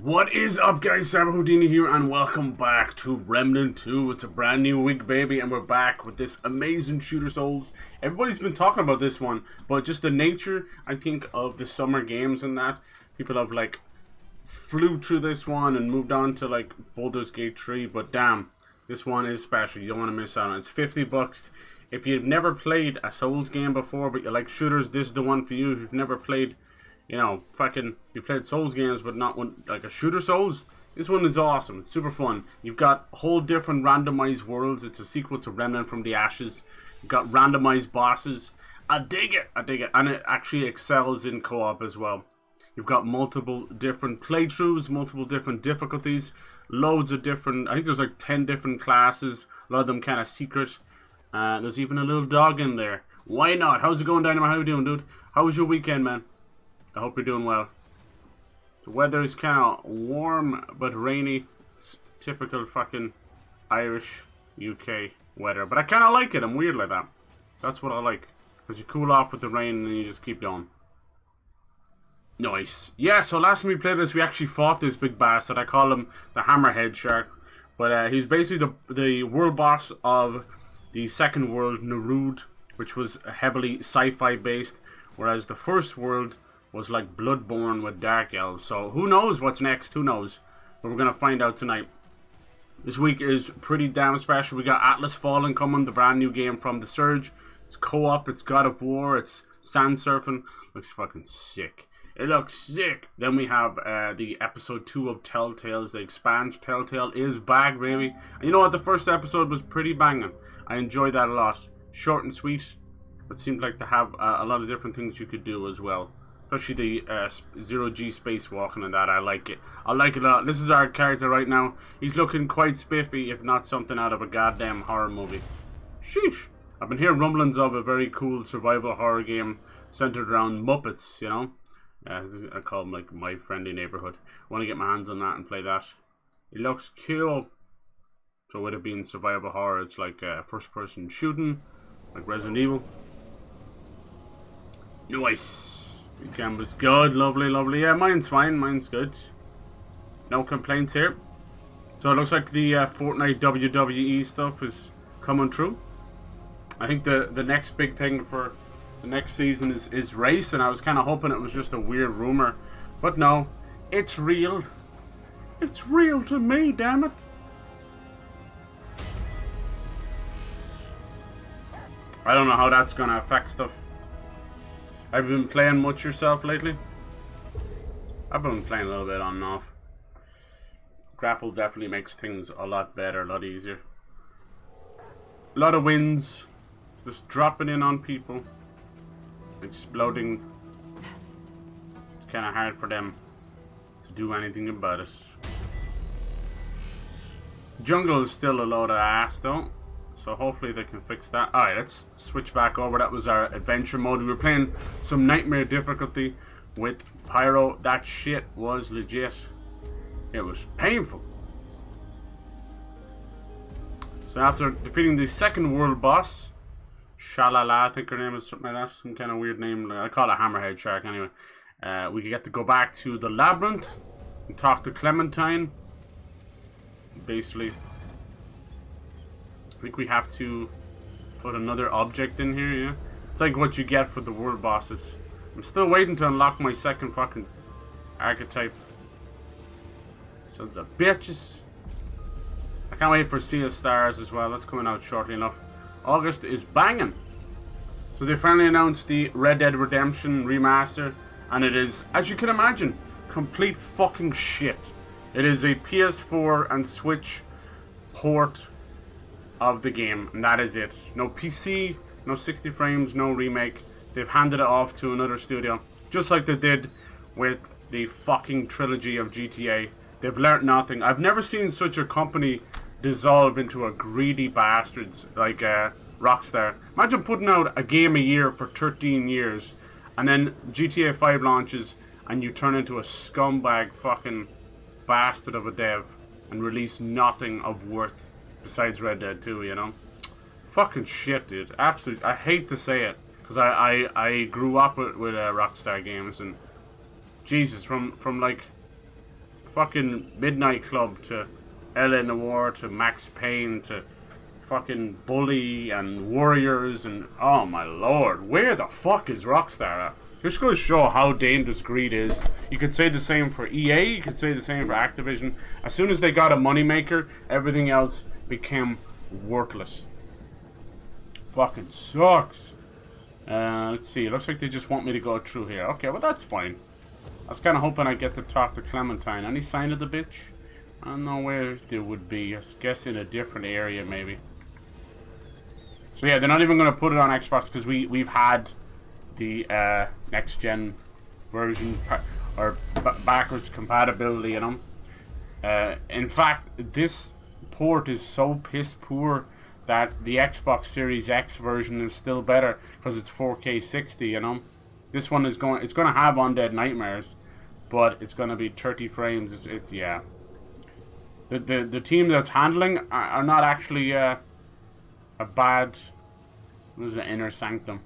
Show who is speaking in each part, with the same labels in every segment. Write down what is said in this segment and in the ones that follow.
Speaker 1: What is up, guys? Cyber Houdini here, and welcome back to Remnant 2. It's a brand new week, baby, and we're back with this amazing shooter souls. Everybody's been talking about this one, but just the nature, I think, of the summer games and that, people have, like, flew through this one and moved on to, like, Baldur's Gate 3, but damn, this one is special. You don't want to miss out on it. It's 50 bucks. If you've never played a Souls game before, but you like shooters, this is the one for you. If you've never played... You know, you played Souls games, but not one like a shooter Souls. This one is awesome. It's super fun. You've got whole different randomized worlds. It's a sequel to Remnant from the Ashes. You've got randomized bosses. I dig it. I dig it. And it actually excels in co-op as well. You've got multiple different playthroughs, multiple different difficulties, loads of different... I think there's like 10 different classes. A lot of them kind of secret. There's even a little dog in there. Why not? How's it going, Dynamite? How you doing, dude? How was your weekend, man? I hope you're doing well. The weather is kind of warm but rainy. It's typical fucking Irish UK weather. But I kind of like it. I'm weird like that. That's what I like. Because you cool off with the rain and then you just keep going. Nice. Yeah, so last time we played this, we actually fought this big bastard. I call him the Hammerhead Shark. But he's basically the world boss of the second world, Nerud, which was heavily sci-fi based. Whereas the first world was like Bloodborne with Dark Elves. So who knows what's next? Who knows? But we're going to find out tonight. This week is pretty damn special. We got Atlas Fallen coming, the brand new game from The Surge. It's co-op, it's God of War, it's sand surfing. Looks fucking sick. It looks sick. Then we have the episode 2 of Telltales. The Expanse. Telltale is back, baby. And you know what? The first episode was pretty banging. I enjoyed that a lot. Short and sweet. But seemed like to have a lot of different things you could do as well. Especially the zero-G spacewalking and that. I like it. I like it a lot. This is our character right now. He's looking quite spiffy, if not something out of a goddamn horror movie. Sheesh. I've been hearing rumblings of a very cool survival horror game centered around Muppets, you know? I call them like My Friendly Neighborhood. I want to get my hands on that and play that. It looks cool. So with it being survival horror, it's like first-person shooting, like Resident Evil. Nice. Weekend was good, lovely, lovely. Yeah, mine's fine, mine's good. No complaints here. So it looks like the Fortnite WWE stuff is coming true. I think the next big thing for the next season is race, and I was kind of hoping it was just a weird rumor. But no, it's real. It's real to me, damn it. I don't know how that's going to affect stuff. Have you been playing much yourself lately? I've been playing a little bit on and off. Grapple definitely makes things a lot better, a lot easier. A lot of wins. Just dropping in on people. Exploding. It's kind of hard for them to do anything about it. Jungle is still a load of ass though. So hopefully they can fix that. Alright, let's switch back over. That was our adventure mode. We were playing some nightmare difficulty with Pyro. That shit was legit. It was painful. So after defeating the second world boss, Shalala, I think her name is something like that. Some kind of weird name. I call it Hammerhead Shark anyway. We get to go back to the labyrinth and talk to Clementine. Basically, I think we have to put another object in here, yeah? It's like what you get for the world bosses. I'm still waiting to unlock my second fucking archetype. Sons of bitches. I can't wait for Sea of Stars as well. That's coming out shortly enough. August is banging. So they finally announced the Red Dead Redemption remaster. And it is, as you can imagine, complete fucking shit. It is a PS4 and Switch port of the game, and that is it. No PC, no 60 frames, no remake. They've handed it off to another studio, just like they did with the fucking trilogy of GTA. They've learnt nothing. I've never seen such a company dissolve into a greedy bastards like Rockstar. Imagine putting out a game a year for 13 years, and then GTA 5 launches, and you turn into a scumbag fucking bastard of a dev and release nothing of worth. Besides Red Dead 2, you know? Fucking shit, dude. Absolutely. I hate to say it. Because I grew up with Rockstar games. And Jesus, from like fucking Midnight Club to L.A. Noire to Max Payne to fucking Bully and Warriors and oh my lord, where the fuck is Rockstar at? Just going to show how dangerous greed is. You could say the same for EA, you could say the same for Activision. As soon as they got a moneymaker, everything else became worthless. Fucking sucks. Let's see, it looks like they just want me to go through here. Okay, well that's fine. I was kind of hoping I'd get to talk to Clementine. Any sign of the bitch? I don't know where there would be. I guess in a different area, maybe. So yeah, they're not even going to put it on Xbox because we've had the next gen version or backwards compatibility, you know. In fact, this port is so piss poor that the Xbox Series X version is still better because it's 4K 60, you know. This one is going to have Undead Nightmares, but it's going to be 30 frames. It's yeah. The team that's handling are not actually a bad. What is the Inner Sanctum?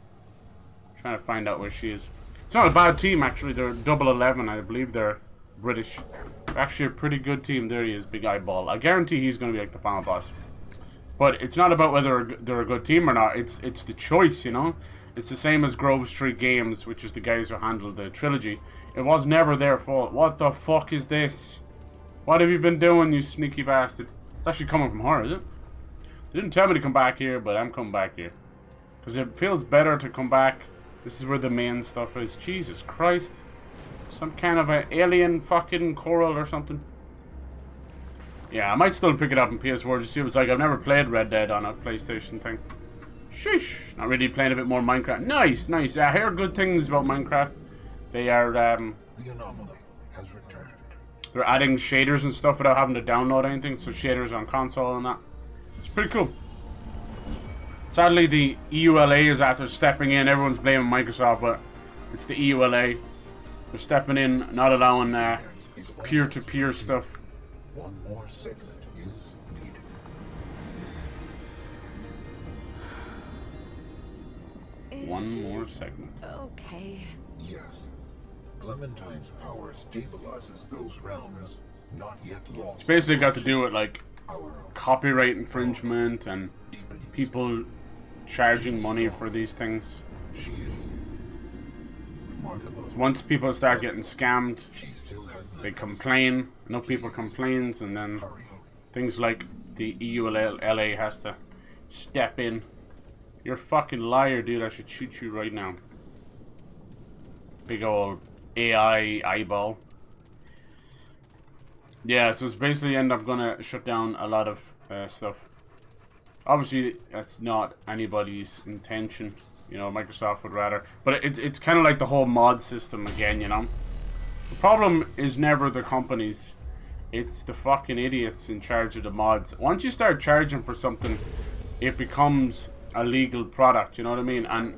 Speaker 1: I'm trying to find out where she is. It's not a bad team actually. They're Double 11. I believe they're British. They're actually a pretty good team. There he is, Big Eyeball. I guarantee he's going to be like the final boss. But it's not about whether they're a good team or not. It's the choice, you know. It's the same as Grove Street Games, which is the guys who handled the trilogy. It was never their fault. What the fuck is this? What have you been doing, you sneaky bastard? It's actually coming from her, is it? They didn't tell me to come back here, but I'm coming back here. Because it feels better to come back. This is where the main stuff is. Jesus Christ. Some kind of an alien fucking coral or something. Yeah, I might still pick it up in PS4 to see what it's like. I've never played Red Dead on a PlayStation thing. Sheesh. Not really, playing a bit more Minecraft. Nice, nice. I hear good things about Minecraft. They are,
Speaker 2: The anomaly has returned.
Speaker 1: They're adding shaders and stuff without having to download anything. So shaders on console and that. It's pretty cool. Sadly, the EULA is after stepping in. Everyone's blaming Microsoft, but it's the EULA. They're stepping in, not allowing peer-to-peer stuff.
Speaker 2: One more segment is needed.
Speaker 1: One more segment.
Speaker 3: Okay.
Speaker 2: Yes. Clementine's power stabilizes those realms not yet lost.
Speaker 1: It's basically got to do with like
Speaker 2: Our
Speaker 1: copyright infringement and people charging money for these things.
Speaker 2: she is remarkable.
Speaker 1: Once people start getting scammed,
Speaker 2: She still has the
Speaker 1: they complain. Enough people complains, and then
Speaker 2: hurry up.
Speaker 1: things like the EULA has to step in. You're a fucking liar, dude. I should shoot you right now. Big old AI eyeball. Yeah, so it's basically end up gonna shut down a lot of stuff. Obviously, that's not anybody's intention. You know, Microsoft would rather. But it's kind of like the whole mod system again, you know. The problem is never the companies. It's the fucking idiots in charge of the mods. Once you start charging for something, it becomes a legal product, you know what I mean? And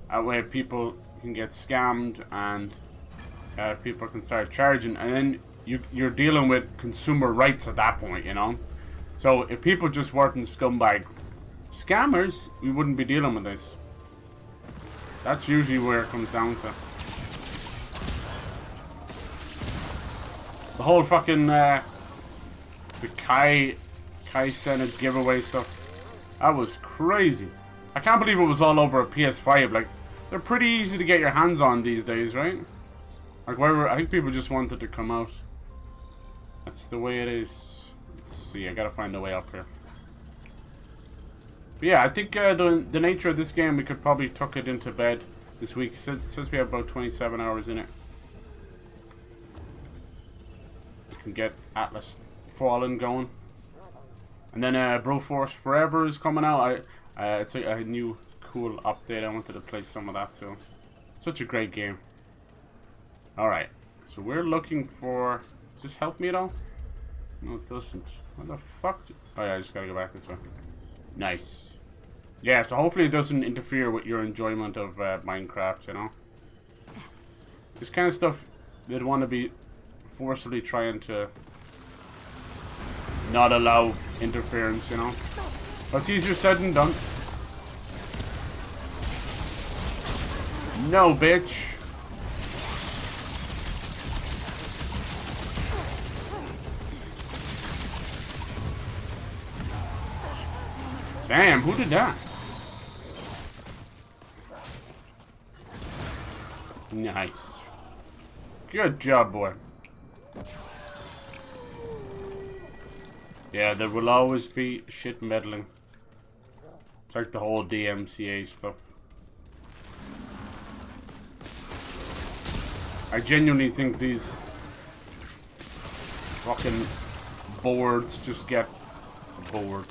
Speaker 1: that way people can get scammed and people can start charging. And then you're dealing with consumer rights at that point, you know? So if people just weren't scumbag scammers, we wouldn't be dealing with this. That's usually where it comes down to. The whole fucking the Kai Senate giveaway stuff, that was crazy. I can't believe it was all over a PS5. Like, they're pretty easy to get your hands on these days, right? Like, whatever. I think people just wanted to come out. That's the way it is. Let's see, I gotta find a way up here. But yeah, I think the nature of this game, we could probably tuck it into bed this week, since we have about 27 hours in it. We can get Atlas Fallen going. And then Broforce Forever is coming out. It's a new cool update. I wanted to play some of that too. Such a great game. Alright, so we're looking for... Does this help me at all? No, it doesn't. What the fuck? Oh yeah, I just gotta go back this way. Nice. Yeah, so hopefully it doesn't interfere with your enjoyment of Minecraft, you know? This kind of stuff, they'd want to be forcibly trying to not allow interference, you know? But it's easier said than done. No, bitch. Damn, who did that? Nice. Good job, boy. Yeah, there will always be shit meddling. It's like the whole DMCA stuff. I genuinely think these fucking boards just get bored.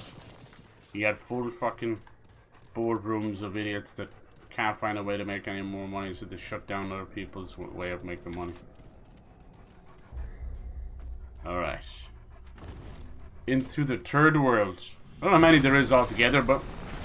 Speaker 1: You get full fucking boardrooms of idiots that can't find a way to make any more money, so they shut down other people's way of making money. Alright. Into the third world. I don't know how many there is altogether, but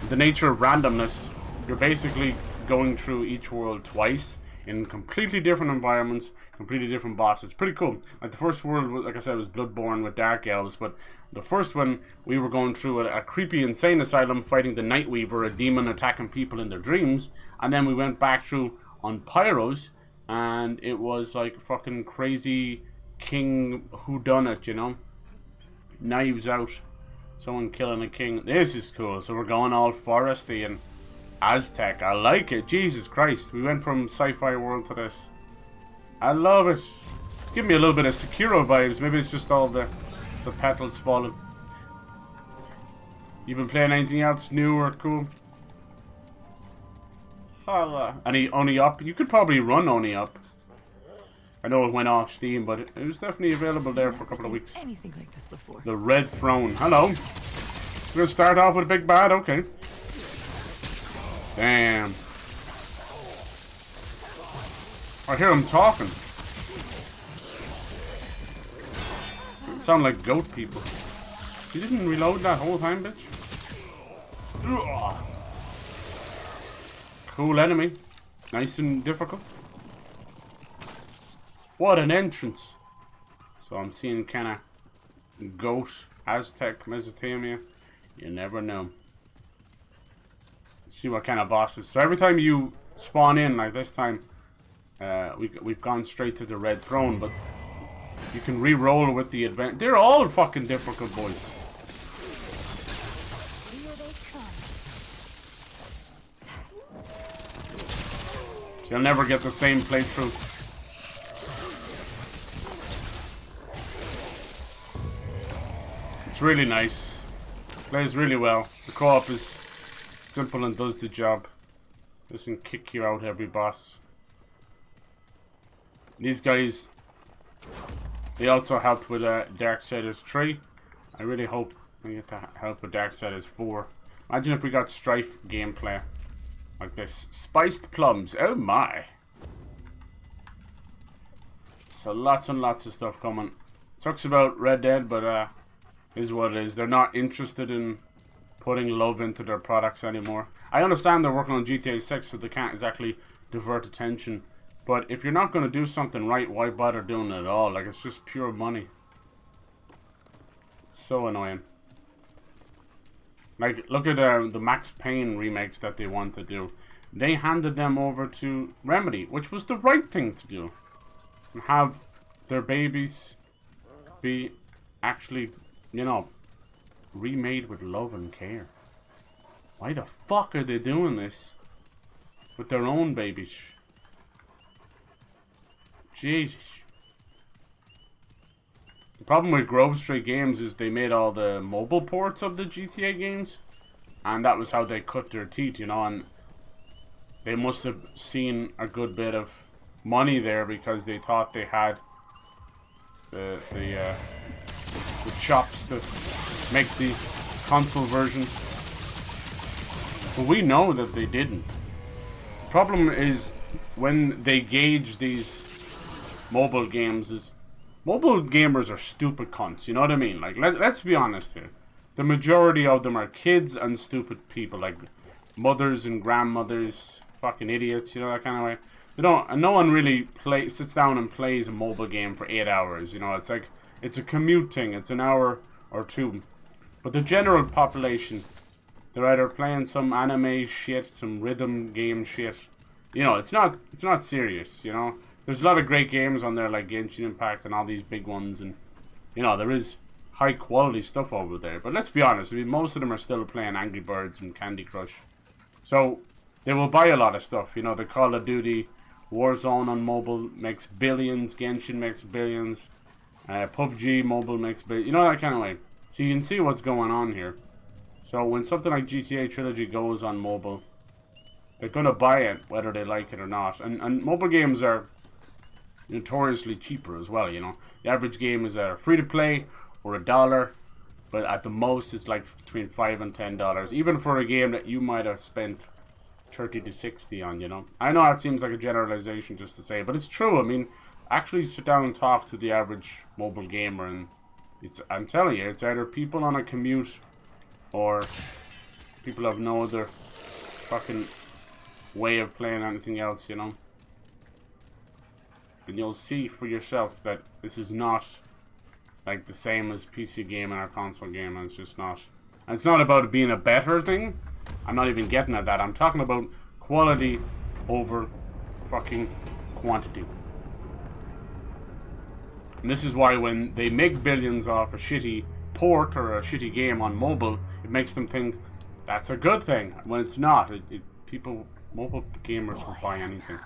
Speaker 1: the nature of randomness, you're basically going through each world twice in completely different environments, completely different bosses. Pretty cool. Like the first world, like I said, was Bloodborne with Dark Elves, but the first one, we were going through a creepy insane asylum fighting the Nightweaver, a demon attacking people in their dreams, and then we went back through on Pyros, and it was like fucking crazy king whodunit, you know? Knives out, someone killing a king. This is cool. So we're going all foresty and Aztec. I like it. Jesus Christ. We went from sci-fi world to this. I love it. It's giving me a little bit of Sekiro vibes. Maybe it's just all the petals falling. You been playing anything else new or cool? Any Oni Up? You could probably run Oni Up. I know it went off Steam, but it was definitely available there for a couple of weeks.
Speaker 3: Anything like this before.
Speaker 1: The Red Throne. Hello. We're gonna start off with a big bad. Okay. Damn. I hear him talking. It sound like goat people. You didn't reload that whole time, bitch. Ugh. Cool enemy. Nice and difficult. What an entrance. So I'm seeing kind of goat, Aztec, Mesopotamia. You never know. Let's see what kind of bosses. So every time you spawn in, like this time, we've gone straight to the Red Throne, but you can re-roll with the event. They're all fucking difficult, boys. You'll never get the same playthrough. It's really nice. Plays really well. The co-op is simple and does the job. Doesn't kick you out every boss. These guys, they also helped with Darksiders 3. I really hope we get to help with Darksiders 4. Imagine if we got Strife gameplay like this. Spiced plums. Oh my. So lots and lots of stuff coming. Sucks about Red Dead, but is what it is. They're not interested in putting love into their products anymore. I understand they're working on GTA 6, so they can't exactly divert attention. But if you're not going to do something right, why bother doing it at all? Like, it's just pure money. It's so annoying. Like, look at the Max Payne remakes that they want to do. They handed them over to Remedy, which was the right thing to do. And have their babies be actually, you know, remade with love and care. Why the fuck are they doing this with their own babies? Jesus. The problem with Grove Street Games is they made all the mobile ports of the GTA games, and that was how they cut their teeth, you know, and they must have seen a good bit of money there because they thought they had the chops to make the console versions. But we know that they didn't. The problem is when they gauge these mobile games is mobile gamers are stupid cunts, you know what I mean? Like, let's be honest here. The majority of them are kids and stupid people, like mothers and grandmothers, fucking idiots, you know, that kind of way. They don't, and no one really sits down and plays a mobile game for 8 hours, you know. It's like, it's a commute thing, it's an hour or two. But the general population, they're either playing some anime shit, some rhythm game shit. You know, it's not serious, you know. There's a lot of great games on there like Genshin Impact and all these big ones, and you know, there is high quality stuff over there. But let's be honest, I mean, most of them are still playing Angry Birds and Candy Crush. So they will buy a lot of stuff. You know, the Call of Duty, Warzone on mobile makes billions, Genshin makes billions, PUBG mobile makes billions. You know, that kind of way. So you can see what's going on here. So when something like GTA Trilogy goes on mobile, they're going to buy it whether they like it or not. And mobile games are notoriously cheaper as well, you know. The average game is free to play or $1, but at the most it's like between $5 and $10, even for a game that you might have spent 30 to 60 on, you know. I know that seems like a generalization just to say, but it's true. I mean, actually sit down and talk to the average mobile gamer, and I'm telling you, it's either people on a commute or people have no other fucking way of playing anything else, you know. And you'll see for yourself that this is not like the same as PC gaming or console gaming. It's just not. And it's not about it being a better thing. I'm not even getting at that. I'm talking about quality over fucking quantity. And this is why when they make billions off a shitty port or a shitty game on mobile, it makes them think that's a good thing. When it's not. Mobile gamers will buy anything.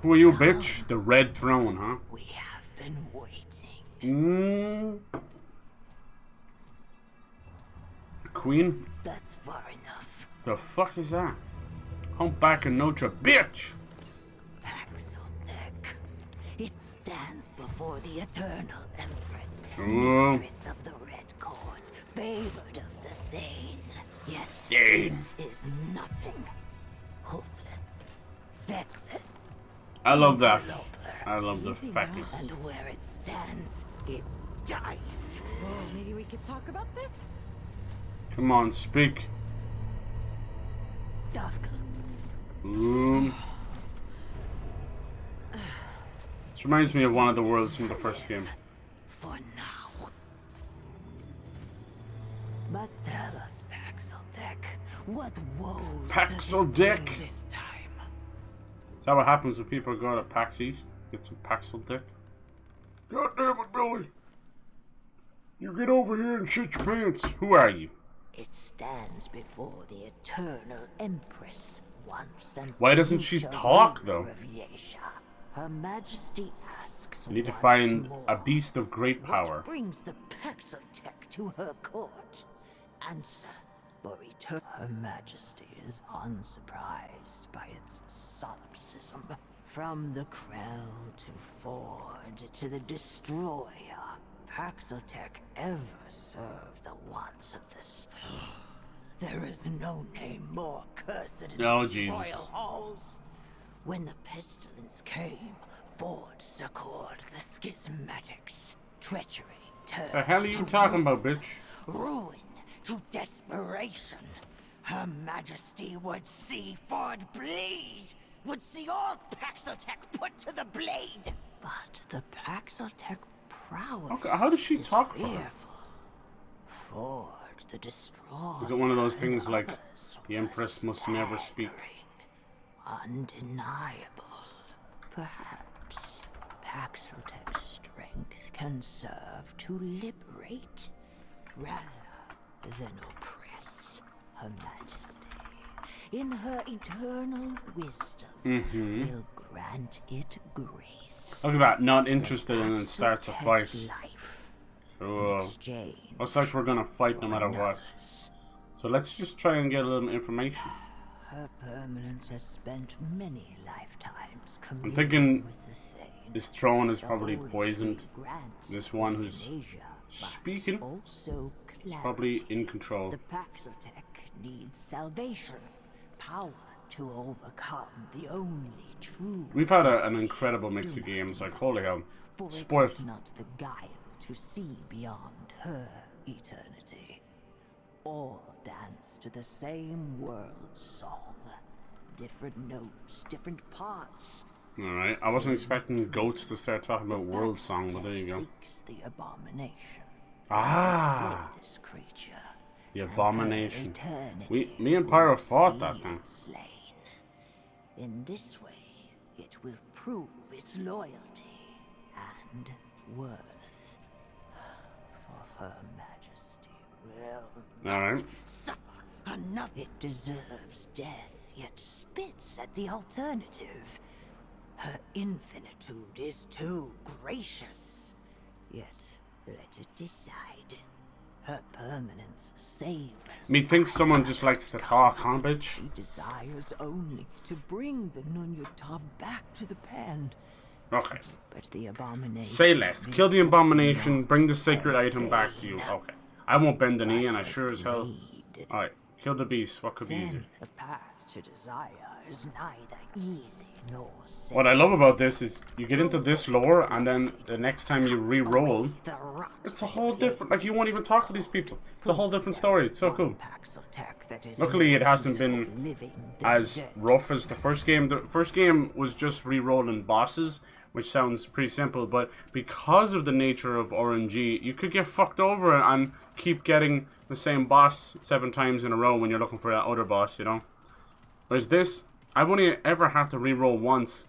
Speaker 1: Who are you, bitch? The Red Throne, huh?
Speaker 3: We have been waiting.
Speaker 1: Queen?
Speaker 3: That's far enough.
Speaker 1: The fuck is that? Hump back and Notre, bitch!
Speaker 3: Paxotech. It stands before the Eternal Empress,
Speaker 1: Ooh.
Speaker 3: Mistress of the Red Court, favored of the Thane. Yet
Speaker 1: Thane.
Speaker 3: it is nothing. Hoofless, feckless.
Speaker 1: I love that.
Speaker 3: interloper.
Speaker 1: I love the
Speaker 3: Easy
Speaker 1: feckless.
Speaker 3: now. And where it stands, it dies.
Speaker 4: Well, maybe we could talk about this?
Speaker 1: Come on, speak.
Speaker 3: Dafka.
Speaker 1: This reminds me of one of the worlds from the first game.
Speaker 3: For now. But tell us, Paxotech, what woes
Speaker 1: Paxotech?
Speaker 3: does it bring this time?
Speaker 1: Is that what happens when people go to PAX East? Get some Paxel dick? God damn it, Billy! You get over here and shit your pants. Who are you?
Speaker 3: It stands before the Eternal Empress, once and
Speaker 1: Why doesn't she
Speaker 3: future
Speaker 1: talk,
Speaker 3: ruler
Speaker 1: though?
Speaker 3: of Yesha. Her Majesty asks
Speaker 1: You need to
Speaker 3: once
Speaker 1: find
Speaker 3: more,
Speaker 1: a beast of great power.
Speaker 3: what brings the Paxotech to her court? Answer. For Her Majesty is unsurprised by its solipsism. From the Krell to Ford to the Destroyer, Paxotech ever served the wants of the state. There is no name more cursed in
Speaker 1: Oh,
Speaker 3: these
Speaker 1: Jesus.
Speaker 3: royal halls. When the pestilence came, Ford succored the schismatics. Treachery turned
Speaker 1: The hell are you
Speaker 3: to
Speaker 1: talking
Speaker 3: ruin.
Speaker 1: about, bitch?
Speaker 3: Ruin to desperation. Her Majesty would see Ford bleed, would see all Paxotech put to the blade. But the Paxotech prowess
Speaker 1: Okay, how does she
Speaker 3: is
Speaker 1: talk for her?
Speaker 3: fearful. Ford the Destroyer.
Speaker 1: Is it one of those
Speaker 3: and
Speaker 1: things like
Speaker 3: others
Speaker 1: the Empress
Speaker 3: were
Speaker 1: must never speak?
Speaker 3: staggering, undeniable. Perhaps Paxotech's strength can serve to liberate rather than oppress Her Majesty. In her eternal wisdom, will grant it grace.
Speaker 1: Look at that, not interested, and then starts a fight.
Speaker 3: Paxotech's life in
Speaker 1: Oh,
Speaker 3: exchange
Speaker 1: looks like we're gonna fight no
Speaker 3: for
Speaker 1: matter what.
Speaker 3: another's.
Speaker 1: So let's just try and get a little information.
Speaker 3: Her permanence has spent many lifetimes
Speaker 1: thinking
Speaker 3: communing with the Thane.
Speaker 1: This throne is
Speaker 3: The
Speaker 1: probably
Speaker 3: Holy
Speaker 1: poisoned.
Speaker 3: Tree grants
Speaker 1: This one who's
Speaker 3: euthanasia, but
Speaker 1: speaking
Speaker 3: also
Speaker 1: is probably
Speaker 3: clarity.
Speaker 1: in control.
Speaker 3: The Paxotech needs salvation, power to overcome the only true.
Speaker 1: We've had an incredible mix of games, like holy hell.
Speaker 3: For it
Speaker 1: Spoiled.
Speaker 3: is not the guile to see beyond her eternity. All dance to the same world song. Different notes, different parts.
Speaker 1: Alright, I wasn't expecting goats to start talking about world song, but there you go.
Speaker 3: Seeks the abomination.
Speaker 1: Ah,
Speaker 3: Slay this creature.
Speaker 1: the
Speaker 3: and her
Speaker 1: abomination.
Speaker 3: eternity
Speaker 1: Me and Pyro
Speaker 3: will
Speaker 1: fought
Speaker 3: see
Speaker 1: that thing.
Speaker 3: it slain. In this way, it will prove its loyalty and worth. Her Majesty will
Speaker 1: Alright.
Speaker 3: suffer another. It deserves death, yet spits at the alternative. Her infinitude is too gracious, yet let it decide. Her permanence saves.
Speaker 1: Methinks someone just likes to talk, huh, bitch?
Speaker 3: She desires only to bring the Nunyutav back to the pen.
Speaker 1: Okay.
Speaker 3: But the abomination.
Speaker 1: Say less. Kill the abomination. Bring the sacred item back to you. Okay. I won't bend the knee, and I sure as hell. Alright. Kill the beast. What could be easier?
Speaker 3: The path to desire is neither easy nor safe.
Speaker 1: What I love about this is you get into this lore, and then the next time you re-roll, it's a whole different. Like, you won't even talk to these people. It's a whole different story. It's so cool. Luckily, it hasn't been as rough as the first game. The first game was just re-rolling bosses, which sounds pretty simple, but because of the nature of RNG, you could get fucked over and keep getting the same boss 7 times in a row when you're looking for that other boss, you know? Whereas this, I've only ever had to re-roll once,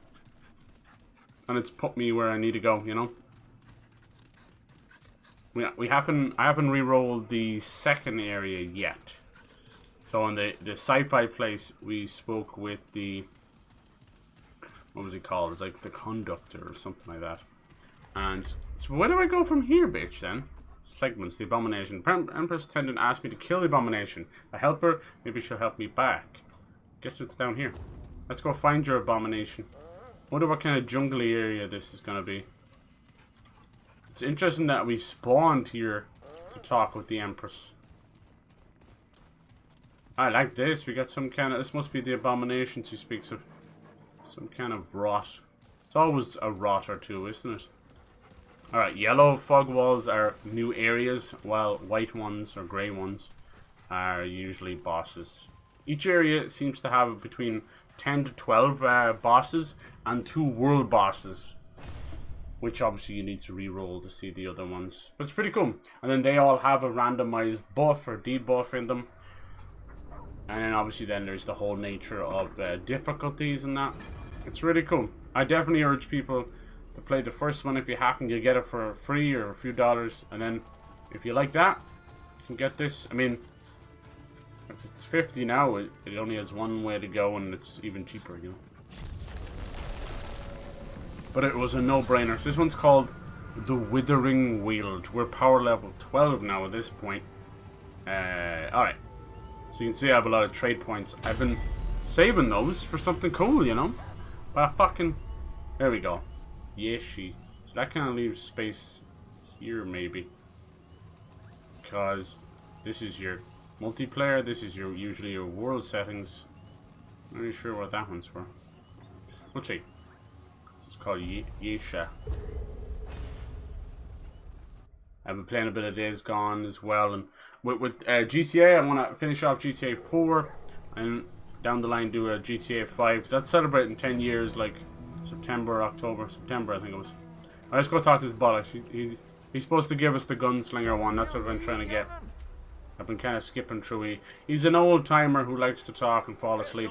Speaker 1: and it's put me where I need to go, you know? I haven't re-rolled the second area yet. So on the sci-fi place, we spoke with the, what was he called? It's like the conductor or something like that. And so where do I go from here, bitch, then? Segments, the abomination. Empress Tendon asked me to kill the abomination. I help her, maybe she'll help me back. Guess it's down here. Let's go find your abomination. Wonder what kind of jungly area this is gonna be. It's interesting that we spawned here to talk with the Empress. I like this. We got some kind of... This must be the abomination she speaks of. Some kind of rot. It's always a rot or two, isn't it? Alright, yellow fog walls are new areas, while white ones or grey ones are usually bosses. Each area seems to have between 10 to 12 bosses and 2 world bosses, which obviously you need to re-roll to see the other ones. But it's pretty cool. And then they all have a randomized buff or debuff in them. And then obviously then there's the whole nature of difficulties and that. It's really cool. I definitely urge people to play the first one. If you happen to get it for free or a few dollars. And then if you like that, you can get this. I mean, if it's 50 now, it only has one way to go, and it's even cheaper, you know. But it was a no-brainer. So this one's called the Withering Wield. We're power level 12 now at this point. Alright. So you can see I have a lot of trade points. I've been saving those for something cool, you know. But fucking... There we go. Yeshi. So that kind of leaves space here, maybe. Because this is your multiplayer. This is your usually your world settings. Not really sure what that one's for. We'll see. It's called Yesha. I've been playing a bit of Days Gone as well, and with GTA, I want to finish off GTA 4, and down the line do a GTA 5, because that's celebrating 10 years, like September, October, September, I think it was. Alright, let's go talk to this bollocks. He's supposed to give us the gunslinger one. That's what I've been trying to get. I've been kind of skipping through. He's an old timer who likes to talk and fall asleep.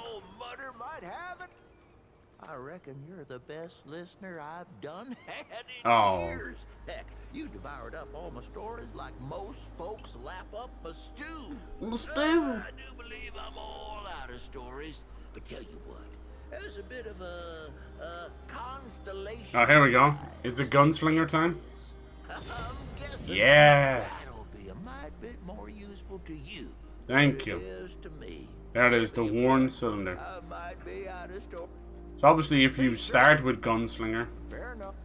Speaker 5: I reckon you're the best listener I've done had in years. Heck, you devoured up all my stories like most folks lap up a stew. I do believe I'm all out of stories. But tell you what, there's a bit of a constellation.
Speaker 1: Oh, here we go. Is the gunslinger time? Yeah.
Speaker 5: That'll be a mite bit more useful to you.
Speaker 1: Thank you.
Speaker 5: It is to me.
Speaker 1: There it is, the worn cylinder.
Speaker 5: I might be out of stories.
Speaker 1: So obviously, if you start with gunslinger,
Speaker 5: Fair enough.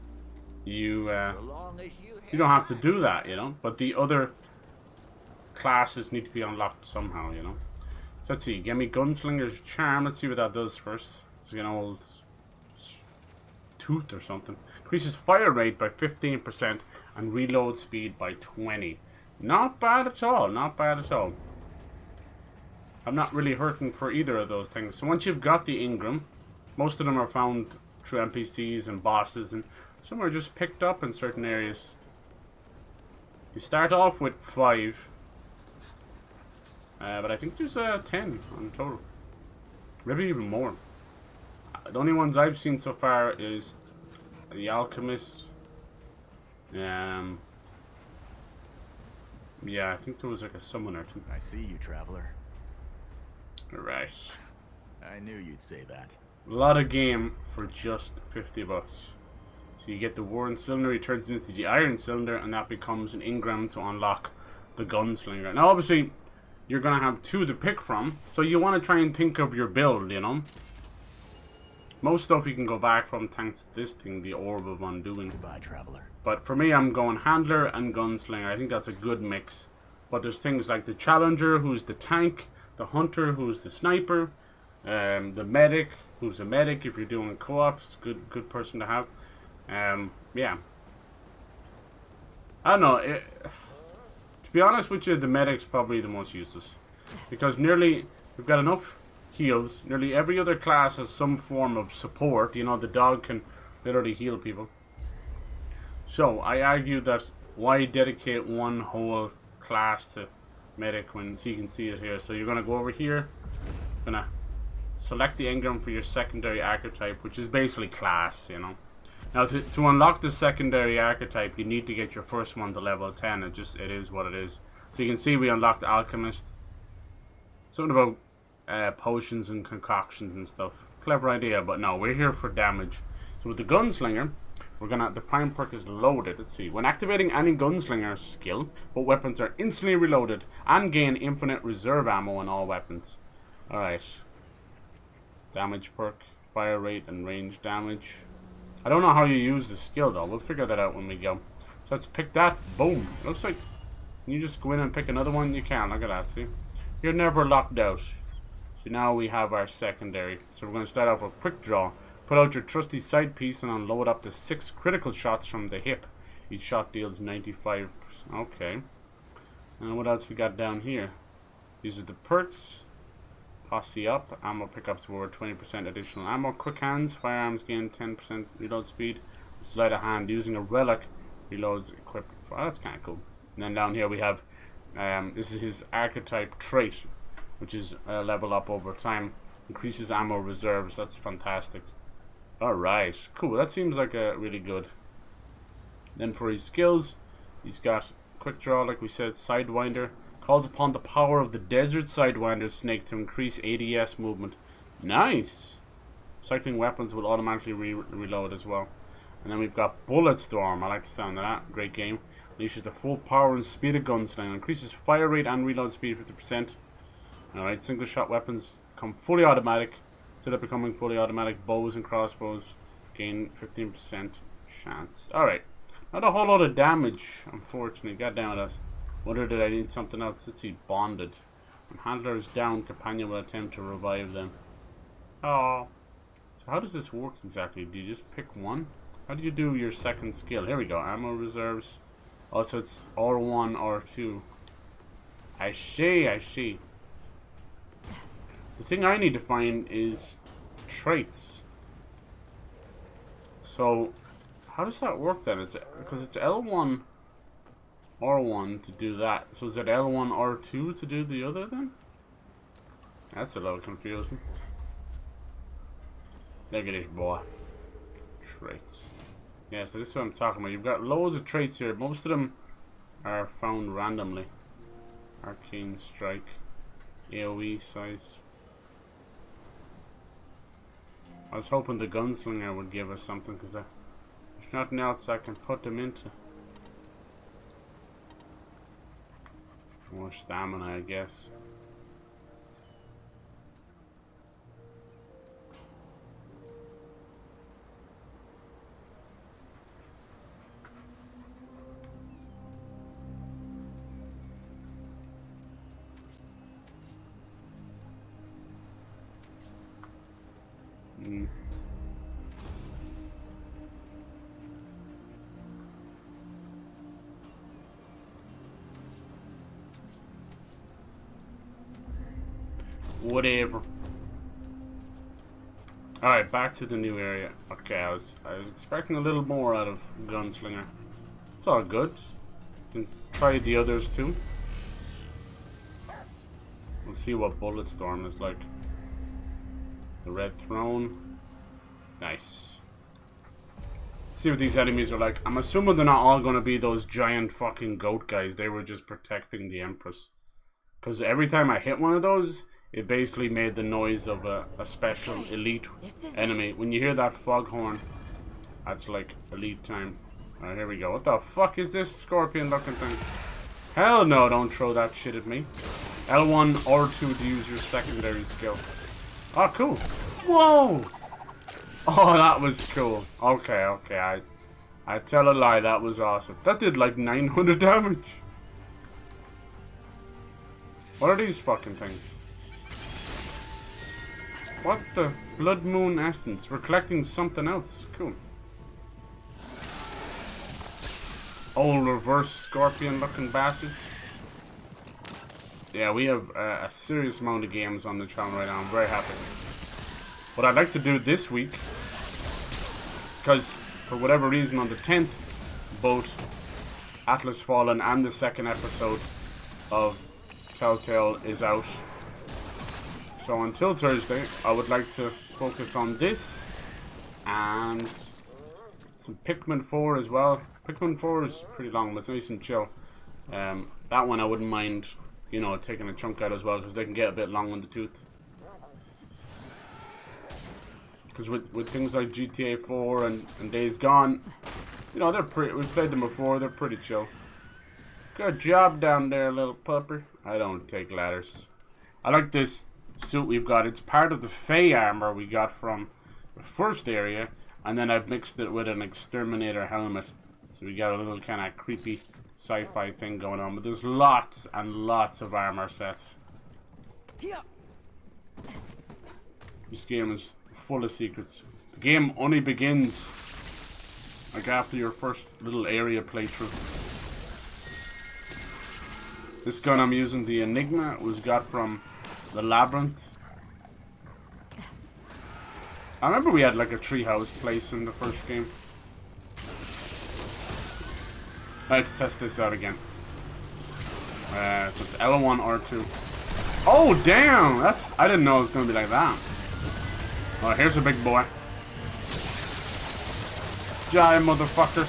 Speaker 1: you
Speaker 5: So long as
Speaker 1: you don't have to do that, you know. But the other classes need to be unlocked somehow, you know. So let's see. Give me gunslinger's charm. Let's see what that does first. It's like an old tooth or something. Increases fire rate by 15% and reload speed by 20. Not bad at all. Not bad at all. I'm not really hurting for either of those things. So once you've got the Ingram, most of them are found through NPCs and bosses, and some are just picked up in certain areas. You start off with 5, but I think there's 10 on total. Maybe even more. The only ones I've seen so far is the Alchemist, Yeah, I think there was like a summoner too.
Speaker 6: I see you, traveler.
Speaker 1: Alright.
Speaker 6: I knew you'd say that.
Speaker 1: A lot of game for just 50 bucks. So you get the Warren Cylinder, he turns it into the Iron Cylinder, and that becomes an engram to unlock the Gunslinger. Now obviously, you're going to have 2 to pick from, so you want to try and think of your build, you know. Most stuff you can go back from thanks to this thing, the Orb of Undoing.
Speaker 6: Goodbye, traveler.
Speaker 1: But for me, I'm going Handler and Gunslinger. I think that's a good mix. But there's things like the Challenger, who's the tank, the Hunter, who's the sniper, the Medic, who's a medic if you're doing co-ops. Good person to have. Yeah. I don't know. To be honest with you, the Medic's probably the most useless. Because we've got enough heals. Nearly every other class has some form of support. You know, the dog can literally heal people. So, I argue that why dedicate one whole class to Medic when so you can see it here. So you're going to go over here, going to select the engram for your secondary archetype, which is basically class, you know. Now, to unlock the secondary archetype, you need to get your first one to level 10. It is what it is. So you can see we unlocked Alchemist. Something about potions and concoctions and stuff. Clever idea, but no, we're here for damage. So with the Gunslinger, the prime perk is loaded. Let's see. When activating any Gunslinger skill, both weapons are instantly reloaded and gain infinite reserve ammo on all weapons. Alright. Damage perk, fire rate, and range damage. I don't know how you use the skill though. We'll figure that out when we go. So let's pick that. Boom. Looks like can you just go in and pick another one? You can. Look at that. See? You're never locked out. So now we have our secondary. So we're going to start off with quick draw. Put out your trusty sight piece and unload up to 6 critical shots from the hip. Each shot deals 95%. Okay. And what else we got down here? These are the perks. Posse up. Ammo pickups were 20% additional ammo. Quick hands. Firearms gain 10% reload speed. Sleight of hand. Using a relic reloads equipped. Oh, that's kind of cool. And then down here we have this is his archetype trait, which is level up over time. Increases ammo reserves. That's fantastic. Alright, cool. That seems like a really good. Then for his skills, he's got quick draw, like we said, Sidewinder. Calls upon the power of the Desert Sidewinder snake to increase ADS movement. Nice! Cycling weapons will automatically reload as well. And then we've got Bulletstorm. I like the sound of that. Great game. Unleashes the full power and speed of Gunslinger. Increases fire rate and reload speed 50%. Alright, single shot weapons become fully automatic. Instead of becoming fully automatic, bows and crossbows gain 15% chance. Alright. Not a whole lot of damage, unfortunately. God damn it. Wonder did I need something else? Let's see. Bonded. When handler is down, companion will attempt to revive them. Oh. So how does this work exactly? Do you just pick one? How do you do your second skill? Here we go. Ammo reserves. Oh, so it's R1, R2. I see. The thing I need to find is traits. So, how does that work then? It's because it's L1, R1 to do that. So is it L1, R2 to do the other then? That's a little confusing. Look at this boy. Traits. Yeah, so this is what I'm talking about. You've got loads of traits here. Most of them are found randomly. Arcane Strike. AoE size. I was hoping the Gunslinger would give us something because there's nothing else I can put them into. More stamina, I guess. Whatever. Alright, back to the new area. Okay, I was expecting a little more out of Gunslinger. It's all good. Can try the others too. We'll see what Bulletstorm is like. The Red Throne. Nice. See what these enemies are like. I'm assuming they're not all going to be those giant fucking goat guys. They were just protecting the Empress. Because every time I hit one of those, it basically made the noise of a special elite enemy. When you hear that foghorn, that's like elite time. Alright, here we go. What the fuck is this scorpion looking thing? Hell no, don't throw that shit at me. L1 or 2 to use your secondary skill. Oh, cool. Whoa! Oh, that was cool. Okay, okay. I tell a lie, that was awesome. That did like 900 damage. What are these fucking things? What the? Blood Moon Essence. We're collecting something else. Cool. Old reverse scorpion looking bastards. Yeah, we have a serious amount of games on the channel right now. I'm very happy. What I'd like to do this week, because for whatever reason on the 10th, both Atlas Fallen and the second episode of Telltale is out. So until Thursday, I would like to focus on this and some Pikmin 4 as well. Pikmin 4 is pretty long, but it's nice and chill. That one I wouldn't mind, you know, taking a chunk out as well, because they can get a bit long in the tooth. Because with things like GTA 4 and Days Gone, you know, they're pretty. We've played them before. They're pretty chill. Good job down there, little pupper. I don't take ladders. I like this suit we've got. It's part of the Fey armor we got from the first area, and then I've mixed it with an exterminator helmet. So we got a little kind of creepy sci-fi thing going on. But there's lots and lots of armor sets. This game is full of secrets. The game only begins like after your first little area playthrough. This gun I'm using, the Enigma, was got from the Labyrinth. I remember we had like a treehouse place in the first game. Let's test this out again. So it's L1 R2. Oh damn! I didn't know it was gonna be like that. Oh, here's a big boy. Giant motherfucker.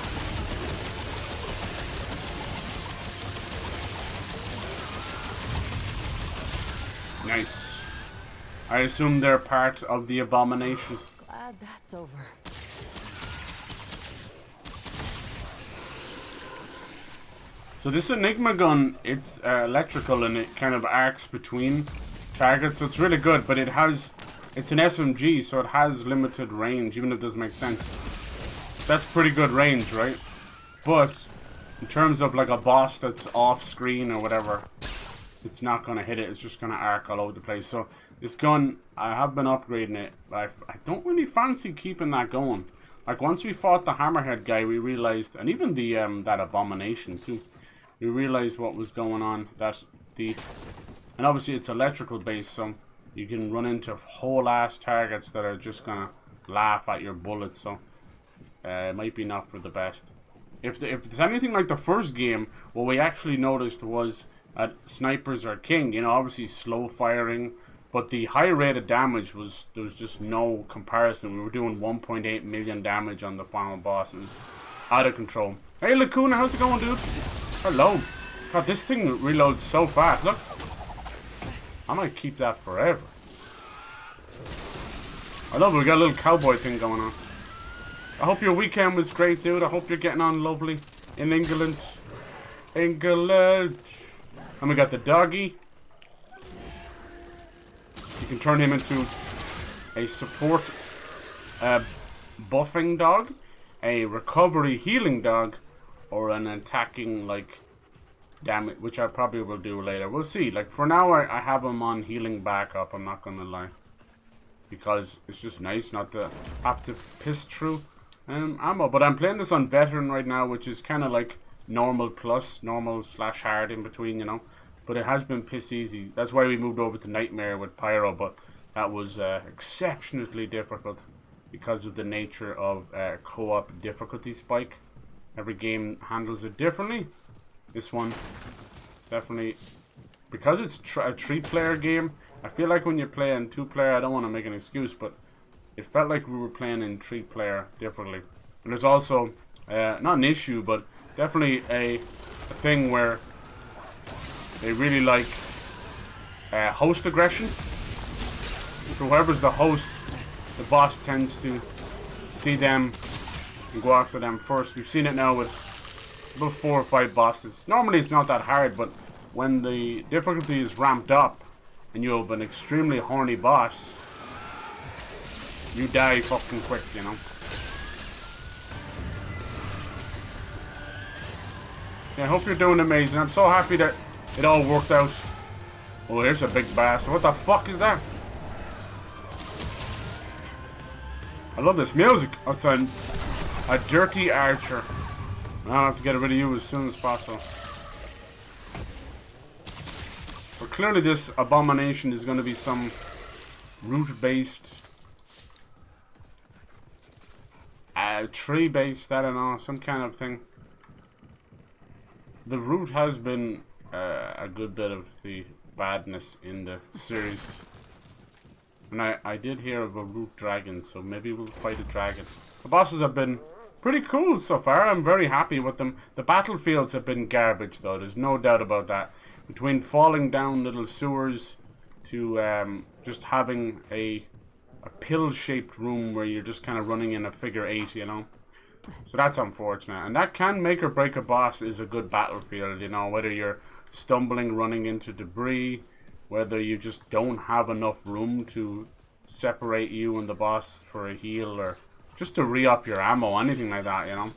Speaker 1: Nice. I assume they're part of the abomination.
Speaker 4: Glad that's over.
Speaker 1: So this Enigma gun, it's electrical and it kind of arcs between targets, so it's really good, but it's an SMG, so it has limited range, even if it doesn't make sense. That's pretty good range, right? But in terms of like a boss that's off screen or whatever, it's not going to hit it. It's just going to arc all over the place. So this gun, I have been upgrading it. I don't really fancy keeping that going. Like once we fought the Hammerhead guy, we realized, and even the that abomination too, we realized what was going on. And obviously it's electrical based, so you can run into whole ass targets that are just gonna laugh at your bullets. So it might be not for the best. If there's anything like the first game, what we actually noticed was that snipers are king. You know, obviously slow firing, but the high rate of damage there was just no comparison. We were doing 1.8 million damage on the final boss. It was out of control. Hey Lacuna, how's it going, dude? Hello. God, this thing reloads so fast. Look. I might keep that forever. I love it. We got a little cowboy thing going on. I hope your weekend was great, dude. I hope you're getting on lovely in England. England. And we got the doggy. You can turn him into a support buffing dog, a recovery healing dog, or an attacking like damage, which I probably will do later. We'll see. Like for now, I have him on healing backup. I'm not gonna lie, because it's just nice not to have to piss through ammo. But I'm playing this on veteran right now, which is kind of like normal plus, normal / hard in between, you know. But it has been piss easy. That's why we moved over to Nightmare with Pyro, but that was exceptionally difficult because of the nature of co-op difficulty spike. Every game handles it differently. This one, definitely, because it's a 3-player game, I feel like when you play in 2-player, I don't want to make an excuse, but it felt like we were playing in 3-player differently. And there's also, not an issue, but definitely a thing where they really like host aggression. So whoever's the host, the boss tends to see them and go after them first. We've seen it now with about 4 or 5 bosses. Normally it's not that hard, but when the difficulty is ramped up and you have an extremely horny boss, you die fucking quick, you know. Yeah, I hope you're doing amazing. I'm so happy that it all worked out. Oh, here's a big bass. What the fuck is that? I love this music. It's a dirty archer. I'll have to get rid of you as soon as possible. But clearly this abomination is going to be some root-based, tree-based, I don't know, some kind of thing. The root has been a good bit of the badness in the series. And I did hear of a root dragon, so maybe we'll fight a dragon. The bosses have been pretty cool so far. I'm very happy with them. The battlefields have been garbage, though. There's no doubt about that. Between falling down little sewers to just having a pill-shaped room where you're just kind of running in a figure 8, you know. So that's unfortunate. And that can make or break a boss is a good battlefield, you know. Whether you're stumbling, running into debris, whether you just don't have enough room to separate you and the boss for a heal, or just to re-up your ammo, anything like that, you know.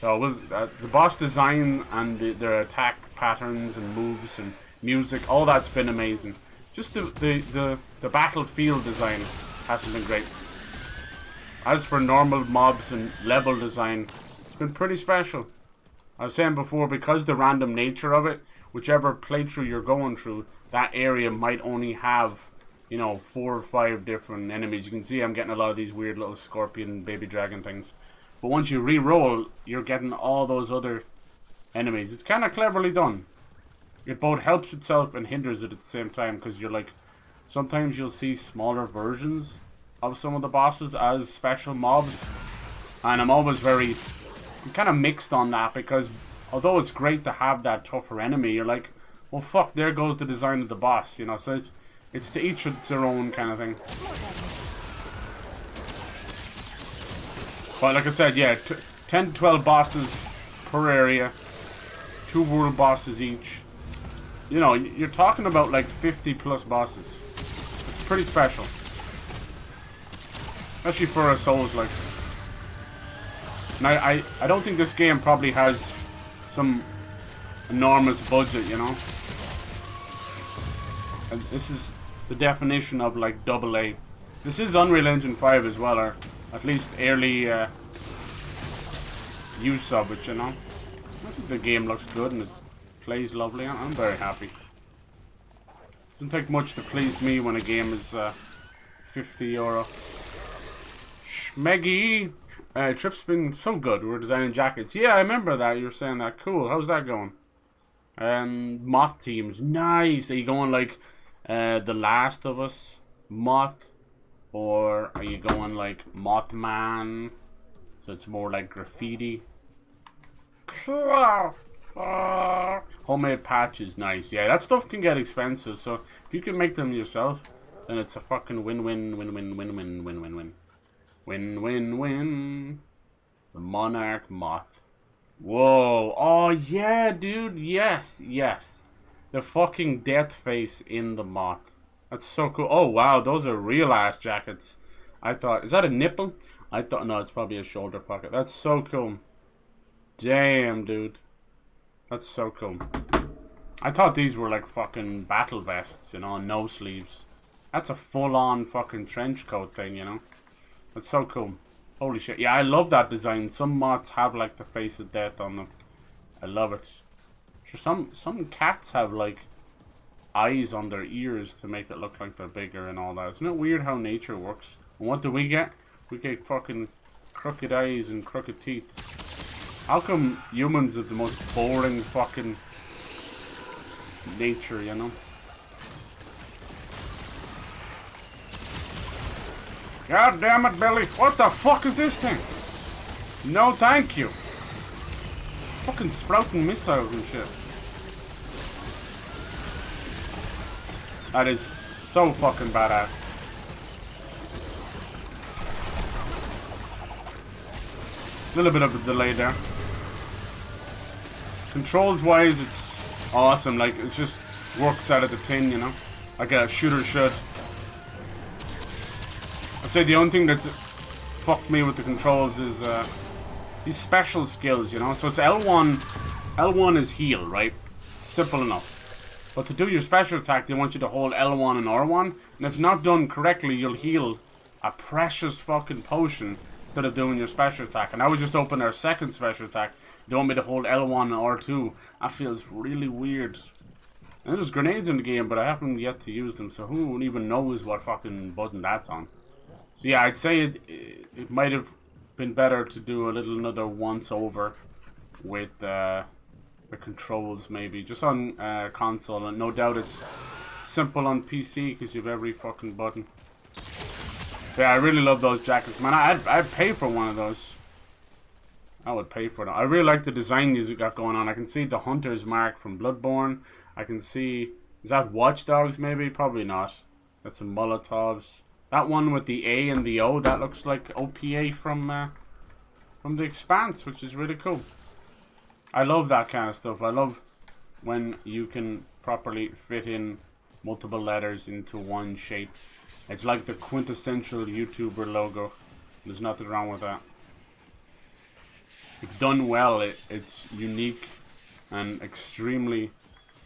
Speaker 1: So it was, the boss design and their attack patterns and moves and music, all that's been amazing. Just the battlefield design hasn't been great. As for normal mobs and level design, it's been pretty special. I was saying before, because the random nature of it, whichever playthrough you're going through, that area might only have, you know, 4 or 5 different enemies. You can see I'm getting a lot of these weird little scorpion baby dragon things. But once you re-roll, you're getting all those other enemies. It's kind of cleverly done. It both helps itself and hinders it at the same time, because you're like, sometimes you'll see smaller versions of some of the bosses as special mobs. And I'm always I'm kind of mixed on that, because although it's great to have that tougher enemy, you're like, well fuck, there goes the design of the boss, you know. So it's to each their own kind of thing. But like I said, yeah, 10 to 12 bosses per area, 2 world bosses each. You know, you're talking about like 50 plus bosses. It's pretty special. Especially for a Souls like. And I don't think this game probably has some enormous budget, you know. And this is the definition of like AA. This is Unreal Engine 5 as well, or at least early use of it, you know. I think the game looks good and it plays lovely. I'm very happy. Doesn't take much to please me when a game is €50. Schmeggy! Trip's been so good. We're designing jackets. Yeah, I remember that. You were saying that. Cool. How's that going? Moth teams. Nice. Are you going like The Last of Us Moth? Or are you going like Mothman? So it's more like graffiti. Homemade patches. Nice. Yeah, that stuff can get expensive. So if you can make them yourself, then it's a fucking win-win, win-win, win-win, win-win-win. Win-win-win. The Monarch Moth. Whoa. Oh, yeah, dude. Yes. Yes. The fucking death face in the moth. That's so cool. Oh, wow. Those are real-ass jackets. I thought... Is that a nipple? I thought... No, it's probably a shoulder pocket. That's so cool. Damn, dude. That's so cool. I thought these were like fucking battle vests, you know, and no sleeves. That's a full-on fucking trench coat thing, you know. That's so cool. Holy shit. Yeah, I love that design. Some moths have like the face of death on them. I love it. Sure, some cats have like eyes on their ears to make it look like they're bigger and all that. Isn't it weird how nature works? And what do we get? We get fucking crooked eyes and crooked teeth. How come humans have the most boring fucking nature, you know? God damn it, Billy. What the fuck is this thing? No, thank you. Fucking sprouting missiles and shit. That is so fucking badass. A little bit of a delay there. Controls wise, it's awesome. Like, it just works out of the tin, you know? Like a shooter should. I'd say the only thing that's fucked me with the controls is these special skills, you know? So it's L1. L1 is heal, right? Simple enough. But to do your special attack, they want you to hold L1 and R1. And if not done correctly, you'll heal a precious fucking potion instead of doing your special attack. And I was just open our second special attack. They want me to hold L1 and R2. That feels really weird. And there's grenades in the game, but I haven't yet to use them. So who even knows what fucking button that's on? So yeah, I'd say it might have been better to do another once over with the controls, maybe just on console, and no doubt it's simple on PC because you have every fucking button. Yeah, I really love those jackets, man. I'd pay for one of those. I would pay for them. I really like the design these got going on. I can see the Hunter's Mark from Bloodborne. I can see, is that Watch Dogs maybe? Probably not. That's some Molotovs. That one with the A and the O, that looks like OPA from The Expanse, which is really cool. I love that kind of stuff. I love when you can properly fit in multiple letters into one shape. It's like the quintessential YouTuber logo. There's nothing wrong with that. If done well, it's unique and extremely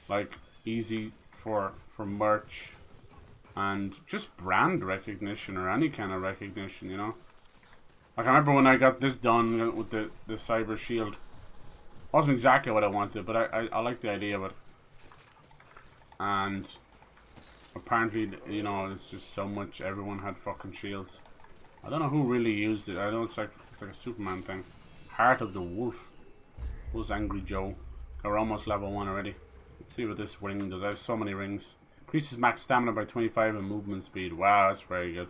Speaker 1: like easy for merch and just brand recognition or any kind of recognition, you know. Like I remember when I got this done with the Cyber Shield. Wasn't exactly what I wanted, but I like the idea of it. And apparently, you know, it's just so much. Everyone had fucking shields. I don't know who really used it. I know it's like a Superman thing. Heart of the Wolf. Who's Angry Joe? We're almost level 1 already. Let's see what this ring does. I have so many rings. Increases max stamina by 25 and movement speed. Wow, that's very good.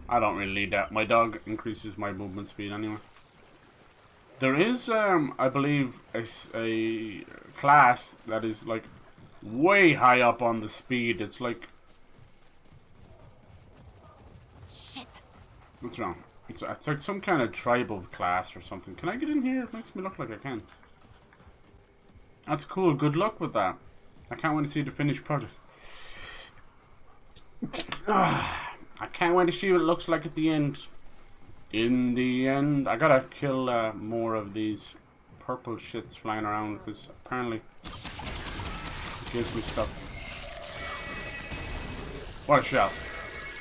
Speaker 1: I don't really need that. My dog increases my movement speed anyway. There is, I believe, a class that is like way high up on the speed. It's like,
Speaker 4: Shit.
Speaker 1: what's wrong? It's like some kind of tribal class or something. Can I get in here? It makes me look like I can. That's cool. Good luck with that. I can't wait to see the finished project. I can't wait to see what it looks like at the end. In the end, I gotta kill more of these purple shits flying around because apparently it gives me stuff. What a shot.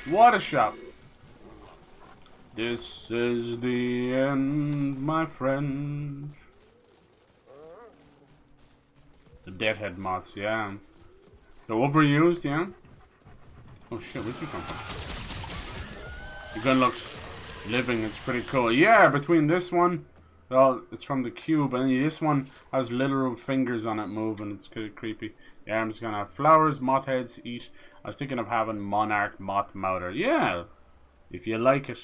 Speaker 1: What a shot. This is the end, my friend. The Deadhead mods, yeah. They're overused, yeah. Oh shit, where'd you come from? The gun looks living, it's pretty cool. Yeah, between this one, well, it's from the cube, and this one has literal fingers on it moving. It's kind of creepy. Yeah, I'm just gonna have flowers, moth heads, eat. I was thinking of having monarch, moth mouter. Yeah, if you like it.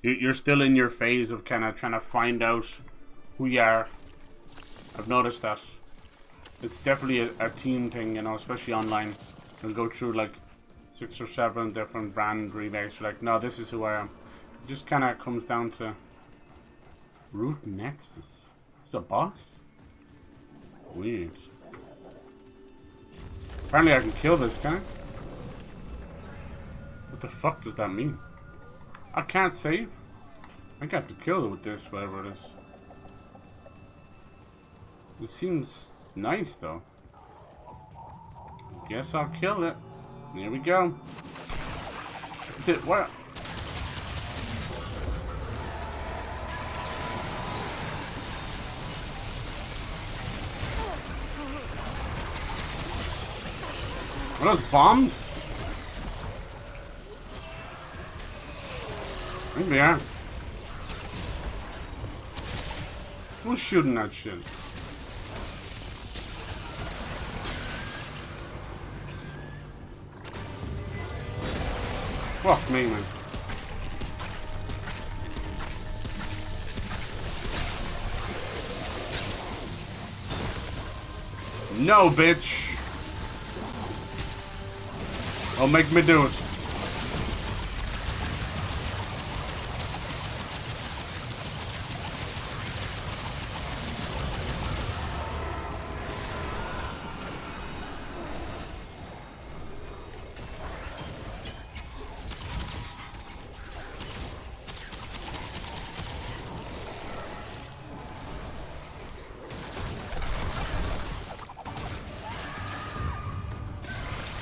Speaker 1: You're still in your phase of kind of trying to find out who you are. I've noticed that. It's definitely a team thing, you know, especially online. You'll go through like 6 or 7 different brand remakes. You're like, no, this is who I am. It just kind of comes down to Root Nexus. Is a boss? Weird. Apparently I can kill this guy. What the fuck does that mean? I can't save. I got to kill it with this, whatever it is. It seems nice though. Guess I'll kill it. There we go. What? What are those bombs? I think they are. Who's shooting that shit? Fuck me, man. No, bitch. Don't make me do it.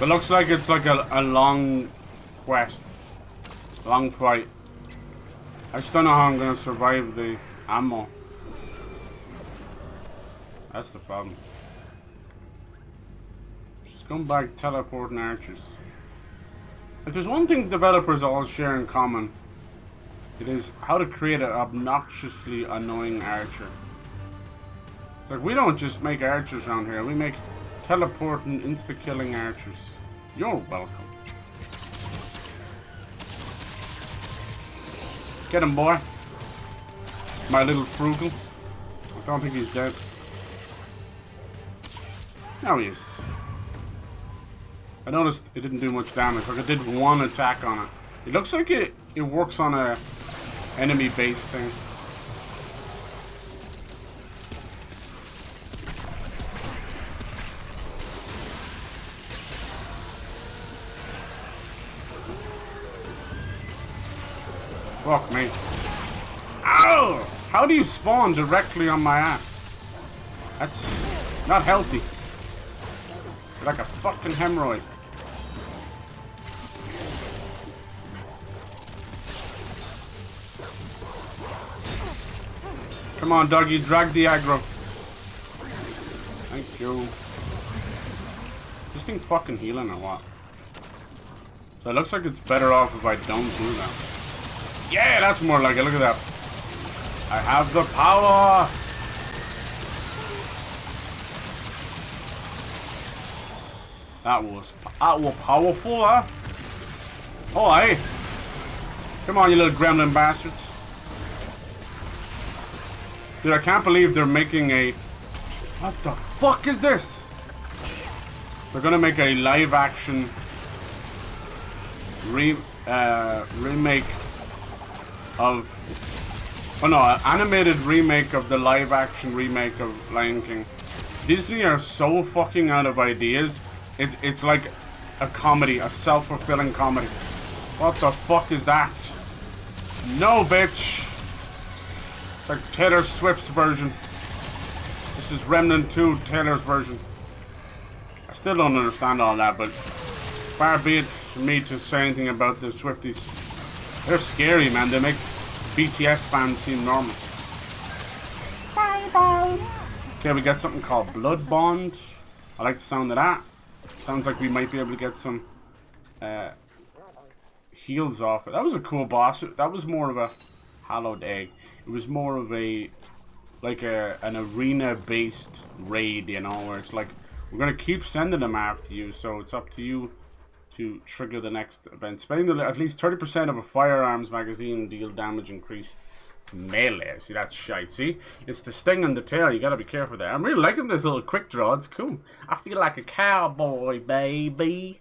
Speaker 1: It looks like it's like a long quest. Long fight. I just don't know how I'm gonna survive the ammo. That's the problem. Scumbag teleporting archers. If there's one thing developers all share in common, it is how to create an obnoxiously annoying archer. It's like we don't just make archers around here, we make teleporting, insta-killing archers. You're welcome. Get him, boy. My little frugal. I don't think he's dead. Now he is. I noticed it didn't do much damage. Like, I did one attack on it. It looks like it works on a enemy base thing. Fuck me. Ow! How do you spawn directly on my ass? That's not healthy. You're like a fucking hemorrhoid. Come on, doggy, drag the aggro. Thank you. This thing fucking healing or what? So it looks like it's better off if I don't do that. Yeah, that's more like it. Look at that. I have the power. That was powerful, huh? Oh, hey. Come on, you little gremlin bastards. Dude, I can't believe they're making a... What the fuck is this? They're gonna make a live-action remake of... Oh no, an animated remake of the live-action remake of Lion King. Disney are so fucking out of ideas. It's like a comedy, a self-fulfilling comedy. What the fuck is that? No, bitch! It's like Taylor Swift's version. This is Remnant II, Taylor's version. I still don't understand all that, but far be it for me to say anything about the Swifties. They're scary, man. They make BTS fans seem normal. Bye bye. Okay, we got something called Blood Bond. I like the sound of that. Sounds like we might be able to get some heals off it. That was a cool boss. That was more of a hallowed egg. It was more of a like an arena-based raid, you know, where it's like we're gonna keep sending them after you, so it's up to you to trigger the next event. Spending at least 30% of a firearms magazine deal damage increased melee. See, that's shite. See, it's the sting on the tail. You gotta be careful there. I'm really liking this little quick draw. It's cool. I feel like a cowboy, baby.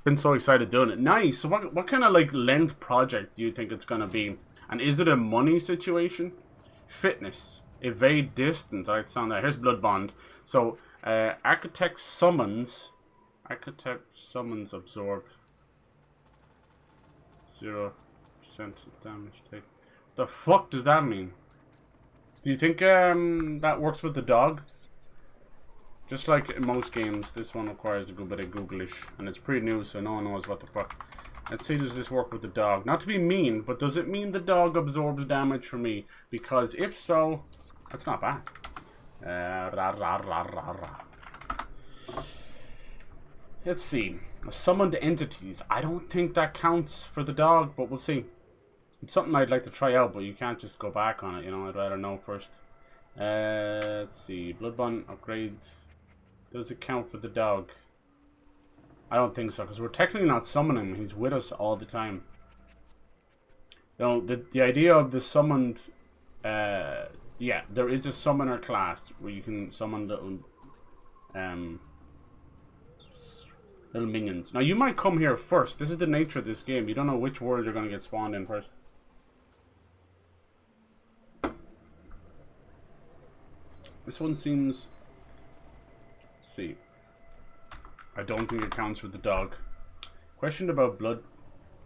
Speaker 1: Been so excited doing it. Nice. So what kind of like length project do you think it's gonna be? And is it a money situation? Fitness, evade distance. I like the sound there. Here's Blood Bond. So architect summons absorb 0% damage take. The fuck does that mean? Do you think that works with the dog? Just like in most games, this one requires a good bit of Googlish, and it's pretty new, so no one knows what the fuck. Let's see, does this work with the dog? Not to be mean, but does it mean the dog absorbs damage from me? Because if so, that's not bad. Let's see. Summoned entities. I don't think that counts for the dog, but we'll see. It's something I'd like to try out, but you can't just go back on it, you know. I'd rather know first. Let's see. Bloodbond upgrade. Does it count for the dog? I don't think so, because we're technically not summoning him. He's with us all the time. You know, the idea of the summoned... yeah, there is a summoner class where you can summon little Little minions. Now you might come here first. This is the nature of this game. You don't know which world you're gonna get spawned in first. This one seems... Let's see. I don't think it counts with the dog. Question about Blood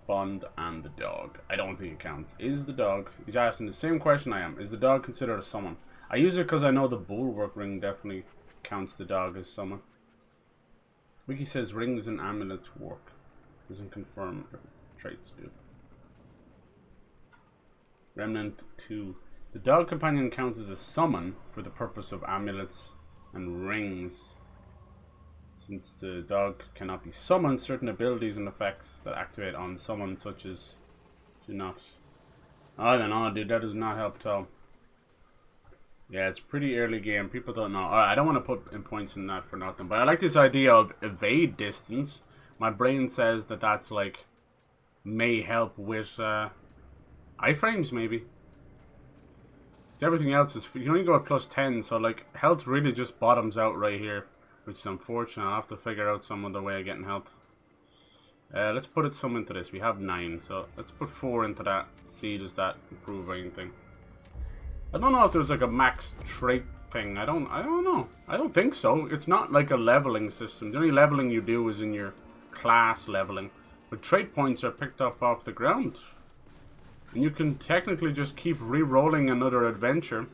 Speaker 1: Bond and the dog. I don't think it counts. Is the dog... He's asking the same question I am. Is the dog considered a summon? I use it because I know the bulwark ring definitely counts the dog as summon. Wiki says rings and amulets work. Doesn't confirm traits do. Remnant II. The dog companion counts as a summon for the purpose of amulets and rings. Since the dog cannot be summoned, certain abilities and effects that activate on summon, such as do not. I don't know, dude. That does not help at all. Yeah, it's pretty early game. People don't know. I don't want to put in points in that for nothing, but I like this idea of evade distance. My brain says that that's like may help with iframes, maybe. Because everything else is, you can only go at +10, so like health really just bottoms out right here, which is unfortunate. I'll have to figure out some other way of getting health. Let's put it some into this. We have 9, so let's put 4 into that. See, does that improve anything? I don't know if there's like a max trait thing. I don't know. I don't think so. It's not like a leveling system. The only leveling you do is in your class leveling. But trait points are picked up off the ground. And you can technically just keep re-rolling another adventure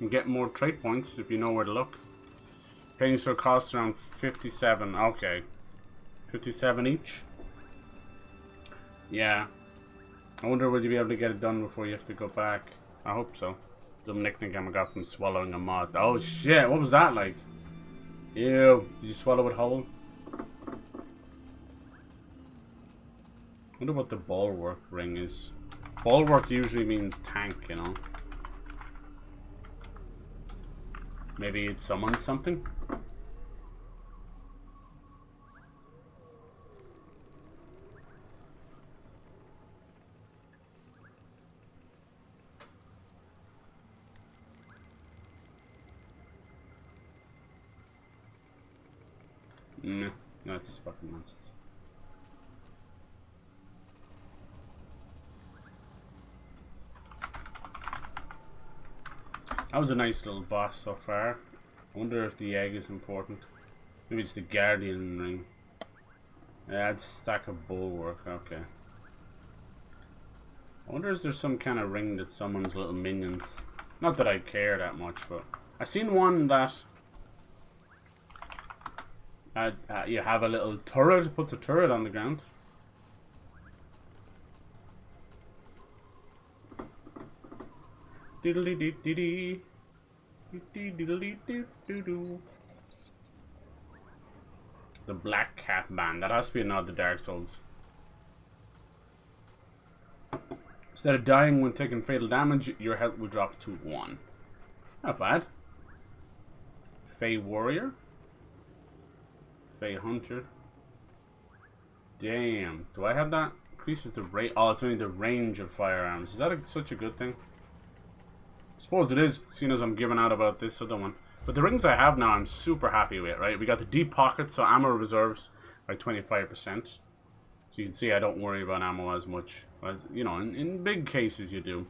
Speaker 1: and get more trait points if you know where to look. Paying so costs around 57. Okay. 57 each? Yeah. I wonder will you be able to get it done before you have to go back. I hope so. Dumb nickname I got from swallowing a mod. Oh shit, what was that like? Ew, did you swallow it whole? Wonder what the bulwark ring is. Bulwark usually means tank, you know. Maybe it summons something? No, that's fucking nonsense. That was a nice little boss so far. I wonder if the egg is important. Maybe it's the guardian ring. Yeah, it's stack of bulwark. Okay. I wonder if there's some kind of ring that summons little minions. Not that I care that much, but I seen one that you have a little turret. It puts a turret on the ground. Diddly dee dee dee. Diddly doo doo doo. The Black Cat Band. That has to be another Dark Souls. Instead of dying when taking fatal damage, your health will drop to 1. Not bad. Fey Warrior. Fey Hunter. Damn. Do I have that? Increases the rate. Oh, it's only the range of firearms. Is that such a good thing? I suppose it is, seeing as I'm giving out about this other one. But the rings I have now, I'm super happy with, right? We got the deep pocket, so ammo reserves by 25%. So you can see I don't worry about ammo as much. As, you know, in big cases you do.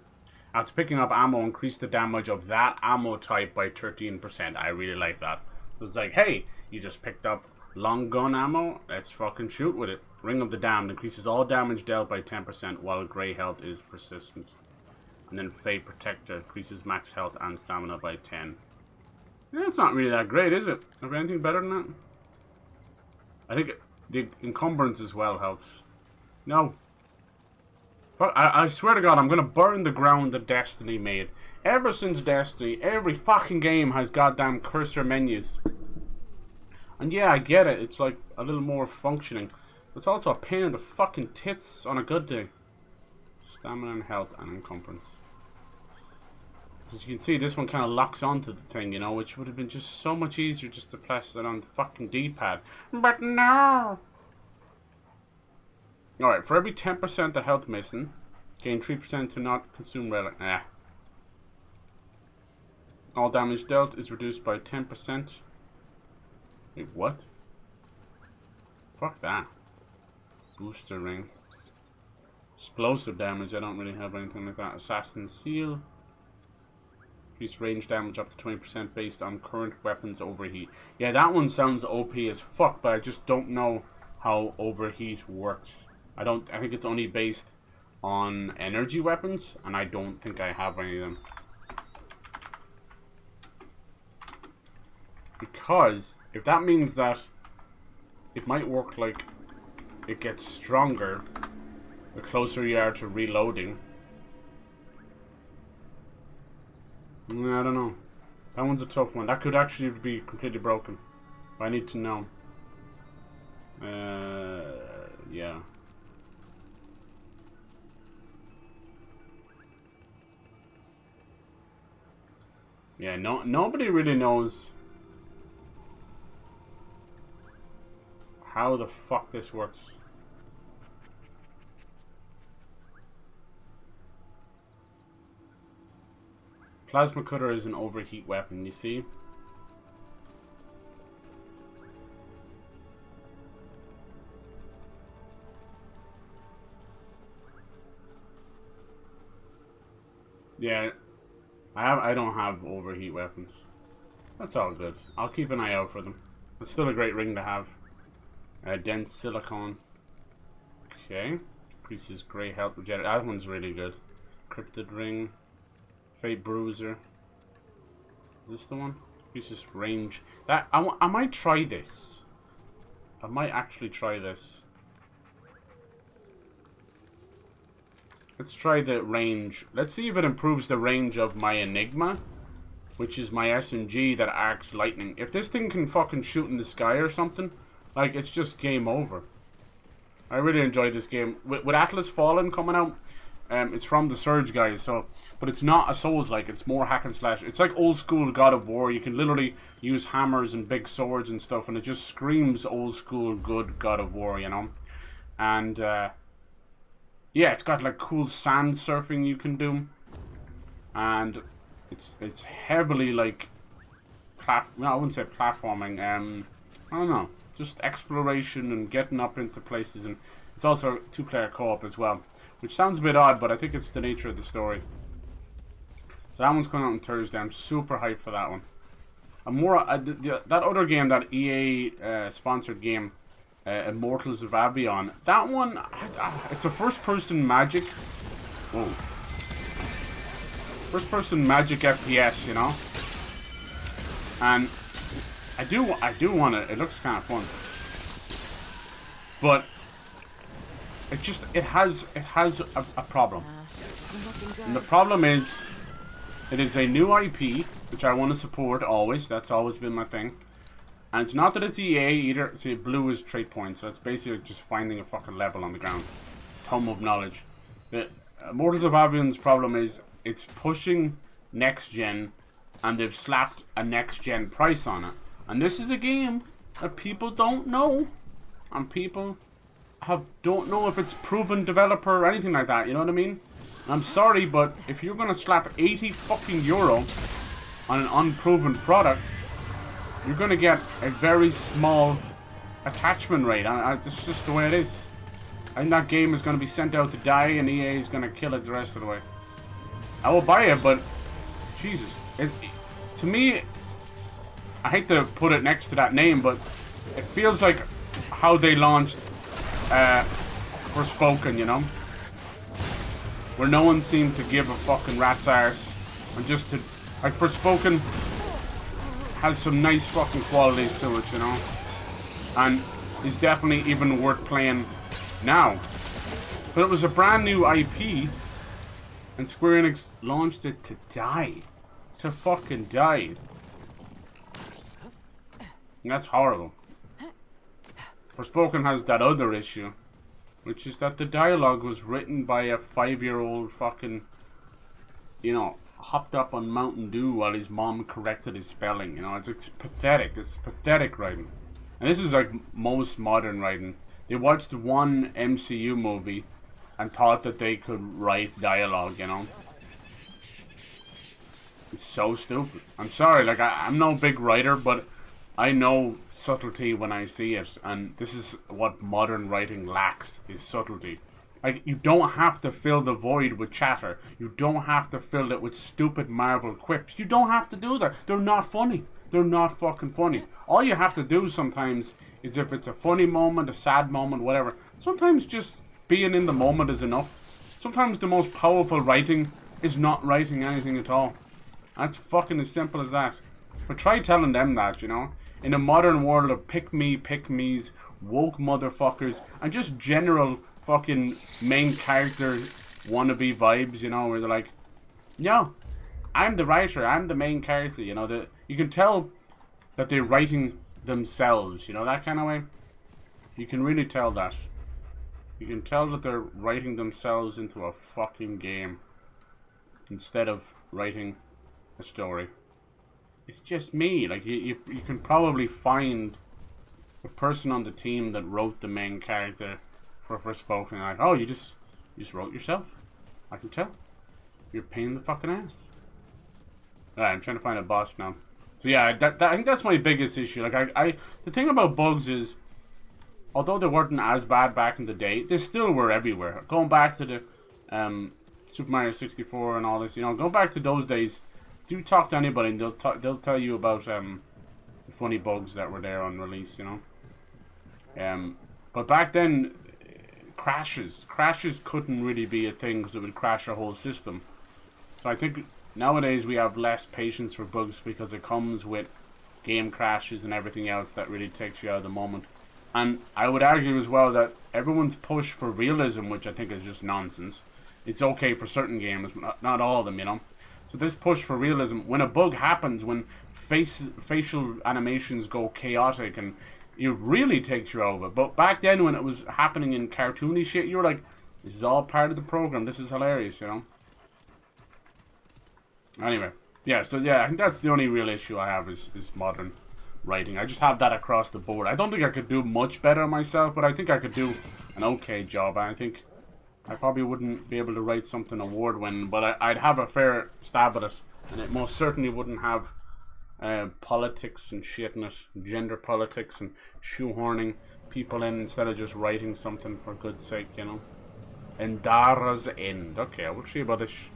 Speaker 1: After picking up ammo, increase the damage of that ammo type by 13%. I really like that. It's like, hey, you just picked up long gun ammo, let's fucking shoot with it. Ring of the Damned increases all damage dealt by 10% while grey health is persistent. And then Fey Protector increases max health and stamina by 10. Yeah, it's not really that great, is it? Have anything better than that? I think the encumbrance as well helps. No. But I swear to God, I'm gonna burn the ground that Destiny made. Ever since Destiny, every fucking game has goddamn cursor menus. And yeah, I get it. It's like a little more functioning. It's also a pain in the fucking tits on a good day. Stamina and health and encumbrance. As you can see, this one kind of locks onto the thing, you know, which would have been just so much easier just to press it on the fucking D-pad. But no! Alright, for every 10% of health missing, gain 3% to not consume relic. All damage dealt is reduced by 10%. Wait, what? Fuck that. Booster ring. Explosive damage, I don't really have anything like that. Assassin seal. Increase range damage up to 20% based on current weapons overheat. Yeah, that one sounds OP as fuck, but I just don't know how overheat works. I think it's only based on energy weapons, and I don't think I have any of them. Because if that means that it might work like it gets stronger the closer you are to reloading. I don't know. That one's a tough one. That could actually be completely broken. But I need to know. Yeah. Yeah, nobody really knows how the fuck this works. Plasma cutter is an overheat weapon, you see? Yeah, I don't have overheat weapons. That's all good. I'll keep an eye out for them. It's still a great ring to have. Dense silicone. Okay. Increases grey health regenerate. That one's really good. Cryptid ring. Fate bruiser. Is this the one? Increases range. I might try this. I might actually try this. Let's try the range. Let's see if it improves the range of my Enigma, which is my SMG that arcs lightning. If this thing can fucking shoot in the sky or something, like, it's just game over. I really enjoyed this game. With Atlas Fallen coming out, it's from the Surge guys, so, but it's not a Souls-like, it's more hack and slash. It's like old school God of War. You can literally use hammers and big swords and stuff, and it just screams old school good God of War, you know? And, yeah, it's got like cool sand surfing you can do. And it's heavily like, no, I wouldn't say platforming, I don't know. Just exploration and getting up into places, and it's also 2-player co-op as well, which sounds a bit odd, but I think it's the nature of the story. So that one's coming out on Thursday. I'm super hyped for that one. I'm more that other game, that EA sponsored game, Immortals of Avion. That one, it's a first-person magic. Whoa. First-person magic FPS, you know, and I do want it. It looks kind of fun, but it has a problem, and the problem is it is a new IP, which I want to support always. That's always been my thing, and it's not that it's EA either. See, blue is trait points, so it's basically just finding a fucking level on the ground, tome of knowledge. The Immortals of Avion's problem is it's pushing next gen, and they've slapped a next gen price on it. And this is a game that people don't know, and people don't know if it's proven developer or anything like that. You know what I mean? I'm sorry, but if you're gonna slap 80 fucking euro on an unproven product, you're gonna get a very small attachment rate. It's just the way it is. I think that game is gonna be sent out to die, and EA is gonna kill it the rest of the way. I will buy it, but Jesus, to me, I hate to put it next to that name, but it feels like how they launched Forspoken, you know? Where no one seemed to give a fucking rat's arse. And just to, like, Forspoken has some nice fucking qualities to it, you know? And is definitely even worth playing now. But it was a brand new IP, and Square Enix launched it to die. To fucking die. And that's horrible. Forspoken has that other issue, which is that the dialogue was written by a 5-year-old fucking, you know, hopped up on Mountain Dew while his mom corrected his spelling. You know, it's pathetic. It's pathetic writing. And this is like most modern writing. They watched one MCU movie and thought that they could write dialogue, you know. It's so stupid. I'm sorry, like, I'm no big writer, but I know subtlety when I see it, and this is what modern writing lacks, is subtlety. Like, you don't have to fill the void with chatter. You don't have to fill it with stupid Marvel quips. You don't have to do that. They're not funny. They're not fucking funny. All you have to do sometimes is, if it's a funny moment, a sad moment, whatever, sometimes just being in the moment is enough. Sometimes the most powerful writing is not writing anything at all. That's fucking as simple as that. But try telling them that, you know? In a modern world of pick-me's, woke motherfuckers, and just general fucking main character wannabe vibes, you know, where they're like, yo, I'm the writer, I'm the main character, you know, you can tell that they're writing themselves, you know, that kind of way. You can really tell that. You can tell that they're writing themselves into a fucking game instead of writing a story. It's just me. Like, you can probably find the person on the team that wrote the main character for Forspoken. Like, oh, you just wrote yourself. I can tell. You're a pain in the fucking ass. Alright, I'm trying to find a boss now. So yeah, I think that's my biggest issue. Like, the thing about bugs is, although they weren't as bad back in the day, they still were everywhere. Going back to the Super Mario 64 and all this, you know, go back to those days. Do talk to anybody, and they'll tell you about the funny bugs that were there on release, you know. But back then, crashes couldn't really be a thing because it would crash a whole system. So I think nowadays we have less patience for bugs because it comes with game crashes and everything else that really takes you out of the moment. And I would argue as well that everyone's push for realism, which I think is just nonsense. It's okay for certain games, but not all of them, you know. So this push for realism, when a bug happens, when facial animations go chaotic, and it really takes you out of it. But back then, when it was happening in cartoony shit, you were like, this is all part of the program. This is hilarious, you know. Anyway, yeah, so yeah, I think that's the only real issue I have is modern writing. I just have that across the board. I don't think I could do much better myself, but I think I could do an okay job. I think I probably wouldn't be able to write something award-winning, but I'd have a fair stab at it, and it most certainly wouldn't have politics and shit in it, gender politics and shoehorning people in instead of just writing something for good sake, you know. Endara's End. Okay, we'll see about this.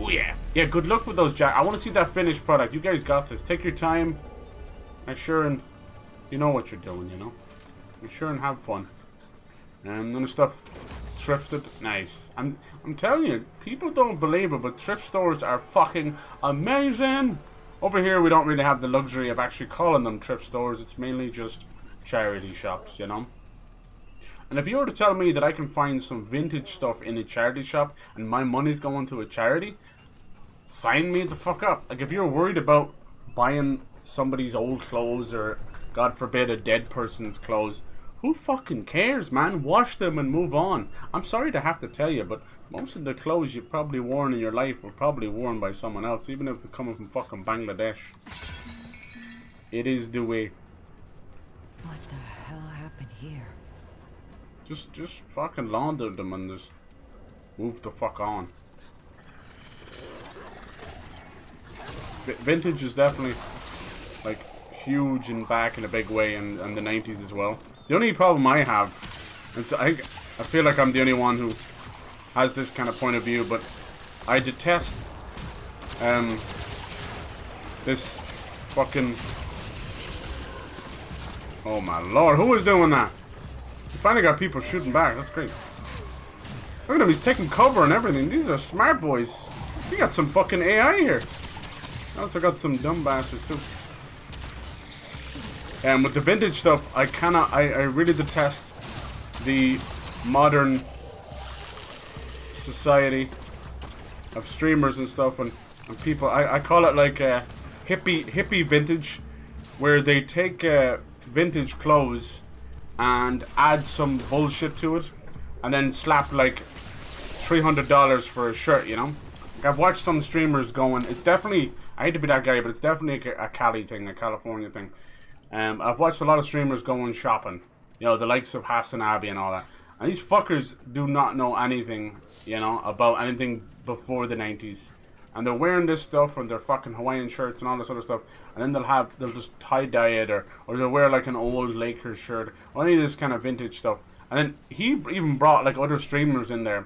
Speaker 1: Oh yeah, yeah. Good luck with those, Jack. I want to see that finished product. You guys got this. Take your time. Make sure and you know what you're doing, you know. Make sure and have fun. And then stuff thrifted, nice. I'm telling you, people don't believe it, but thrift stores are fucking amazing. Over here, we don't really have the luxury of actually calling them thrift stores. It's mainly just charity shops, you know. And if you were to tell me that I can find some vintage stuff in a charity shop and my money's going to a charity, sign me the fuck up. Like, if you're worried about buying somebody's old clothes or, God forbid, a dead person's clothes, who fucking cares, man? Wash them and move on. I'm sorry to have to tell you, but most of the clothes you've probably worn in your life were probably worn by someone else, even if they're coming from fucking Bangladesh. It is the way.
Speaker 3: What the hell happened here?
Speaker 1: Just fucking launder them and just move the fuck on. Vintage is definitely like huge and back in a big way, and the 90s as well. The only problem I have, and so I feel like I'm the only one who has this kind of point of view, but I detest this fucking, oh my lord, who is doing that? We finally got people shooting back. That's great. Look at him, he's taking cover and everything. These are smart boys. We got some fucking AI here. I also got some dumb bastards too. And with the vintage stuff, I really detest the modern society of streamers and stuff, and people. I call it like hippie vintage, where they take vintage clothes and add some bullshit to it, and then slap like $300 for a shirt, you know. Like, I've watched some streamers going, it's definitely, I hate to be that guy, but it's definitely a Cali thing, a California thing. I've watched a lot of streamers going shopping, you know, the likes of Hassan Abbey and all that, and these fuckers do not know anything, you know, about anything before the 90s, And they're wearing this stuff and their fucking Hawaiian shirts and all this other stuff. And then they'll just tie-dye it or they'll wear like an old Lakers shirt. Or any of this kind of vintage stuff. And then he even brought like other streamers in there.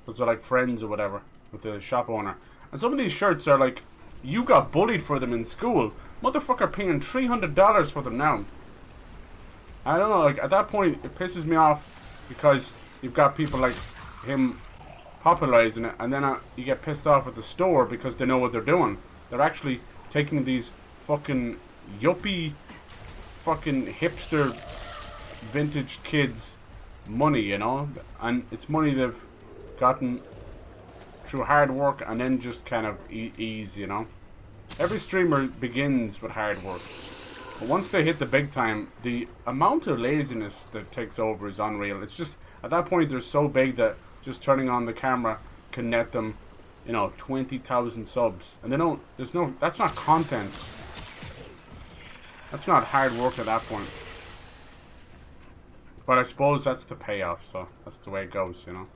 Speaker 1: Those are like friends or whatever with the shop owner. And some of these shirts are like, you got bullied for them in school. Motherfucker paying $300 for them now. I don't know, like at that point it pisses me off because you've got people like him popularizing it, and then you get pissed off at the store because they know what they're doing. They're actually taking these fucking yuppie, fucking hipster, vintage kids' money, you know, and it's money they've gotten through hard work and then just kind of ease, you know. Every streamer begins with hard work, but once they hit the big time, the amount of laziness that takes over is unreal. It's just at that point they're so big that just turning on the camera can net them, you know, 20,000 subs. And they don't, that's not content. That's not hard work at that point. But I suppose that's the payoff, so that's the way it goes, you know.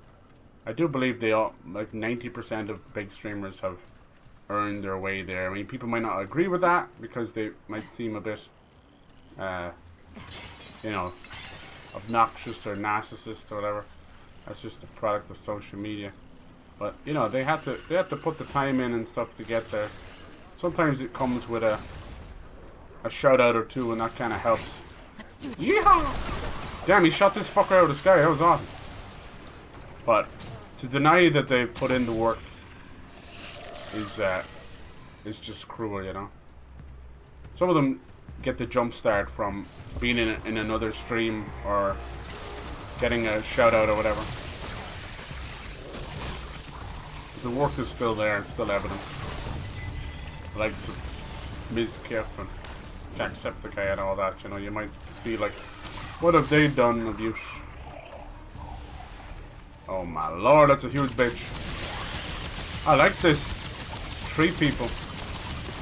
Speaker 1: I do believe they all, like 90% of big streamers have earned their way there. I mean, people might not agree with that because they might seem a bit, you know, obnoxious or narcissist or whatever. That's just a product of social media. But you know, they have to put the time in and stuff to get there. Sometimes it comes with a shout out or two, and that kind of helps. Yeehaw! Damn, he shot this fucker out of the sky. That was awesome. But to deny that they put in the work is just cruel, you know. Some of them get the jump start from being in another stream or getting a shout out or whatever. The work is still there, it's still evident. Like some Mizkif and Jacksepticeye and all that, you know, you might see like, what have they done of use? Oh my lord, that's a huge bitch. I like this tree people.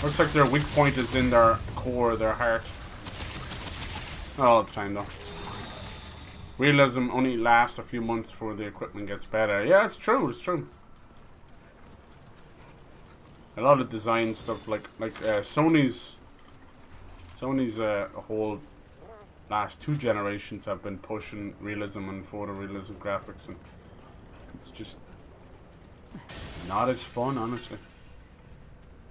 Speaker 1: Looks like their weak point is in their core, their heart. Not all the time though. Realism only lasts a few months before the equipment gets better. Yeah, it's true. It's true. A lot of design stuff, like Sony's whole last 2 generations have been pushing realism and photorealism graphics, and it's just not as fun, honestly.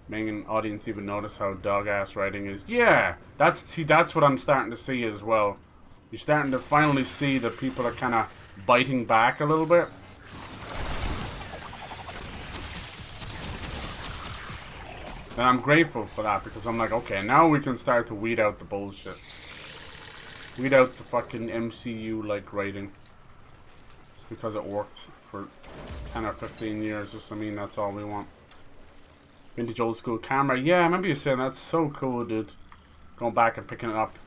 Speaker 1: Making an audience even notice how dog-ass writing is. Yeah, that's what I'm starting to see as well. You're starting to finally see that people are kind of biting back a little bit. And I'm grateful for that because I'm like, okay, now we can start to weed out the bullshit. Weed out the fucking MCU-like writing. Just because it worked for 10 or 15 years, just I mean that's all we want. Vintage old school camera. Yeah, I remember you saying that's so cool, dude. Going back and picking it up.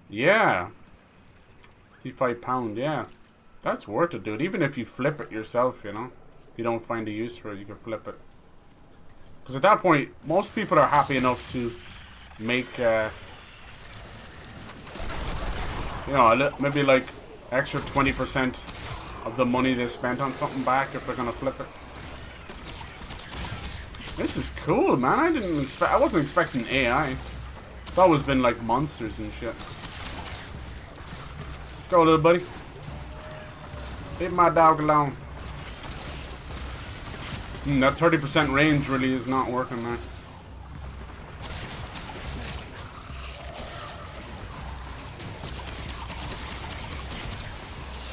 Speaker 1: Yeah. £55, yeah. That's worth it, dude. Even if you flip it yourself, you know. If you don't find a use for it, you can flip it. Because at that point, most people are happy enough to make, you know, maybe like extra 20% of the money they spent on something back if they're going to flip it. This is cool, man. I wasn't expecting AI. It's always been like monsters and shit. Let's go, little buddy. Leave my dog alone. That 30% range really is not working there.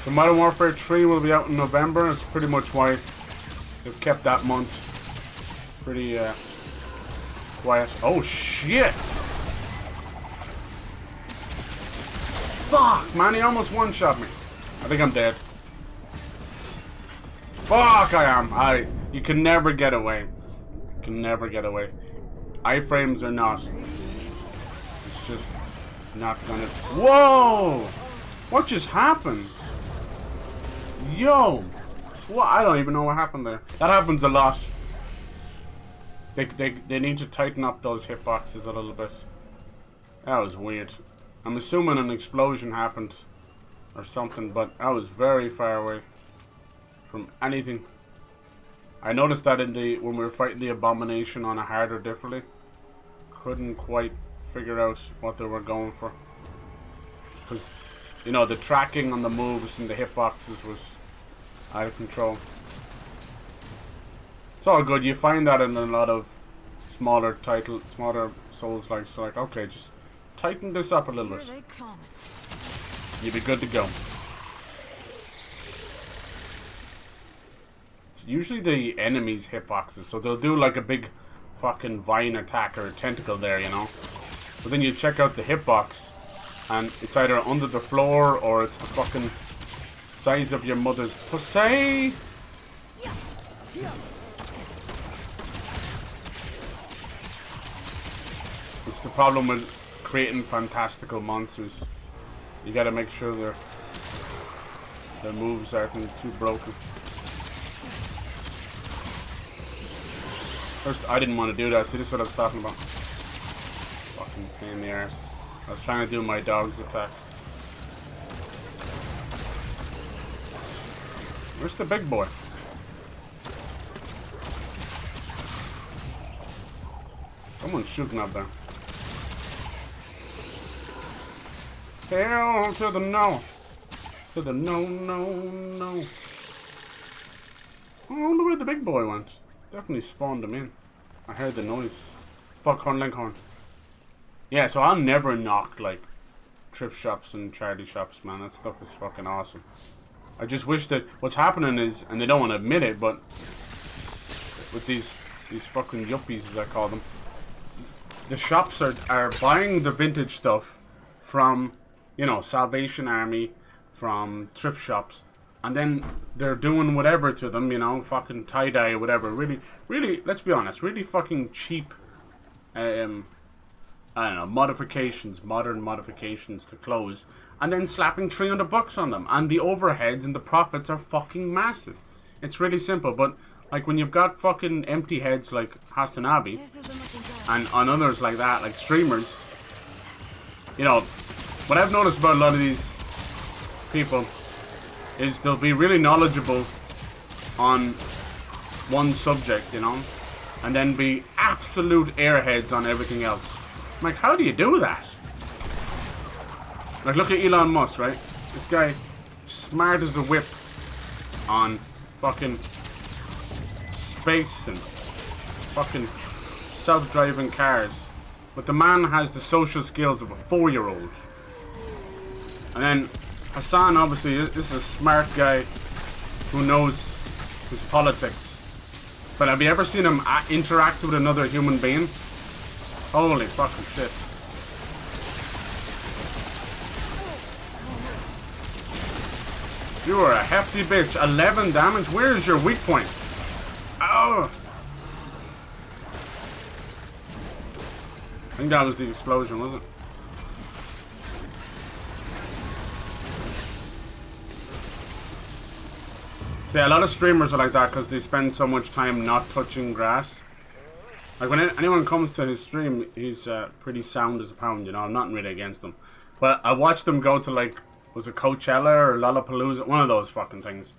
Speaker 1: So Modern Warfare 3 will be out in November. It's pretty much why they've kept that month pretty quiet. Oh shit! Fuck, man, he almost one-shot me. I think I'm dead. Fuck, I am. You can never get away. You can never get away. Iframes are not. It's just not gonna. Whoa! What just happened? Yo! What? I don't even know what happened there. That happens a lot. They need to tighten up those hitboxes a little bit. That was weird. I'm assuming an explosion happened or something, but I was very far away from anything. I noticed that in the when we were fighting the abomination on a harder difficulty. Couldn't quite figure out what they were going for. Because, you know, the tracking on the moves and the hitboxes was out of control. It's all good. You find that in a lot of smaller Souls-like. So like, okay, just tighten this up a little bit. You'll be good to go. It's usually the enemies' hitboxes, so they'll do like a big fucking vine attack or a tentacle there, you know. But then you check out the hitbox, and it's either under the floor or it's the fucking size of your mother's pussy. It's the problem with creating fantastical monsters. You gotta make sure their moves aren't too broken. First, I didn't want to do that. See, this is what I was talking about. Fucking pain in the arse. I was trying to do my dog's attack. Where's the big boy? Someone's shooting up there. Hell to the no. To the no, no, no. I wonder where the big boy went. Definitely spawned him in. I heard the noise. Fuck Horn Linkhorn. Yeah, so I'll never knock like trip shops and charity shops, man. That stuff is fucking awesome. I just wish that what's happening is, and they don't want to admit it, but with these fucking yuppies, as I call them, the shops are buying the vintage stuff from, you know, Salvation Army, from thrift shops, and then they're doing whatever to them, you know, fucking tie-dye or whatever. Really, let's be honest, really fucking cheap, I don't know, modifications, modern modifications to clothes, and then slapping $300 on them. And the overheads and the profits are fucking massive. It's really simple, but like when you've got fucking empty heads like Hasanabi, and on others like that, like streamers, you know, what I've noticed about a lot of these people is they'll be really knowledgeable on one subject, you know, and then be absolute airheads on everything else. I'm like, how do you do that? Like, look at Elon Musk, right? This guy, smart as a whip on fucking space and fucking self-driving cars. But the man has the social skills of a 4-year-old. And then Hassan, obviously, this is a smart guy who knows his politics. But have you ever seen him interact with another human being? Holy fucking shit. You are a hefty bitch. 11 damage? Where is your weak point? Oh! I think that was the explosion, wasn't it? See, a lot of streamers are like that because they spend so much time not touching grass. Like when anyone comes to his stream, he's pretty sound as a pound, you know. I'm not really against him. But I watched them go to, like, was it Coachella or Lollapalooza? One of those fucking things.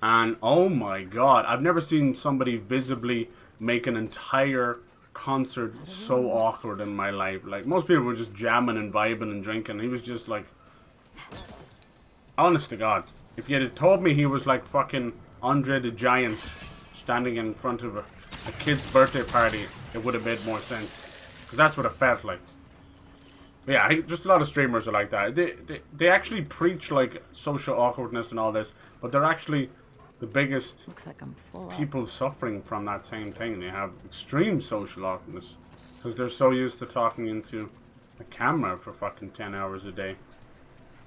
Speaker 1: And oh my god, I've never seen somebody visibly make an entire concert so awkward in my life. Like, most people were just jamming and vibing and drinking. He was just like, honest to god, if you had told me he was like fucking Andre the Giant standing in front of a kid's birthday party, it would have made more sense. Because that's what it felt like. But yeah, I think just a lot of streamers are like that. They actually preach like social awkwardness and all this, but they're actually the biggest people suffering from that same thing. They have extreme social awkwardness because they're so used to talking into a camera for fucking 10 hours a day.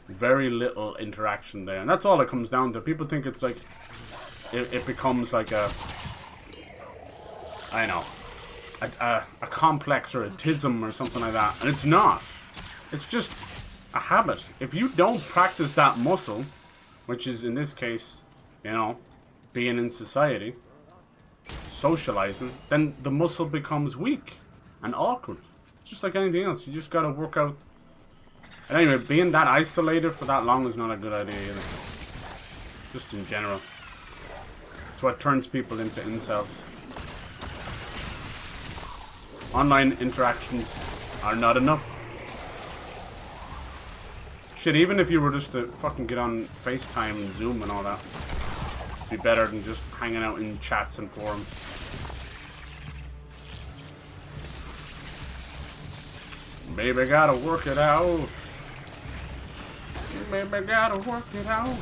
Speaker 1: Very little interaction there, and that's all it comes down to. People think it's like it becomes like a, I don't know, a complex or a tism or something like that, and it's not. It's just a habit. If you don't practice that muscle, which is in this case, you know, being in society, socializing, then the muscle becomes weak and awkward. It's just like anything else. You just gotta work out. And anyway, being that isolated for that long is not a good idea either. Just in general. It's what turns people into incels. Online interactions are not enough. Shit, even if you were just to fucking get on FaceTime and Zoom and all that, it'd be better than just hanging out in chats and forums. Baby, gotta work it out. Baby, gotta work it out.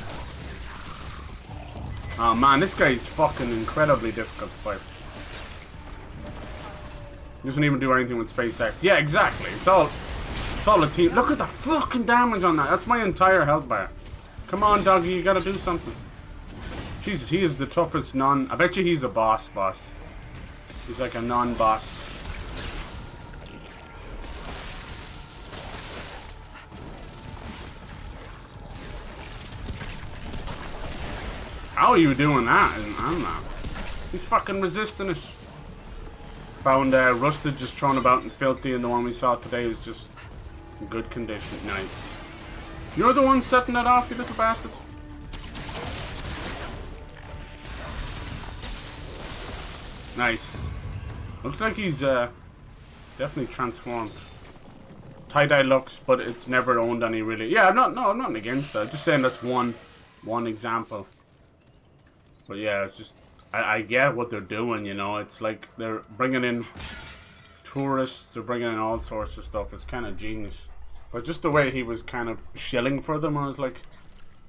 Speaker 1: Oh man, this guy's fucking incredibly difficult to fight. He doesn't even do anything with SpaceX. Yeah, exactly. It's all a team. Look at the fucking damage on that. That's my entire health bar. Come on, doggy, you gotta do something. Jesus, he is the toughest non... I bet you he's a boss. He's like a non-boss. How are you doing that? I'm not. He's fucking resisting it. Found Rusted just thrown about and filthy, and the one we saw today is just in good condition. Nice. You're the one setting that off, you little bastard. Nice. Looks like he's definitely transformed. Tie-dye looks, but it's never owned any really. Yeah, I'm not against that. Just saying that's one example. But yeah, it's just I get what they're doing, you know. It's like they're bringing in tourists, they're bringing in all sorts of stuff. It's kind of genius. But just the way he was kind of shilling for them, I was like,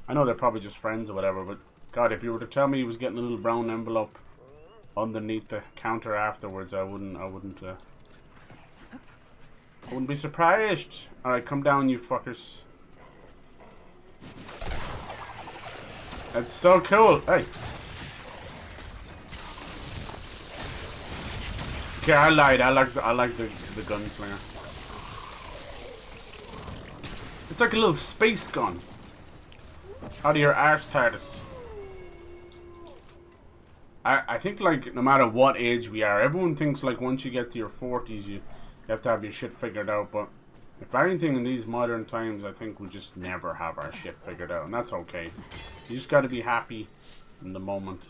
Speaker 1: I know they're probably just friends or whatever, but God, if you were to tell me he was getting a little brown envelope underneath the counter afterwards, I wouldn't be surprised. All right, come down, you fuckers. That's so cool. Hey. Okay, I lied. I like the gunslinger. It's like a little space gun. Out of your arse TARDIS. I think like no matter what age we are, everyone thinks like once you get to your 40s you have to have your shit figured out, but if anything in these modern times, I think we just never have our shit figured out, and that's okay. You just got to be happy in the moment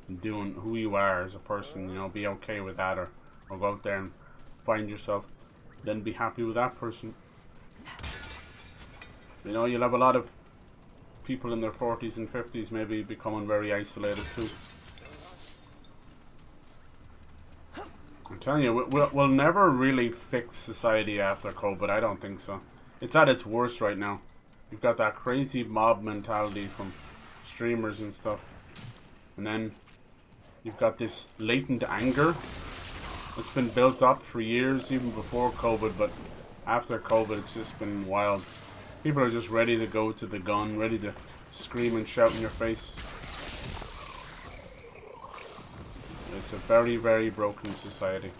Speaker 1: and doing who you are as a person, you know, be okay with that, or go out there and find yourself, then be happy with that person. You know, you'll have a lot of people in their 40s and 50s maybe becoming very isolated too. I'm telling you, we'll never really fix society after COVID. I don't think so. It's at its worst right now. You've got that crazy mob mentality from streamers and stuff. And then you've got this latent anger that's been built up for years, even before COVID. But after COVID, it's just been wild. People are just ready to go to the gun, ready to scream and shout in your face. It's a very, very broken society.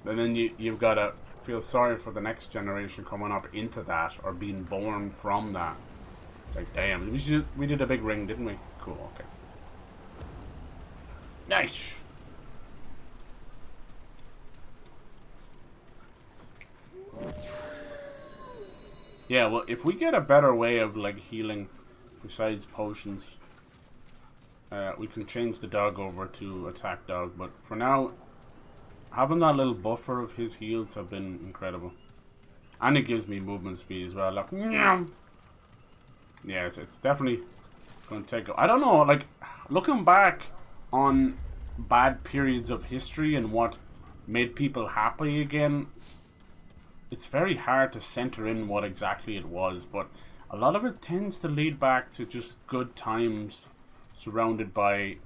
Speaker 1: And then you've got to feel sorry for the next generation coming up into that, or being born from that. It's like, damn, we did a big ring, didn't we? Cool, okay. Nice! Yeah, well, if we get a better way of, like, healing besides potions, we can change the dog over to attack dog, but for now, having that little buffer of his heals have been incredible. And it gives me movement speed as well. Like, yeah, it's definitely going to take... I don't know, like, looking back on bad periods of history and what made people happy again, it's very hard to center in what exactly it was, but a lot of it tends to lead back to just good times surrounded by,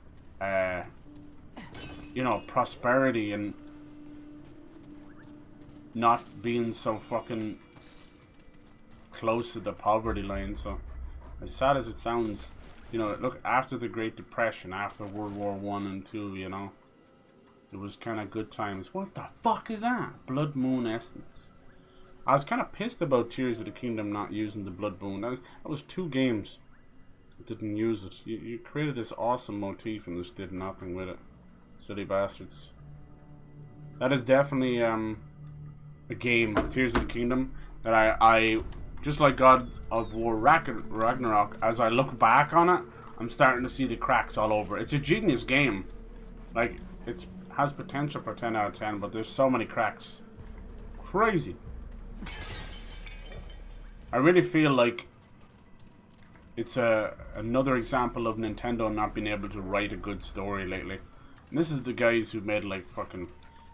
Speaker 1: you know, prosperity and not being so fucking close to the poverty line. So, as sad as it sounds, you know, look, after the Great Depression, after World War I and II, you know, it was kind of good times. What the fuck is that? Blood Moon Essence. I was kind of pissed about Tears of the Kingdom not using the Blood Moon. That was 2 games. Didn't use it. You created this awesome motif and just did nothing with it. Silly bastards. That is definitely a game, Tears of the Kingdom, that I just like God of War Ragnarok, as I look back on it, I'm starting to see the cracks all over. It's a genius game. Like, it has potential for 10 out of 10, but there's so many cracks. Crazy. I really feel like it's another example of Nintendo not being able to write a good story lately. And this is the guys who made like fucking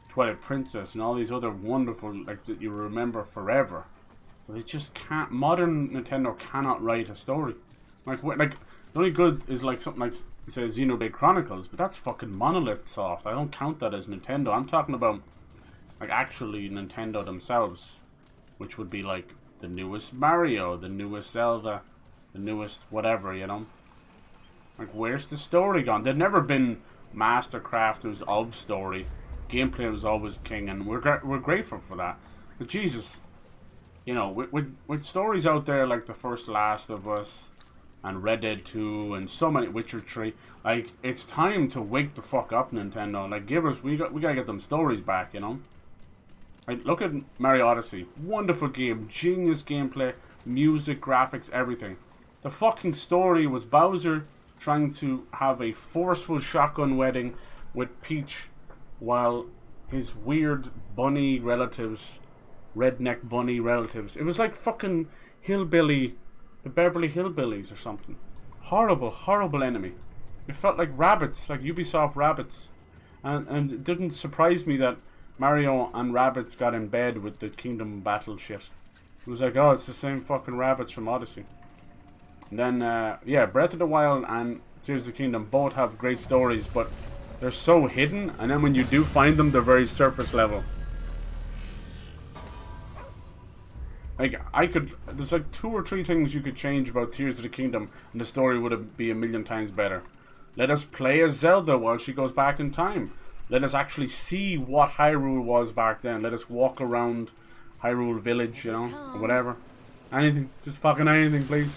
Speaker 1: Twilight Princess and all these other wonderful, like, that you remember forever. But they just can't. Modern Nintendo cannot write a story. Like the only good is like something like, say, Xenoblade Chronicles, but that's fucking Monolith Soft. I don't count that as Nintendo. I'm talking about like actually Nintendo themselves, which would be like the newest Mario, the newest Zelda, the newest whatever, you know. Like, where's the story gone? There'd never been master crafters of story. Gameplay was always king, and we're grateful for that. But Jesus, you know, with stories out there like the first Last of Us and Red Dead 2 and so many, Witcher 3, like, it's time to wake the fuck up, Nintendo. Like, we gotta get them stories back, you know. Like, look at Mario Odyssey, wonderful game, genius gameplay, music, graphics, everything. The fucking story was Bowser trying to have a forceful shotgun wedding with Peach while his weird bunny relatives, redneck bunny relatives, it was like fucking Hillbilly, the Beverly Hillbillies or something. Horrible, horrible enemy. It felt like rabbits, like Ubisoft rabbits. And it didn't surprise me that Mario and rabbits got in bed with the Kingdom Battle shit. It was like, oh, it's the same fucking rabbits from Odyssey. And then, yeah, Breath of the Wild and Tears of the Kingdom both have great stories, but they're so hidden, and then when you do find them, they're very surface level. Like, there's like 2 or 3 things you could change about Tears of the Kingdom, and the story would be a million times better. Let us play as Zelda while she goes back in time. Let us actually see what Hyrule was back then. Let us walk around Hyrule Village, you know, or whatever. Anything, just fucking anything, please.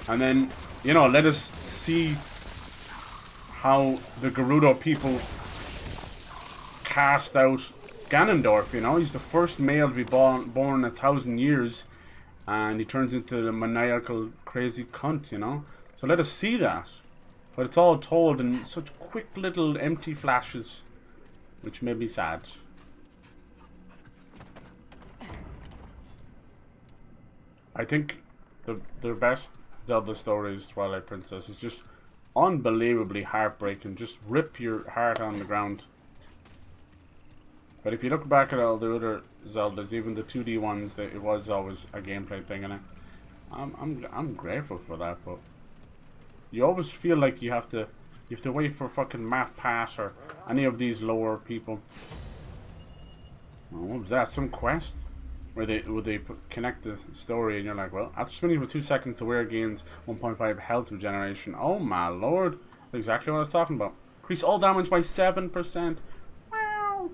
Speaker 1: And then, you know, let us see how the Gerudo people cast out Ganondorf, you know. He's the first male to be born 1,000 years, and he turns into the maniacal, crazy cunt, you know. So let us see that. But it's all told in such quick little empty flashes, which made me sad. I think the best Zelda story is Twilight Princess. It's just unbelievably heartbreaking. Just rip your heart on the ground. But if you look back at all the other Zeldas, even the 2D ones, it was always a gameplay thing, and I'm grateful for that. But you always feel like you have to wait for fucking Matt Pass or any of these lower people. Oh, what was that? Some quest where they connect the story, and you're like, well, after spinning for 2 seconds, the wearer gains 1.5 health regeneration. Oh my lord! That's exactly what I was talking about. Increase all damage by 7%. Wow.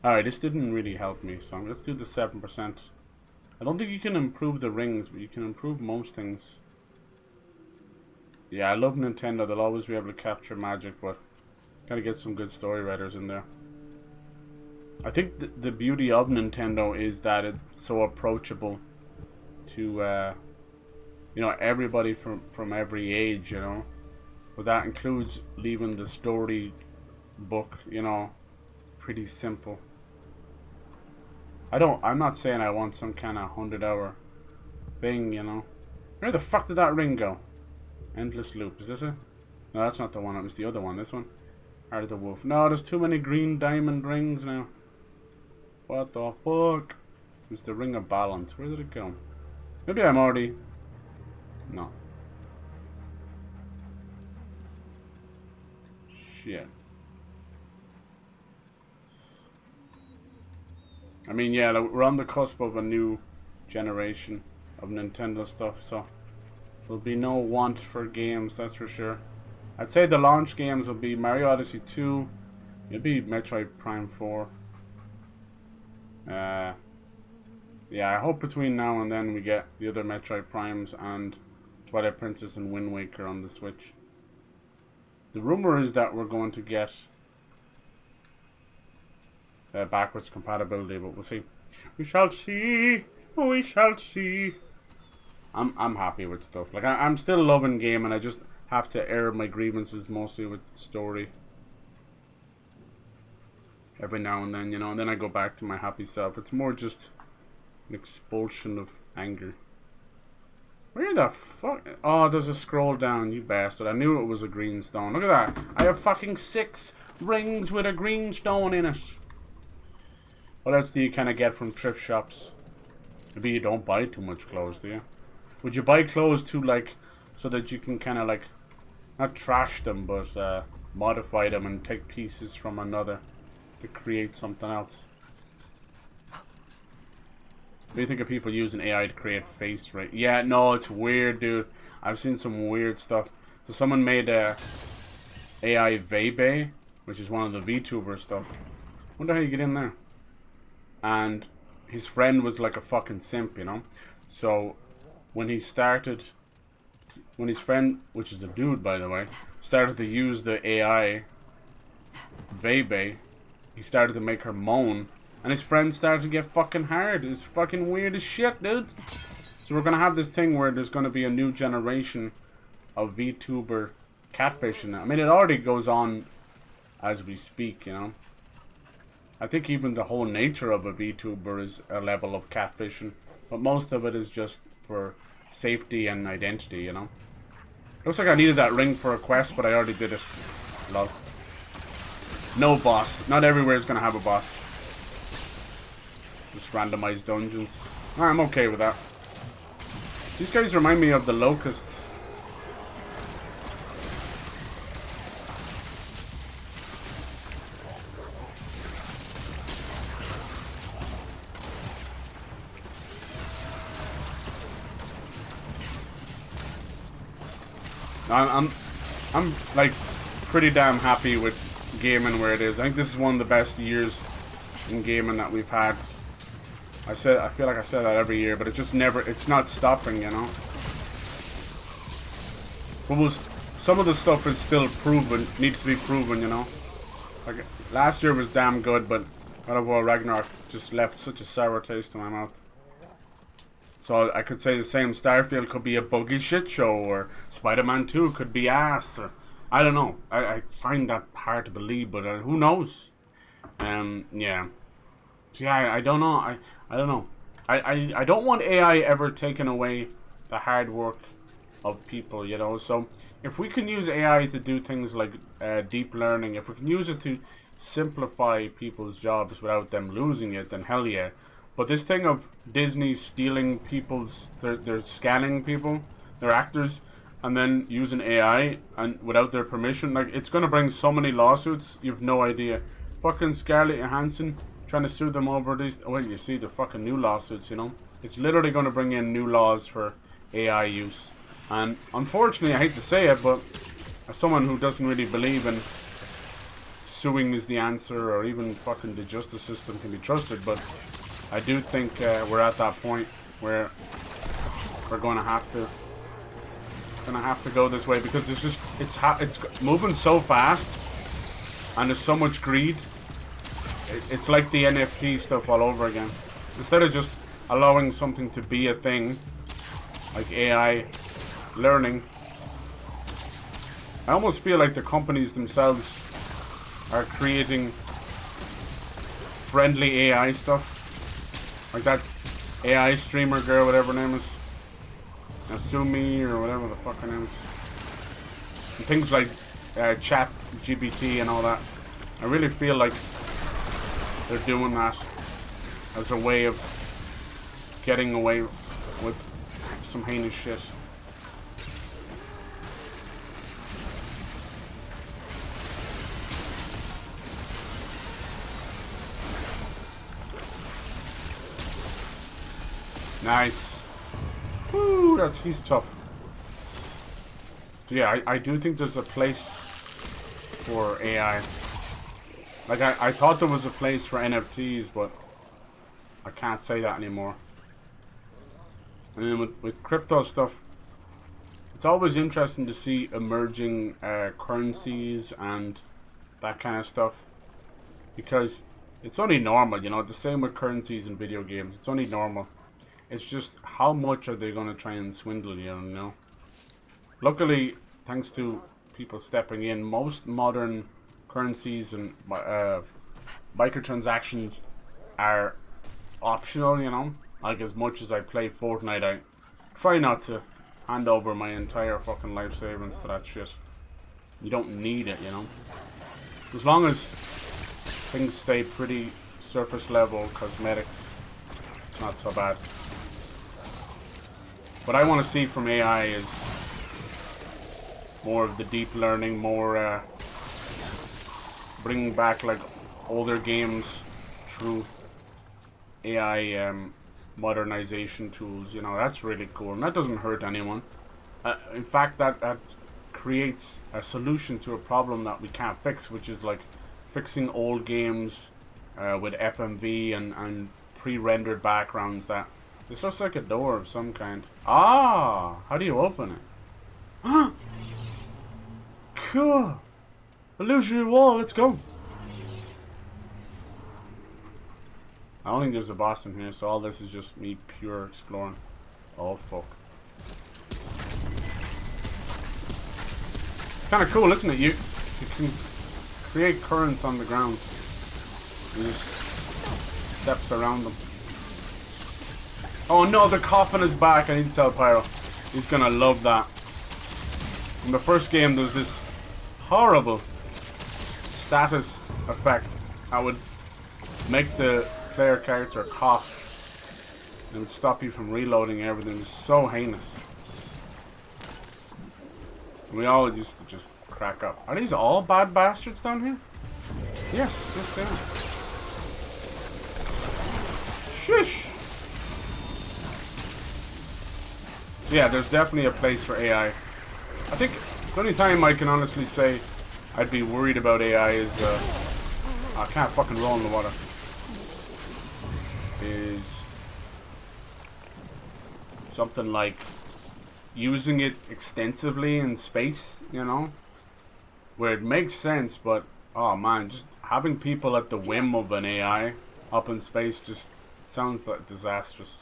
Speaker 1: Alright, this didn't really help me, so let's do the 7%. I don't think you can improve the rings, but you can improve most things. Yeah, I love Nintendo. They'll always be able to capture magic, but gotta get some good story writers in there. I think the beauty of Nintendo is that it's so approachable to, you know, everybody from every age, you know. But that includes leaving the story book, you know, pretty simple. I'm not saying I want some kind of 100-hour thing, you know. Where the fuck did that ring go? Endless loop. Is this it? No, that's not the one. It was the other one. This one? Heart of the Wolf. No, there's too many green diamond rings now. What the fuck? It was the Ring of Balance. Where did it go? Maybe I'm already... No. Shit. I mean, yeah, we're on the cusp of a new generation of Nintendo stuff, so there'll be no want for games, that's for sure. I'd say the launch games will be Mario Odyssey 2, it'll be Metroid Prime 4. Yeah, I hope between now and then we get the other Metroid Primes and Twilight Princess and Wind Waker on the Switch. The rumor is that we're going to get backwards compatibility, but we'll see. We shall see. We shall see. I'm happy with stuff. Like I'm still loving game, and I just have to air my grievances mostly with story. Every now and then, you know, and then I go back to my happy self. It's more just an expulsion of anger. Where the fuck? Oh, there's a scroll down, you bastard. I knew it was a green stone. Look at that. I have fucking 6 rings with a green stone in it. What else do you kind of get from thrift shops? Maybe you don't buy too much clothes, do you? Would you buy clothes too, like, so that you can kind of like, not trash them, but modify them and take pieces from another to create something else? What do you think of people using AI to create face right? Yeah, no, it's weird, dude. I've seen some weird stuff. So someone made a AI Vebe, which is one of the VTuber stuff. Wonder how you get in there. And his friend was like a fucking simp, you know? So when he started, when his friend, which is a dude by the way, started to use the AI Vebe, he started to make her moan. And his friend started to get fucking hard. It's fucking weird as shit, dude. So we're gonna have this thing where there's gonna be a new generation of VTuber catfishing. I mean, it already goes on as we speak, you know. I think even the whole nature of a VTuber is a level of catfishing. But most of it is just for safety and identity, you know. Looks like I needed that ring for a quest, but I already did it. Lol. No boss. Not everywhere is gonna have a boss. Just randomized dungeons. I'm okay with that. These guys remind me of the Locusts. I'm like pretty damn happy with gaming where it is. I think this is one of the best years in gaming that we've had. I feel like I say that every year, but it just never, it's not stopping, you know. Some of the stuff is still proven, needs to be proven, you know. Like, last year was damn good, but God of War Ragnarok just left such a sour taste in my mouth. So I could say the same. Starfield could be a buggy shit show, or Spider-Man 2 could be ass, or I don't know. I find that hard to believe, but who knows? Yeah. So yeah, I don't know. I don't know. I don't want AI ever taking away the hard work of people, you know. So if we can use AI to do things like deep learning, if we can use it to simplify people's jobs without them losing it, then hell yeah. But this thing of Disney stealing people's, they're scanning people, their actors, and then using AI and without their permission, like, it's gonna bring so many lawsuits. You've no idea. Fucking Scarlett Johansson trying to sue them over these. Well, you see the fucking new lawsuits, you know. It's literally going to bring in new laws for AI use. And unfortunately, I hate to say it, but as someone who doesn't really believe in suing is the answer, or even fucking the justice system can be trusted, but I do think we're at that point where we're going to have to go this way, because there's just it's moving so fast, and there's so much greed. It's like the NFT stuff all over again. Instead of just allowing something to be a thing, like AI learning, I almost feel like the companies themselves are creating friendly AI stuff. Like that AI streamer girl, whatever her name is. Asumi, or whatever the fuck her name is. And things like Chat GPT and all that. I really feel like they're doing that as a way of getting away with some heinous shit. Nice. Woo, he's tough. So yeah, I do think there's a place for AI. Like, I thought there was a place for NFTs, but I can't say that anymore. And then with crypto stuff, it's always interesting to see emerging currencies and that kind of stuff. Because it's only normal, you know, the same with currencies in video games. It's only normal. It's just how much are they going to try and swindle you, you know? Luckily, thanks to people stepping in, most modern currencies and microtransactions are optional, you know? Like, as much as I play Fortnite, I try not to hand over my entire fucking life savings to that shit. You don't need it, you know? As long as things stay pretty surface level cosmetics, it's not so bad. What I want to see from AI is more of the deep learning, more bringing back like older games through AI modernization tools. You know, that's really cool, and that doesn't hurt anyone. In fact, that creates a solution to a problem that we can't fix, which is like fixing old games with FMV and pre-rendered backgrounds. That this looks like a door of some kind. Ah, how do you open it? Cool. Illusionary wall. Let's go. I don't think there's a boss in here, so all this is just me pure exploring. Oh fuck. It's kind of cool, isn't it? You can create currents on the ground. You just steps around them. Oh no, the coffin is back. I need to tell Pyro. He's gonna love that. In the first game, there was this horrible status effect that would make the player character cough. It would stop you from reloading everything. It was so heinous. We all used to just crack up. Are these all bad bastards down here? Yes, yes they are. Shush! Yeah, there's definitely a place for AI. I think the only time I can honestly say I'd be worried about AI is I can't fucking roll in the water. Is something like using it extensively in space, you know, where it makes sense, but oh man, just having people at the whim of an AI up in space just sounds like disastrous.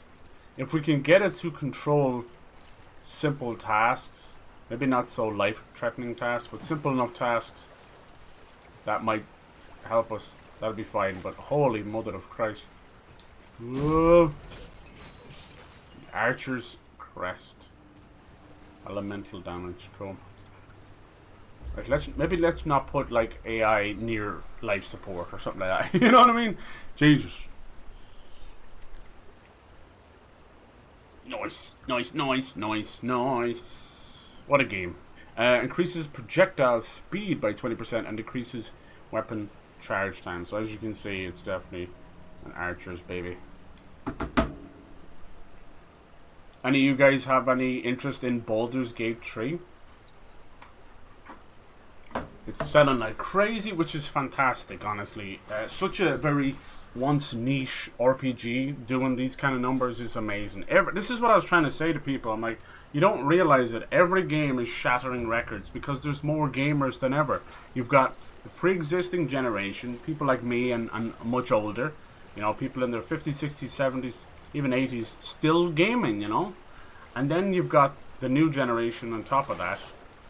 Speaker 1: If we can get it to control simple tasks, maybe not so life-threatening tasks, but simple enough tasks that might help us, that'll be fine. But holy mother of Christ. Whoa. Archer's Crest. Elemental damage, cool. Right, let's not put like AI near life support or something like that. You know what I mean? Jesus. Nice, nice, nice, nice, nice. What a game. Increases projectile speed by 20% and decreases weapon charge time. So as you can see, it's definitely an archer's baby. Any of you guys have any interest in Baldur's Gate 3? It's selling like crazy, which is fantastic, honestly. Such a very once niche RPG doing these kind of numbers is amazing. This is what I was trying to say to people. I'm like, you don't realize that every game is shattering records because there's more gamers than ever. You've got the pre-existing generation, people like me and much older, you know, people in their 50s, 60s, 70s, even 80s, still gaming, you know. And then you've got the new generation on top of that.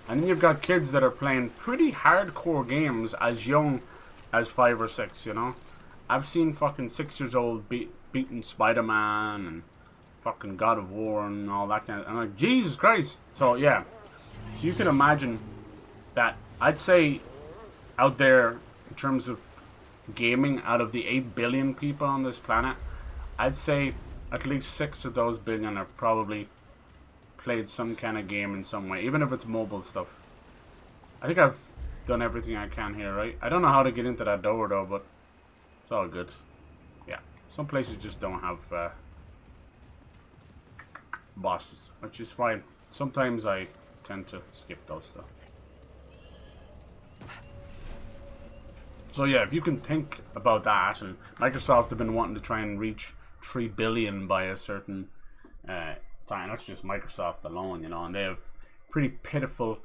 Speaker 1: And then you've got kids that are playing pretty hardcore games as young as 5 or 6, you know. I've seen fucking 6 years old beating Spider-Man and fucking God of War and all that kind of... I'm like, Jesus Christ! So, yeah. So you can imagine that, I'd say, out there, in terms of gaming, out of the 8 billion people on this planet, I'd say at least 6 of those billion are probably played some kind of game in some way, even if it's mobile stuff. I think I've done everything I can here, right? I don't know how to get into that door though, but it's all good. Yeah, some places just don't have bosses, which is fine. Sometimes I tend to skip those stuff. So yeah, if you can think about that, and Microsoft have been wanting to try and reach 3 billion by a certain time. That's just Microsoft alone, you know, and they have pretty pitiful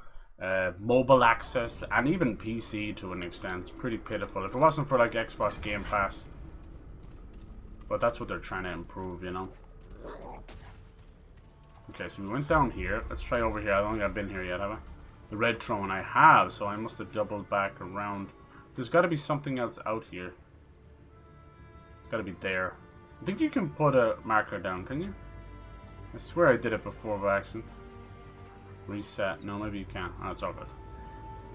Speaker 1: mobile access and even PC to an extent. It's pretty pitiful. If it wasn't for like Xbox Game Pass, but that's what they're trying to improve, you know. Okay, so we went down here. Let's try over here. I don't think I've been here yet, have I? The red throne I have, so I must have doubled back around. There's got to be something else out here. It's got to be there. I think you can put a marker down, can you? I swear I did it before by accident. Reset. No, maybe you can't. Oh, it's all good.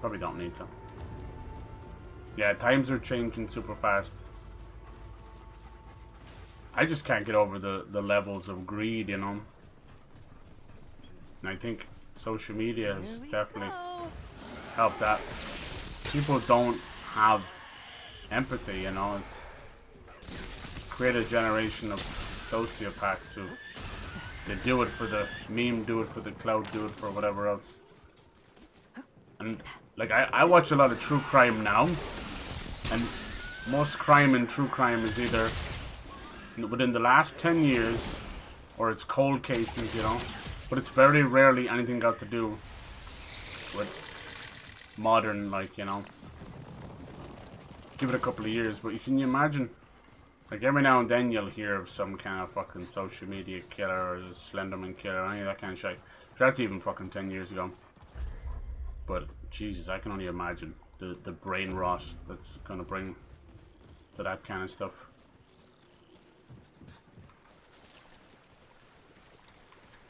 Speaker 1: Probably don't need to. Yeah, times are changing super fast. I just can't get over the levels of greed, you know. And I think social media has definitely helped that. People don't have empathy, you know. It's created a generation of sociopaths who they do it for the meme, do it for the clout, do it for whatever else. And like I watch a lot of true crime now, and most crime in true crime is either within the last 10 years or it's cold cases, you know. But it's very rarely anything got to do with modern, like, you know. Give it a couple of years, but can you imagine? Like, every now and then you'll hear of some kind of fucking social media killer or Slenderman killer or any of that kind of shit. That's even fucking 10 years ago. But, Jesus, I can only imagine the brain rot that's gonna bring to that kind of stuff.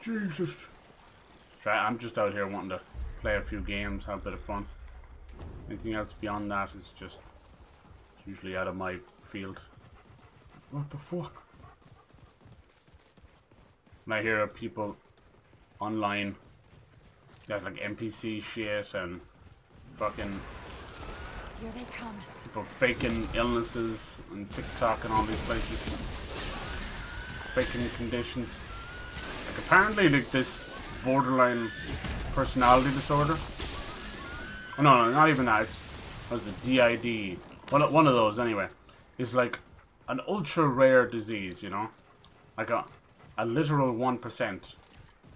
Speaker 1: Jesus. I'm just out here wanting to play a few games, have a bit of fun. Anything else beyond that is just usually out of my field. What the fuck? When I hear of people online that like NPC shit and fucking
Speaker 4: Here they come.
Speaker 1: people faking illnesses and TikTok and all these places, faking conditions. Like apparently, like this borderline personality disorder. Oh, no, not even that. It was a DID. One of those anyway. Is like an ultra rare disease, you know, like a literal 1%.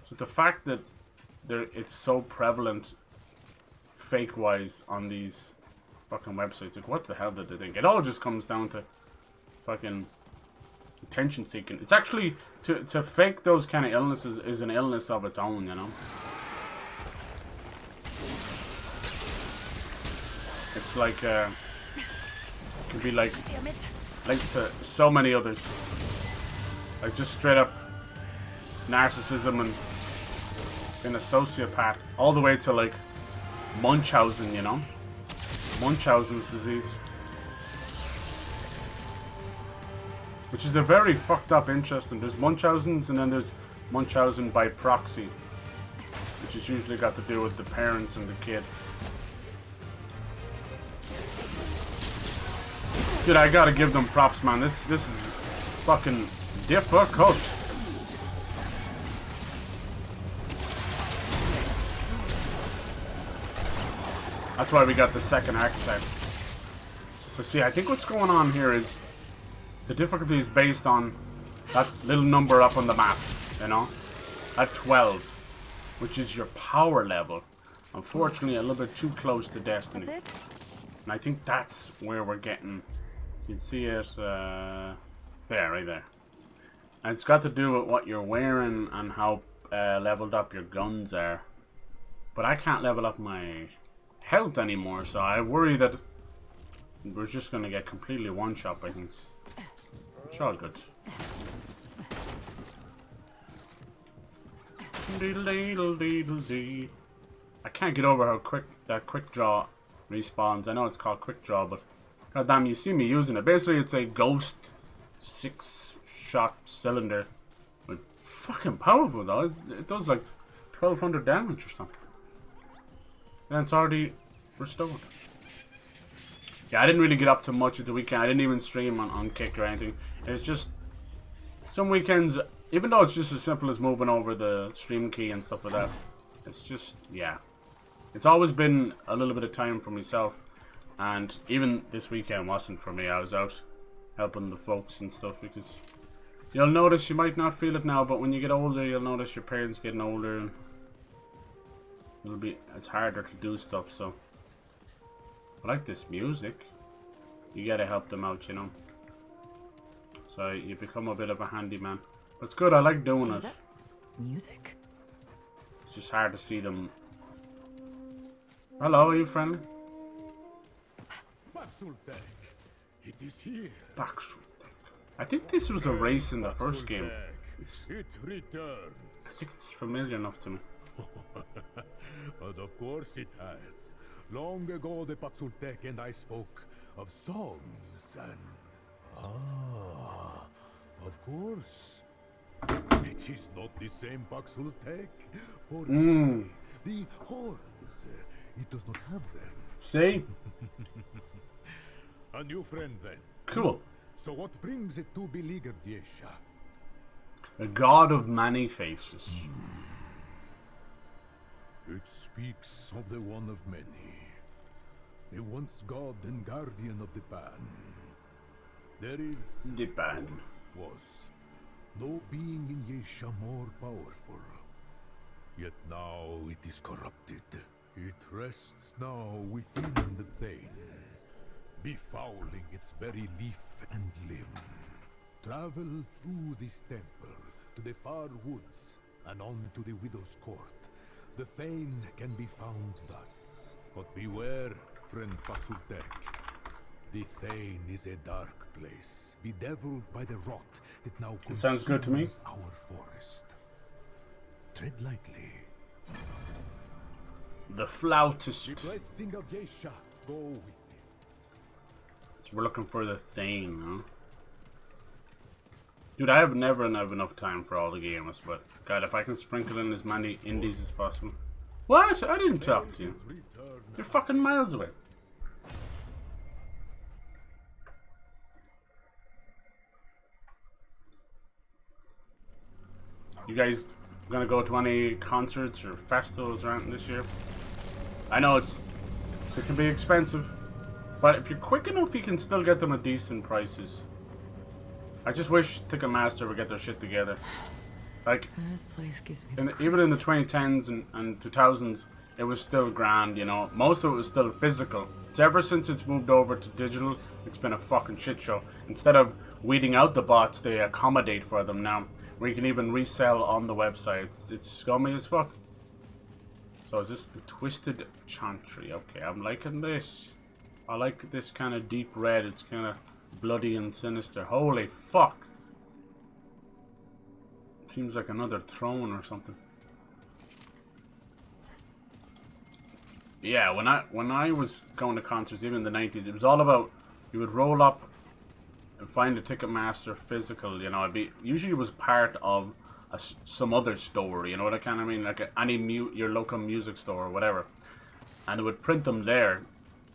Speaker 1: So the fact that it's so prevalent, fake wise, on these fucking websites, like what the hell did they think? It all just comes down to fucking attention seeking. It's actually to fake those kind of illnesses is an illness of its own, you know. It's like it could be like linked to so many others, like just straight up narcissism and being a sociopath, all the way to like Munchausen, you know, Munchausen's disease, which is a very fucked up interesting. There's Munchausen's and then there's Munchausen by proxy, which is usually got to do with the parents and the kid. Dude, I gotta give them props, man. This is fucking difficult. That's why we got the second archetype. But see, I think what's going on here is the difficulty is based on that little number up on the map, you know? At 12, which is your power level. Unfortunately, a little bit too close to Destiny.
Speaker 4: That's it?
Speaker 1: And I think that's where we're getting... You can see it there, right there. And it's got to do with what you're wearing and how leveled up your guns are. But I can't level up my health anymore, so I worry that we're just going to get completely one-shot by things. It's all good. I can't get over how quick that quick draw respawns. I know it's called quick draw, but god damn, you see me using it. Basically, it's a ghost 6-shot cylinder. Like, fucking powerful though. It does like 1200 damage or something. And it's already restored. Yeah, I didn't really get up to much at the weekend. I didn't even stream on Kick or anything. It's just some weekends, even though it's just as simple as moving over the stream key and stuff like that, it's just, yeah. It's always been a little bit of time for myself. And even this weekend wasn't for me. I was out helping the folks and stuff, because you'll notice, you might not feel it now, but when you get older, you'll notice your parents getting older and it's harder to do stuff. So I like this music. You gotta help them out, you know. So you become a bit of a handyman. But it's good, I like doing it.
Speaker 3: Music?
Speaker 1: It's just hard to see them. Hello, are you friendly?
Speaker 7: It is here.
Speaker 1: I think this was a race in the first game.
Speaker 7: It returned.
Speaker 1: I think it's familiar enough to me.
Speaker 7: But of course it has. Long ago the Paxultek and I spoke of songs and... Ah, of course. It is not the same Paxultek. For the horns, it does not have them.
Speaker 1: See?
Speaker 7: A new friend then.
Speaker 1: Cool.
Speaker 7: So what brings it to beleaguered Yesha?
Speaker 1: A god of many faces.
Speaker 7: It speaks of the one of many. The once god and guardian of the Ban. There is...
Speaker 1: The Ban.
Speaker 7: Was no being in Yesha more powerful. Yet now it is corrupted. It rests now within the Thane, befouling its very leaf and limb. Travel through this temple to the far woods and on to the Widow's Court. The Thane can be found thus. But beware, friend Paxultek. The Thane is a dark place, bedeviled by the rot that now consumes
Speaker 1: sounds good to me.
Speaker 7: our forest. Tread lightly.
Speaker 1: The flautist.
Speaker 7: The blessing of Yesha, go with it.
Speaker 1: So we're looking for the Thane, huh? Dude, I have never enough time for all the games, but God, if I can sprinkle in as many indies as possible. What? I didn't talk to you. You're fucking miles away. You guys gonna go to any concerts or festivals or anything this year? I know it can be expensive, but if you're quick enough, you can still get them at decent prices. I just wish Ticketmaster would get their shit together. Like,
Speaker 3: This place gives me
Speaker 1: even in the 2010s and 2000s, it was still grand, you know. Most of it was still physical. It's ever since it's moved over to digital, it's been a fucking shit show. Instead of weeding out the bots, they accommodate for them now, where you can even resell on the website. It's scummy as fuck. So is this the Twisted Chantry? Okay, I'm liking this. I like this kind of deep red. It's kind of bloody and sinister. Holy fuck. Seems like another throne or something. Yeah, when I was going to concerts, even in the 90s, it was all about, you would roll up and find a Ticketmaster physical, you know. Usually it was part of some other store, you know what I kind of mean, like your local music store or whatever, and they would print them there,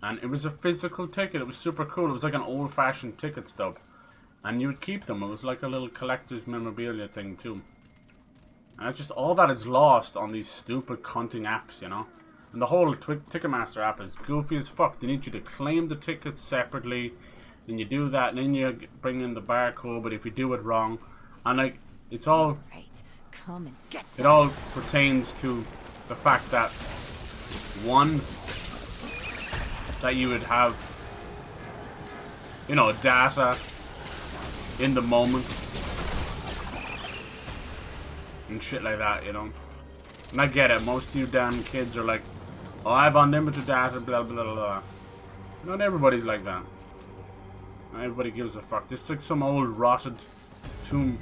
Speaker 1: and it was a physical ticket. It was super cool. It was like an old-fashioned ticket stub, and you would keep them. It was like a little collector's memorabilia thing too. And it's just all that is lost on these stupid cunting apps, you know. And the whole Ticketmaster app is goofy as fuck. They need you to claim the tickets separately. Then you do that, and then you bring in the barcode. But if you do it wrong, and like, it's all,
Speaker 3: Right. Come and get
Speaker 1: it all pertains to the fact that, one, that you would have, you know, data in the moment and shit like that, you know. And I get it. Most of you damn kids are like, oh, I have unlimited data, blah, blah, blah, blah. Not everybody's like that. Not everybody gives a fuck. This is like some old rotted tomb.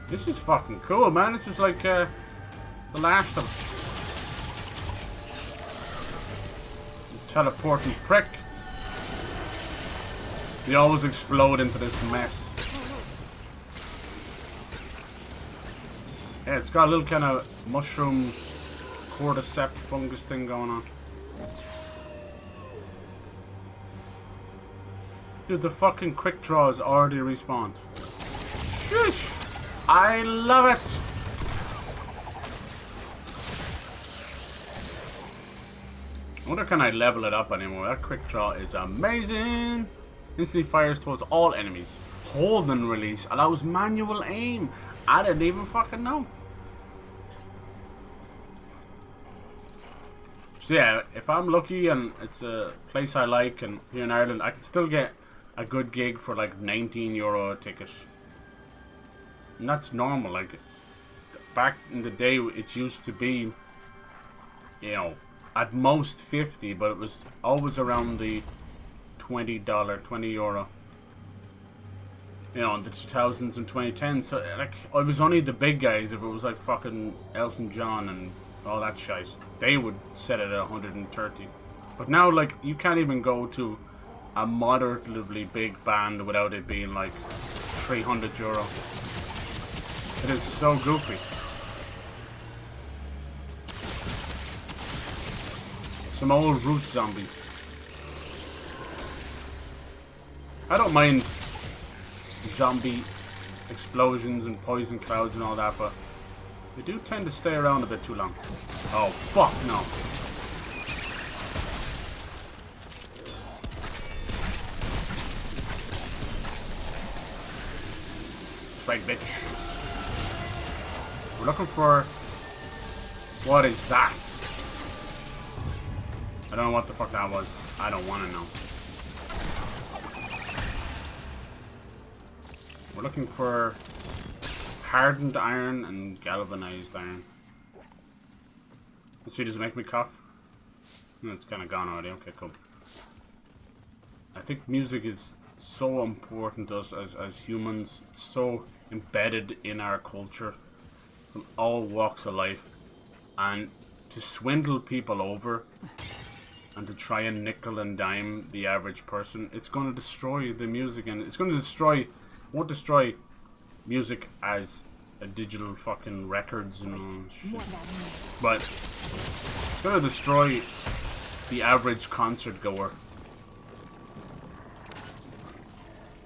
Speaker 1: This is fucking cool, man. This is like The Last of Us. Teleporting prick. They always explode into this mess. Yeah, it's got a little kind of mushroom cordyceps fungus thing going on. Dude, the fucking quick draw is already respawned. Sheesh! I love it! I wonder, can I level it up anymore? That quick draw is amazing! Instantly fires towards all enemies. Hold and release allows manual aim. I didn't even fucking know. So yeah, if I'm lucky and it's a place I like, and here in Ireland, I can still get a good gig for like €19 a ticket. And that's normal. Like, back in the day, it used to be you know, at most 50, but it was always around the €20, €20. You know, in the 2000s and 2010s. So, like, it was only the big guys, if it was like fucking Elton John and all that shit, they would set it at 130. But now, like, you can't even go to a moderately big band without it being like €300. It is so goofy. Some old root zombies. I don't mind zombie explosions and poison clouds and all that, but they do tend to stay around a bit too long. Oh, fuck no. Right, bitch. We're looking for... What is that? I don't know what the fuck that was. I don't want to know. We're looking for hardened iron and galvanized iron. See, does it make me cough? No, it's kind of gone already. Okay, cool. I think music is so important to us as humans. It's so embedded in our culture from all walks of life. And to swindle people over and to try and nickel and dime the average person, it's going to destroy the music, and it's going to destroy... won't destroy music as a digital fucking records and all shit, but it's gonna destroy the average concert goer.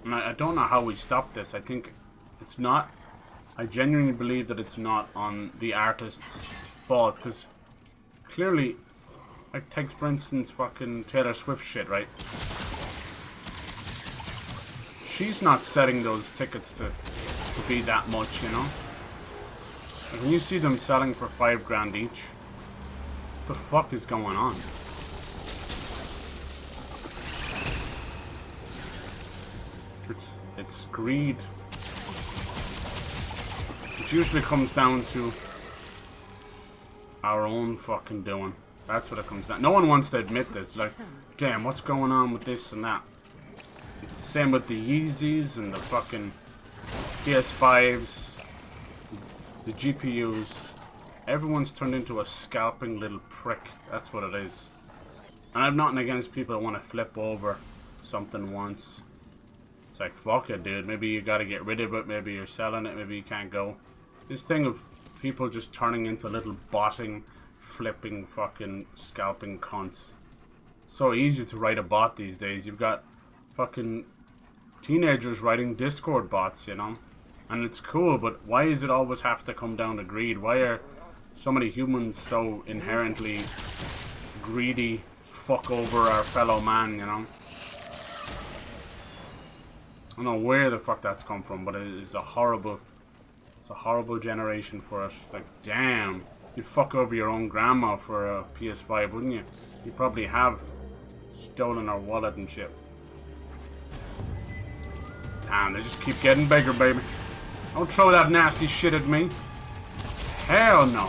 Speaker 1: And I don't know how we stop this. I think it's not... I genuinely believe that it's not on the artist's fault, because clearly, like, take for instance fucking Taylor Swift shit, right? She's not setting those tickets to be that much, you know? Like, when you see them selling for $5 each, what the fuck is going on? It's greed. It usually comes down to our own fucking doing. That's what it comes down. No one wants to admit this. Like, damn, what's going on with this and that? It's the same with the Yeezys and the fucking PS5s, the GPUs. Everyone's turned into a scalping little prick. That's what it is. And I've nothing against people that want to flip over something once. It's like, fuck it, dude. Maybe you gotta get rid of it. Maybe you're selling it. Maybe you can't go. This thing of people just turning into little botting, flipping, fucking scalping cunts. So easy to write a bot these days. You've got fucking teenagers writing Discord bots, you know? And it's cool, but why does it always have to come down to greed? Why are so many humans so inherently greedy, fuck over our fellow man, you know? I don't know where the fuck that's come from, but it is a horrible... It's a horrible generation for us. Like, damn. You'd fuck over your own grandma for a PS5, wouldn't you? You probably have stolen her wallet and shit. Damn, they just keep getting bigger, baby. Don't throw that nasty shit at me. Hell no.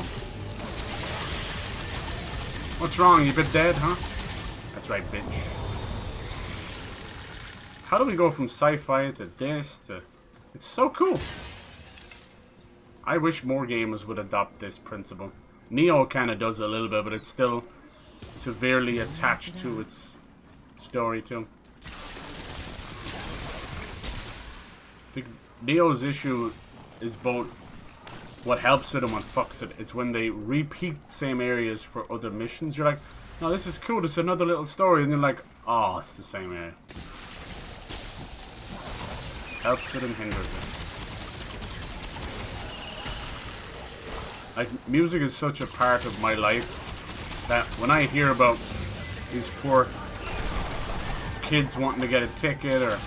Speaker 1: What's wrong? You a bit dead, huh? That's right, bitch. How do we go from sci-fi to this to... It's so cool. I wish more gamers would adopt this principle. Neo kind of does it a little bit, but it's still severely attached to its story too. I think Neo's issue is both what helps it and what fucks it. It's when they repeat same areas for other missions. You're like, no, this is cool, this is another little story. And you're like, oh, it's the same area. Helps it and hinders it. Like, music is such a part of my life that when I hear about these poor kids wanting to get a ticket or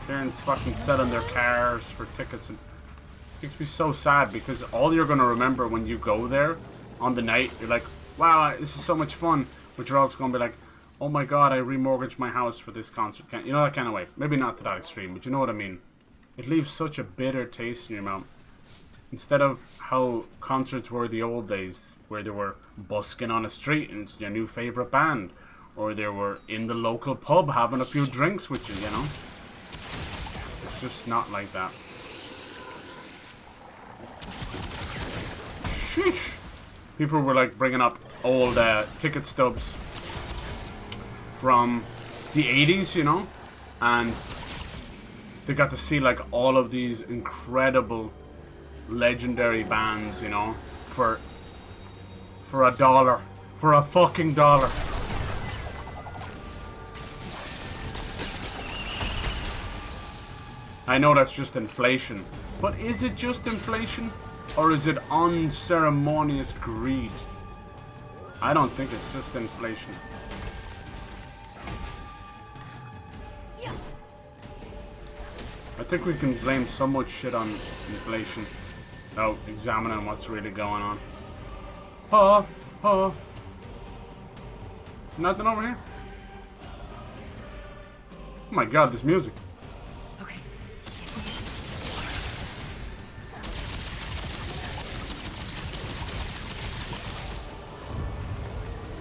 Speaker 1: parents fucking selling their cars for tickets, and it makes me so sad, because all you're going to remember when you go there on the night, you're like, wow, this is so much fun, but you're also going to be like, oh my god, I remortgaged my house for this concert. You know, that kind of way. Maybe not to that extreme, but you know what I mean. It leaves such a bitter taste in your mouth. Instead of how concerts were the old days, where they were busking on a street and it's your new favorite band, or they were in the local pub having a few drinks with you, you know? It's just not like that. Sheesh! People were like bringing up old ticket stubs from the 80s, you know? And they got to see like all of these incredible legendary bands, you know, for $1, for a fucking dollar. I know that's just inflation, but is it just inflation, or is it unceremonious greed? I don't think it's just inflation. I think we can blame so much shit on inflation without examining what's really going on. Nothing over here? Oh my god, this music.
Speaker 4: Okay.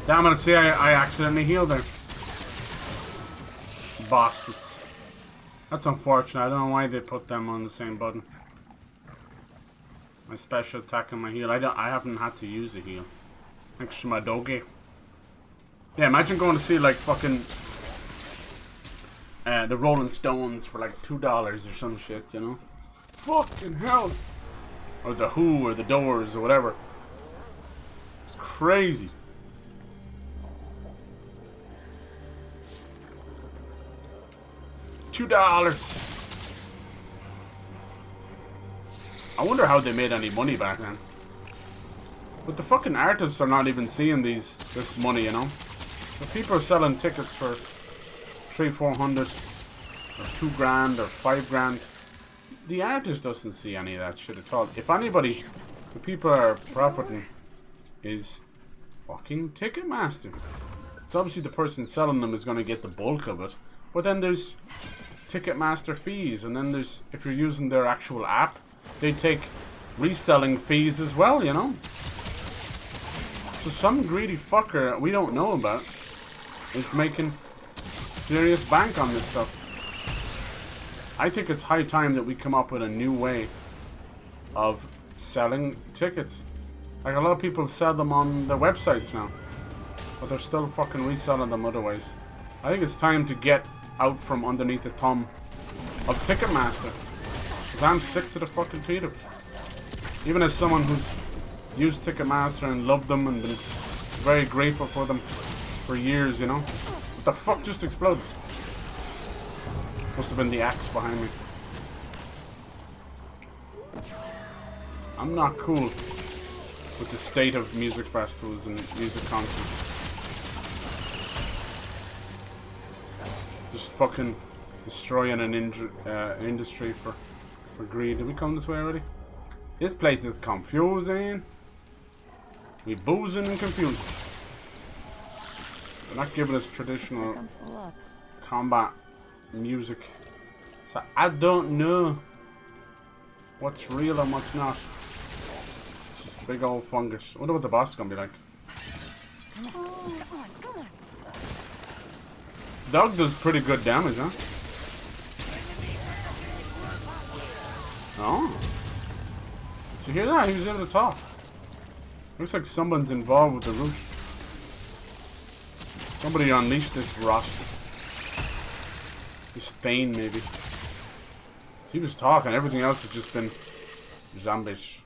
Speaker 1: Damn it, see, I accidentally healed there. Bastards. That's unfortunate. I don't know why they put them on the same button. My special attack and my heal. I haven't had to use a heal. Thanks to my doggy. Yeah, imagine going to see like fucking the Rolling Stones for like $2 or some shit, you know? Fucking hell. Or the Who or the Doors or whatever. It's crazy. $2. I wonder how they made any money back then. But the fucking artists are not even seeing this money, you know. The people are selling tickets for $300-400 or $2,000 or $5,000. The artist doesn't see any of that shit at all. If anybody, the people are profiting is fucking Ticketmaster. So obviously the person selling them is going to get the bulk of it. But then there's Ticketmaster fees, and then there's, if you're using their actual app, they take reselling fees as well, you know? So some greedy fucker we don't know about is making serious bank on this stuff. I think it's high time that we come up with a new way of selling tickets. Like a lot of people sell them on their websites now, but they're still fucking reselling them otherwise. I think it's time to get out from underneath the thumb of Ticketmaster, because I'm sick to the fucking feet of it. Even as someone who's used Ticketmaster and loved them and been very grateful for them for years, you know. What the fuck just exploded? Must have been the axe behind me. I'm not cool with the state of music festivals and music concerts. Just fucking destroying an industry for greed. Did we come this way already? This place is confusing. We boozing and confusing. They're not giving us traditional combat music. So I don't know what's real and what's not. It's just a big old fungus. I wonder what the boss is gonna be like.
Speaker 4: Come on.
Speaker 1: Dog does pretty good damage, huh? Oh. Did you hear that? He was able to talk. Looks like someone's involved with the root. Somebody unleashed this rot. This Thane, maybe. So he was talking. Everything else has just been zombies.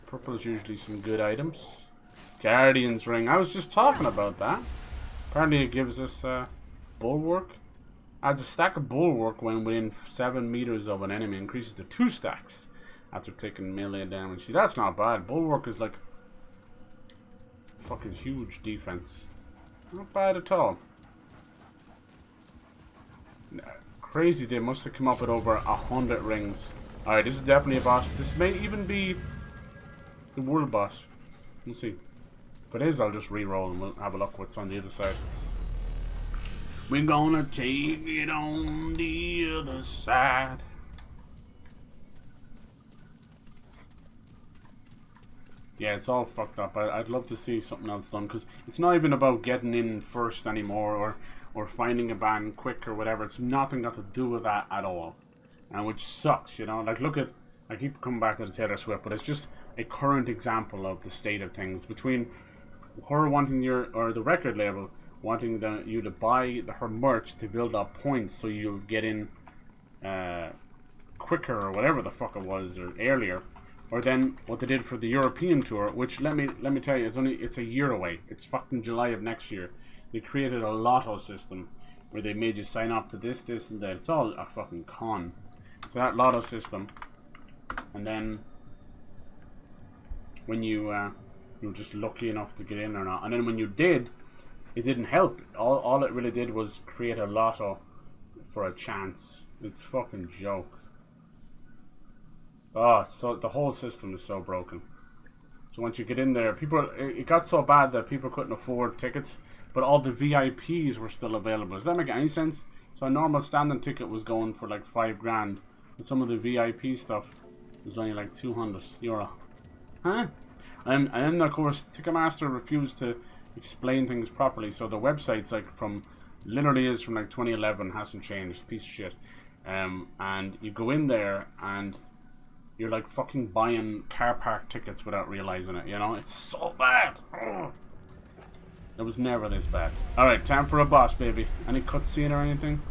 Speaker 1: Purple is usually some good items. Guardian's Ring. I was just talking about that. Apparently it gives us Bulwark. Adds a stack of Bulwark when within 7 meters of an enemy. Increases to 2 stacks after taking melee damage. See, that's not bad. Bulwark is like fucking huge defense. Not bad at all. Crazy, they must have come up with over 100 rings. Alright, this is definitely a boss. This may even be the world boss. We'll see. If it is, I'll just re-roll and we'll have a look what's on the other side. We're gonna take it on the other side. Yeah, it's all fucked up. I'd love to see something else done, because it's not even about getting in first anymore, or finding a band quick or whatever. It's nothing got to do with that at all, and which sucks, you know. Like, look at, I keep coming back to the Taylor Swift, but it's just a current example of the state of things, between her wanting the record label wanting you to buy her merch to build up points so you get in quicker or whatever the fuck it was, or earlier. Or then what they did for the European tour, which let me tell you, it's a year away. It's fucking July of next year. They created a lotto system where they made you sign up to this, and that. It's all a fucking con. So that lotto system, and then when you were just lucky enough to get in or not, and then when you did, it didn't help. All it really did was create a lotto for a chance. It's fucking joke. Oh, so the whole system is so broken. So once you get in there, it got so bad that people couldn't afford tickets, but all the VIPs were still available. Does that make any sense? So a normal standing ticket was going for like $5,000, and some of the VIP stuff was only like €200. Huh? And then of course Ticketmaster refused to explain things properly, so the website's like literally is from like 2011, hasn't changed, piece of shit. And you go in there and you're like fucking buying car park tickets without realizing it, you know? It's so bad. Ugh. It was never this bad. Alright, time for a boss, baby. Any cutscene or anything?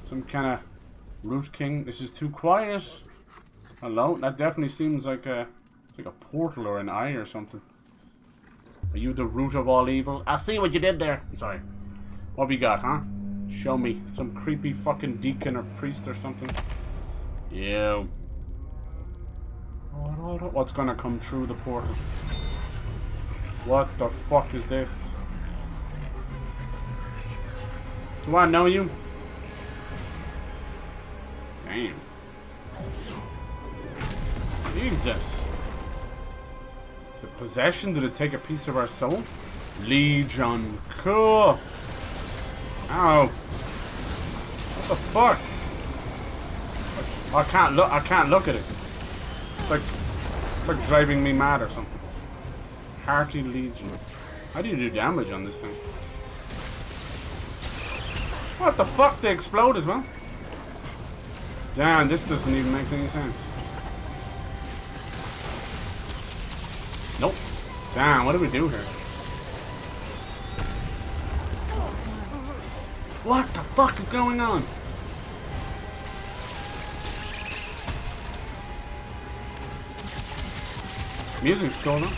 Speaker 1: Some kind of Root King? This is too quiet. Hello? That definitely seems like a portal or an eye or something. Are you the root of all evil? I see what you did there. Sorry. What have you got, huh? Show me. Some creepy fucking deacon or priest or something. Yeah. What's gonna come through the portal? What the fuck is this? Do I know you? Damn. Jesus. Is it possession? Did it take a piece of our soul? Legion. Cool. Ow. What the fuck? I can't look at it. It's like driving me mad or something. Hearty Legion. How do you do damage on this thing? What the fuck? They explode as well? Damn, this doesn't even make any sense. Nope. Damn, what do we do here? What the fuck is going on? Music's cool, though.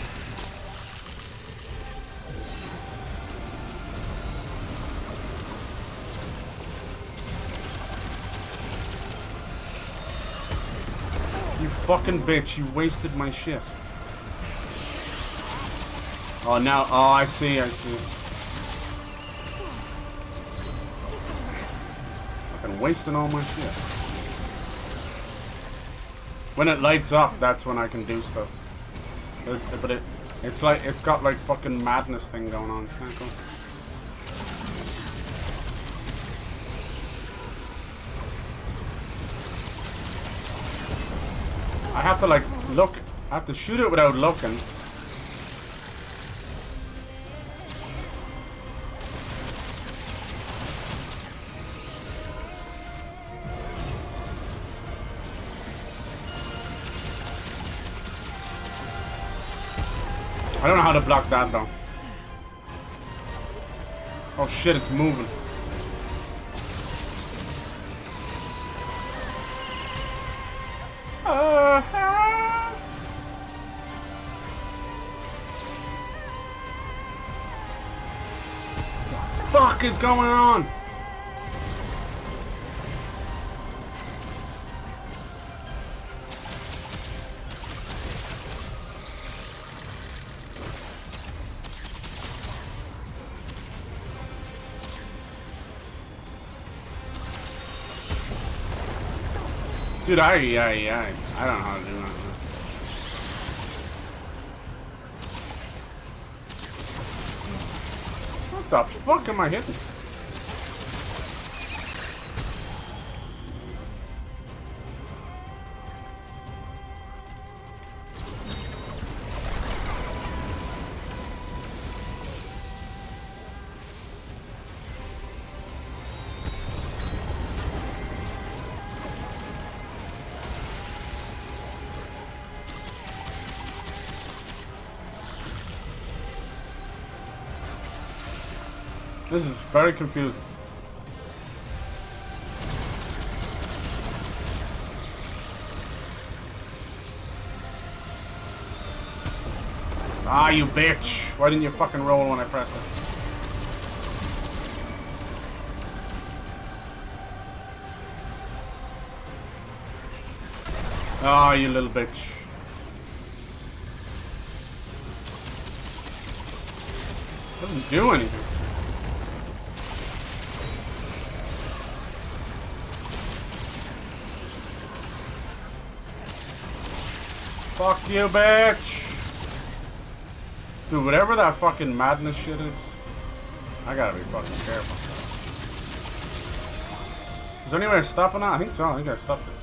Speaker 1: You fucking bitch, you wasted my shit. Oh, now, oh, I see. Fucking wasting all my shit. When it lights up, that's when I can do stuff. But it's like, it's got like fucking madness thing going on. It's kind of cool. I have to like look. I have to shoot it without looking. I don't know how to block that though. Oh shit, it's moving. What the fuck is going on? Dude, I don't know how to do that. What the fuck am I hitting? This is very confusing. Ah, you bitch! Why didn't you fucking roll when I pressed it? Ah, you little bitch. Doesn't do anything. Fuck you, bitch! Dude, whatever that fucking madness shit is, I gotta be fucking careful. Is there any way to stop it now? I think so. I think I stopped it.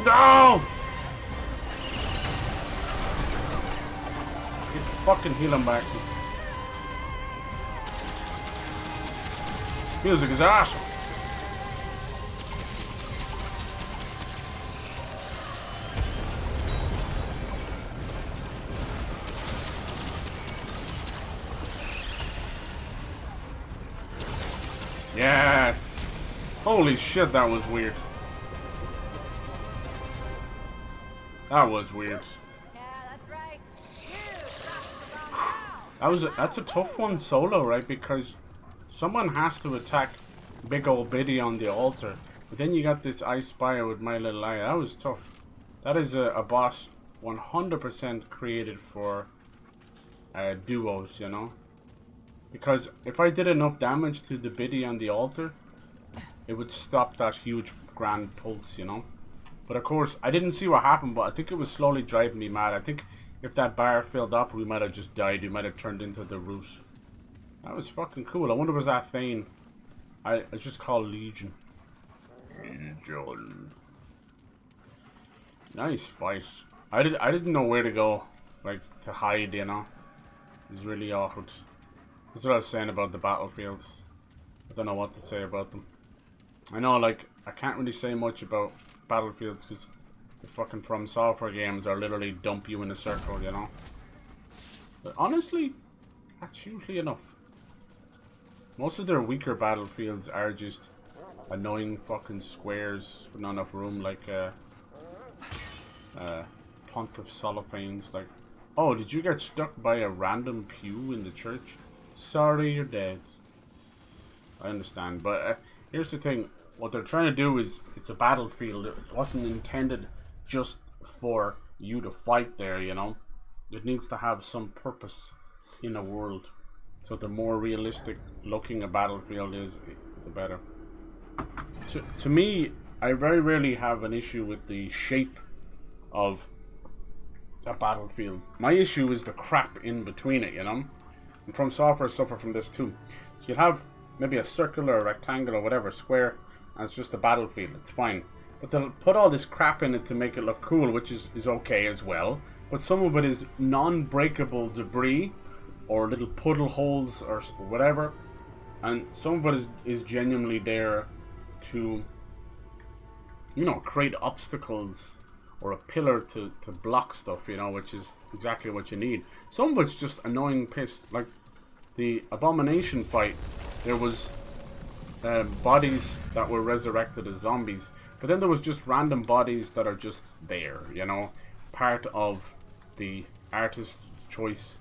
Speaker 1: No! Get fucking heal him back. This music is awesome. Yes. Holy shit, that was weird. That was weird.
Speaker 4: Yeah, that's right.
Speaker 1: That's a tough one solo, right? Because someone has to attack big old Biddy on the altar. But then you got this Ice Spire with My Little Eye. That was tough. That is a boss 100% created for duos, you know? Because if I did enough damage to the Biddy on the altar, it would stop that huge grand pulse, you know? But of course, I didn't see what happened, but I think it was slowly driving me mad. I think if that bar filled up, we might have just died. We might have turned into the root. That was fucking cool. I wonder was that Thane. It's just called Legion. Legion. Nice fight. I didn't know where to go, like to hide, you know. It was really awkward. That's what I was saying about the battlefields. I don't know what to say about them. I know, like, I can't really say much about battlefields because the fucking From Software games are literally dump you in a circle, you know. But honestly, that's usually enough. Most of their weaker battlefields are just annoying fucking squares with not enough room, like Pontiff Solophanes. Like, oh, did you get stuck by a random pew in the church? Sorry, you're dead. I understand, but here's the thing. What they're trying to do is, it's a battlefield. It wasn't intended just for you to fight there, you know. It needs to have some purpose in a world. So the more realistic looking a battlefield is, the better. To me, I very rarely have an issue with the shape of a battlefield. My issue is the crap in between it, you know. And From Software suffer from this too. So you'll have maybe a circle or a rectangle or whatever, square, and it's just a battlefield. It's fine. But they'll put all this crap in it to make it look cool, which is okay as well. But some of it is non-breakable debris or little puddle holes or whatever. And some of it is genuinely there to, you know, create obstacles or a pillar to block stuff, you know, which is exactly what you need. Some of it's just annoying piss. Like the Abomination fight, there was bodies that were resurrected as zombies, but then there was just random bodies that are just there, you know, part of the artist's choice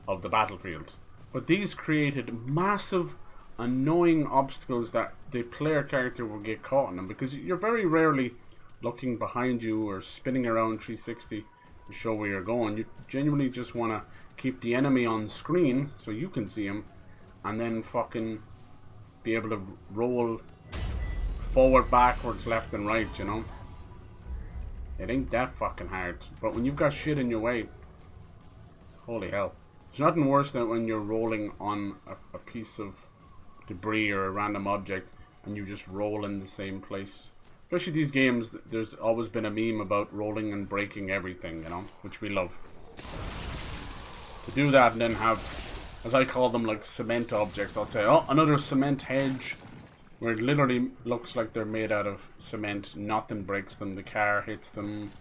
Speaker 1: of the battlefield. But these created massive annoying obstacles that the player character will get caught in them, because you're very rarely looking behind you or spinning around 360 to show where you're going. You genuinely just want to keep the enemy on screen so you can see him, and then fucking be able to roll forward, backwards, left and right, you know. It ain't that fucking hard. But when you've got shit in your way, holy hell. There's nothing worse than when you're rolling on a piece of debris or a random object and you just roll in the same place. Especially these games, there's always been a meme about rolling and breaking everything, you know, which we love. To do that and then have, as I call them, like cement objects. I'll say, oh, another cement hedge, where it literally looks like they're made out of cement. Nothing breaks them. The car hits them,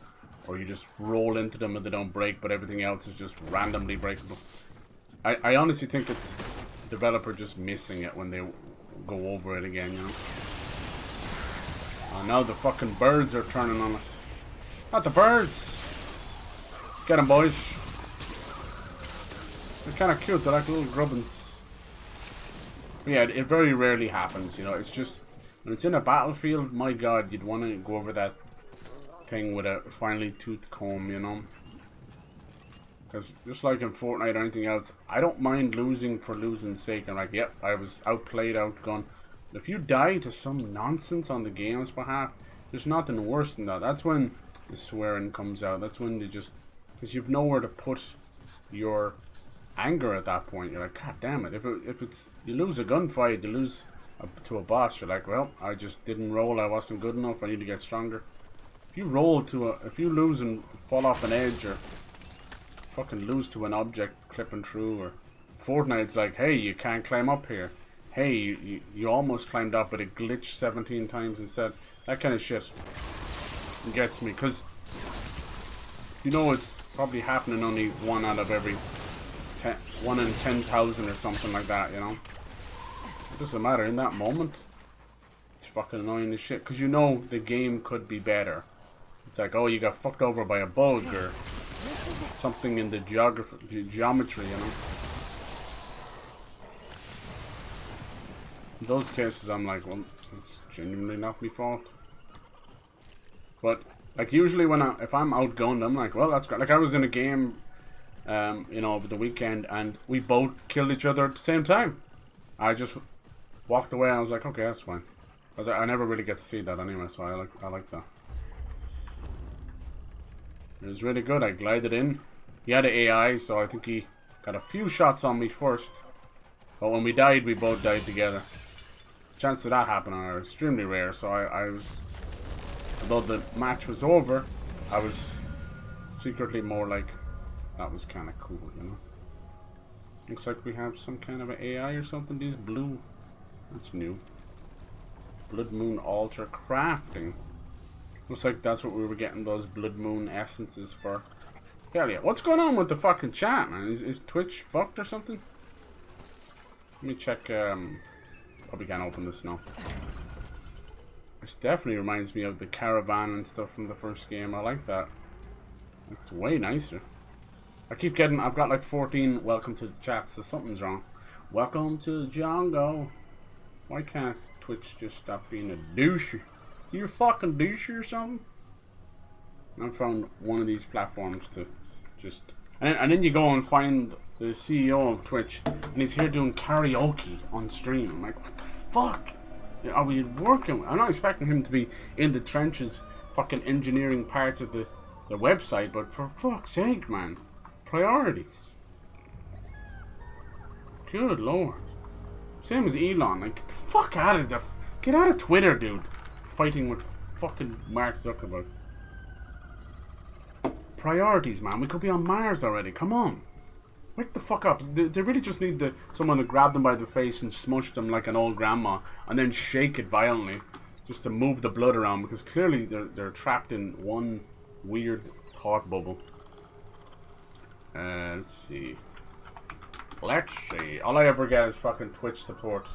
Speaker 1: or you just roll into them and they don't break, but everything else is just randomly breakable. I honestly think it's the developer just missing it when they go over it again, you know. Oh, now the fucking birds are turning on us. Not the birds! Get them, boys. They're kind of cute. They're like little grubbins. But yeah, it very rarely happens, you know. It's just, when it's in a battlefield, my god, you'd want to go over that thing with a finely toothed comb, you know. Because just like in Fortnite or anything else, I don't mind losing for losing's sake. I'm like, yep, I was outplayed, outgunned. If you die to some nonsense on the game's behalf, there's nothing worse than that. That's when the swearing comes out. That's when they just... Because you've nowhere to put your anger at that point. You're like, god damn it. If it's... You lose a gunfight, you lose to a boss, you're like, well, I just didn't roll. I wasn't good enough. I need to get stronger. If you roll to a... If you lose and fall off an edge, or fucking lose to an object clipping through, or Fortnite's like, hey, you can't climb up here. Hey, you almost climbed up, but it glitched 17 times instead. That kind of shit gets me, because you know it's probably happening only 1 out of every 1 in 10,000 or something like that, you know. It doesn't matter in that moment. It's fucking annoying as shit, because you know the game could be better. It's like, oh, you got fucked over by a bug or something in the geometry, you know. In those cases, I'm like, well, it's genuinely not my fault. But like usually when if I'm outgunned, I'm like, well, that's great. Like I was in a game, you know, over the weekend, and we both killed each other at the same time. I just walked away, and I was like, okay, that's fine. I never really get to see that anyway, so I like that. It was really good. I glided in. He had an AI, so I think he got a few shots on me first. But when we died, we both died together. Chances of that happening are extremely rare, so I was... Although the match was over, I was secretly more like, that was kind of cool, you know. Looks like we have some kind of an AI or something. These blue. That's new. Blood Moon Altar Crafting. Looks like that's what we were getting those Blood Moon essences for. Hell yeah. What's going on with the fucking chat, man? Is Twitch fucked or something? Let me check. Probably can't open this now. This definitely reminds me of the caravan and stuff from the first game. I like that. It's way nicer. I keep getting... I've got like 14 welcome to the chat, so something's wrong. Welcome to Django. Why can't Twitch just stop being a douche? You a fucking douche or something? I found one of these platforms to just... And then you go and find the CEO of Twitch, and he's here doing karaoke on stream. I'm like, what the fuck? Are we working? I'm not expecting him to be in the trenches, fucking engineering parts of the website, but for fuck's sake, man. Priorities. Good lord. Same as Elon. Like, get the fuck out of get out of Twitter, dude. Fighting with fucking Mark Zuckerberg. Priorities, man. We could be on Mars already. Come on. Wake the fuck up. They really just need someone to grab them by the face and smush them like an old grandma, and then shake it violently just to move the blood around, because clearly they're trapped in one weird thought bubble. Let's see. Let's see. All I ever get is fucking Twitch support.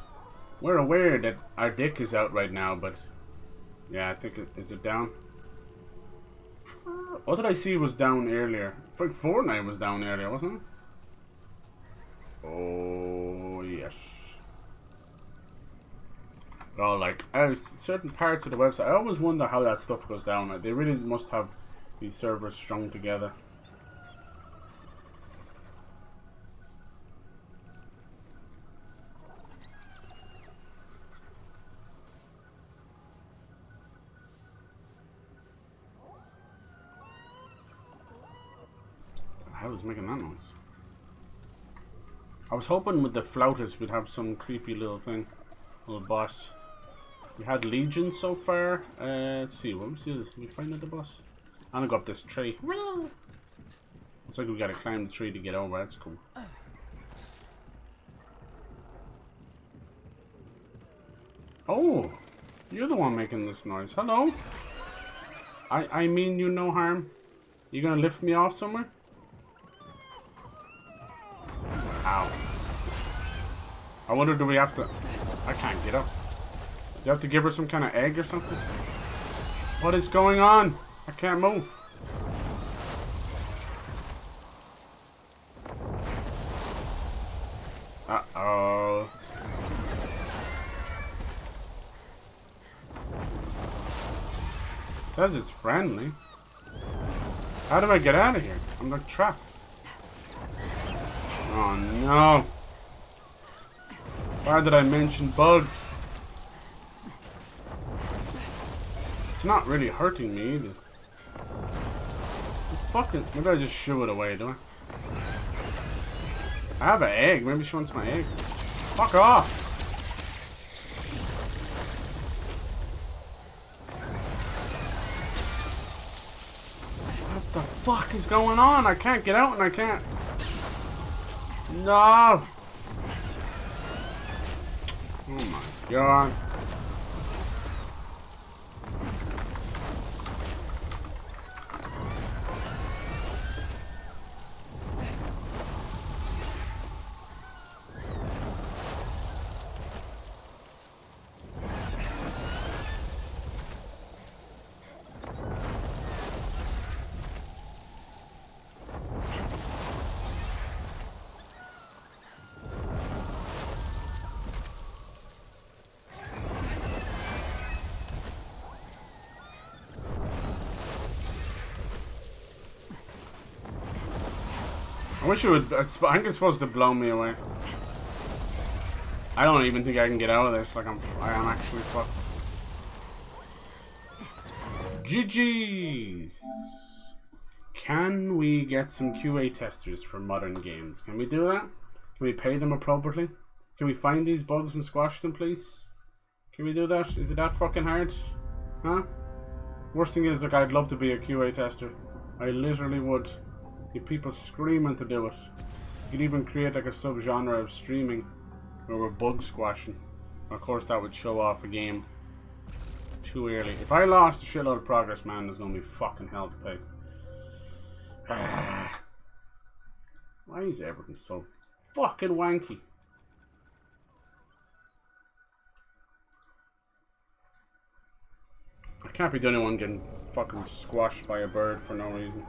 Speaker 1: We're aware that our dick is out right now, but yeah, I think is it down? What did I see was down earlier? It's like Fortnite was down earlier, wasn't it? Oh, yes. Well, like, certain parts of the website, I always wonder how that stuff goes down. Like, they really must have these servers strung together. What the hell is making that noise? I was hoping with the flautist we'd have some creepy little thing, little boss. We had Legion so far. Let's see. What was this? Did we find another boss? I'm gonna go up this tree. Looks like we gotta climb the tree to get over. That's cool. Oh, you're the one making this noise. Hello. I mean you no harm. You gonna lift me off somewhere? Ow. I wonder, do we have to... I can't get up. Do you have to give her some kind of egg or something? What is going on? I can't move. Uh-oh. Says it's friendly. How do I get out of here? I'm like trapped. Oh no. Why did I mention bugs? It's not really hurting me either. It's fucking... Maybe I just shoo it away, do I? I have an egg. Maybe she wants my egg. Fuck off. What the fuck is going on? I can't get out and I can't... No! Oh my god. I wish it would... I think it's supposed to blow me away. I don't even think I can get out of this. Like, I am actually fucked. GG's! Can we get some QA testers for modern games? Can we do that? Can we pay them appropriately? Can we find these bugs and squash them, please? Can we do that? Is it that fucking hard? Huh? Worst thing is, like, I'd love to be a QA tester. I literally would. Get people screaming to do it. You could even create like a subgenre of streaming where we're bug squashing. Of course, that would show off a game too early. If I lost a shitload of progress, man, there's gonna be fucking hell to pay. Why is everything so fucking wanky? I can't be the only one getting fucking squashed by a bird for no reason.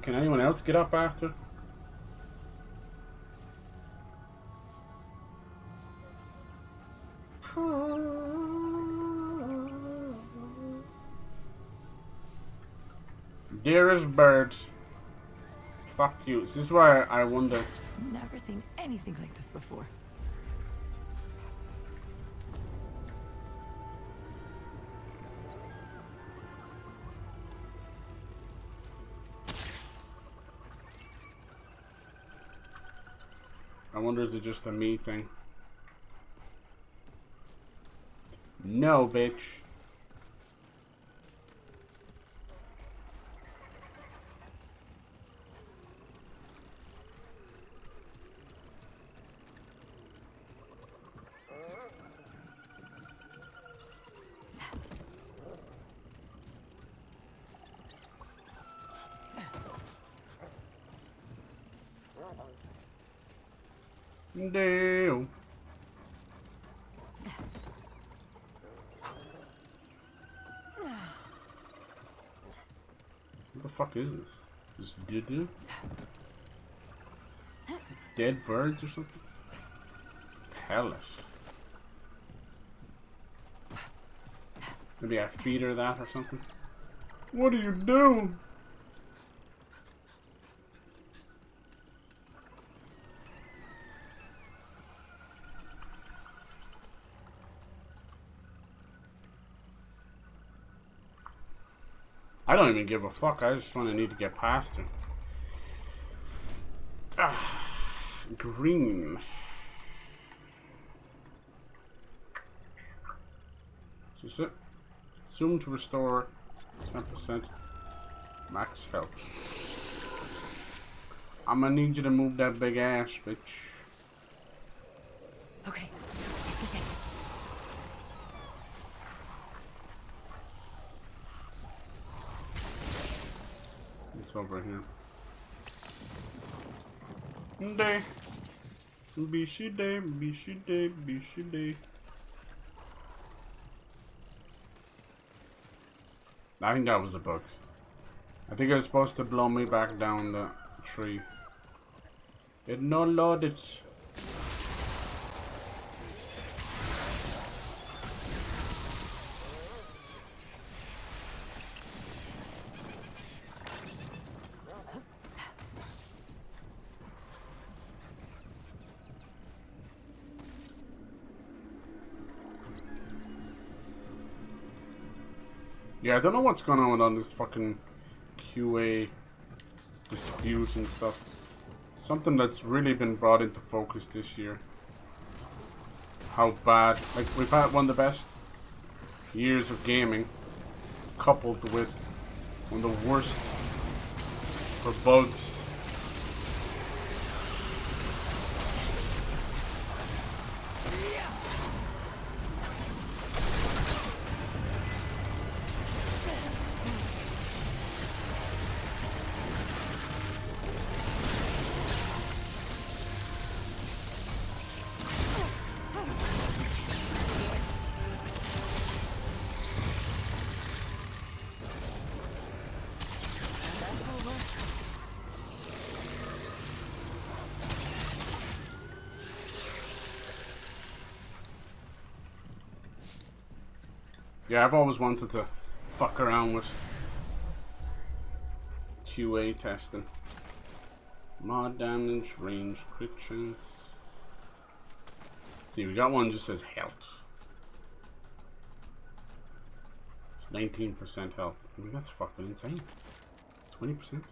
Speaker 1: Can anyone else get up after? Dearest bird. Fuck you. This is why I wonder.
Speaker 4: Never seen anything like this before.
Speaker 1: I wonder, is it just a me thing? No, bitch. Damn. What the fuck is this? Just doo-doo? Dead birds or something? Hellish. Maybe I feed her that or something? What are you doing? I don't even give a fuck. I just want to need to get past her. Green. Is this it? Assume to restore 10% max health. I'm gonna need you to move that big ass, bitch.
Speaker 4: Okay. This is it.
Speaker 1: It's over here. Day. Bishi day, bishi day, bishi day. I think that was a bug. I think it was supposed to blow me back down the tree. It no loaded. Yeah, I don't know what's going on this fucking QA dispute and stuff. Something that's really been brought into focus this year. How bad, like we've had one of the best years of gaming, coupled with one of the worst for bugs. Yeah, I've always wanted to fuck around with QA testing. Mod damage, range, crit chance. See, we got one just says health. 19% health. I mean, that's fucking insane. 20%.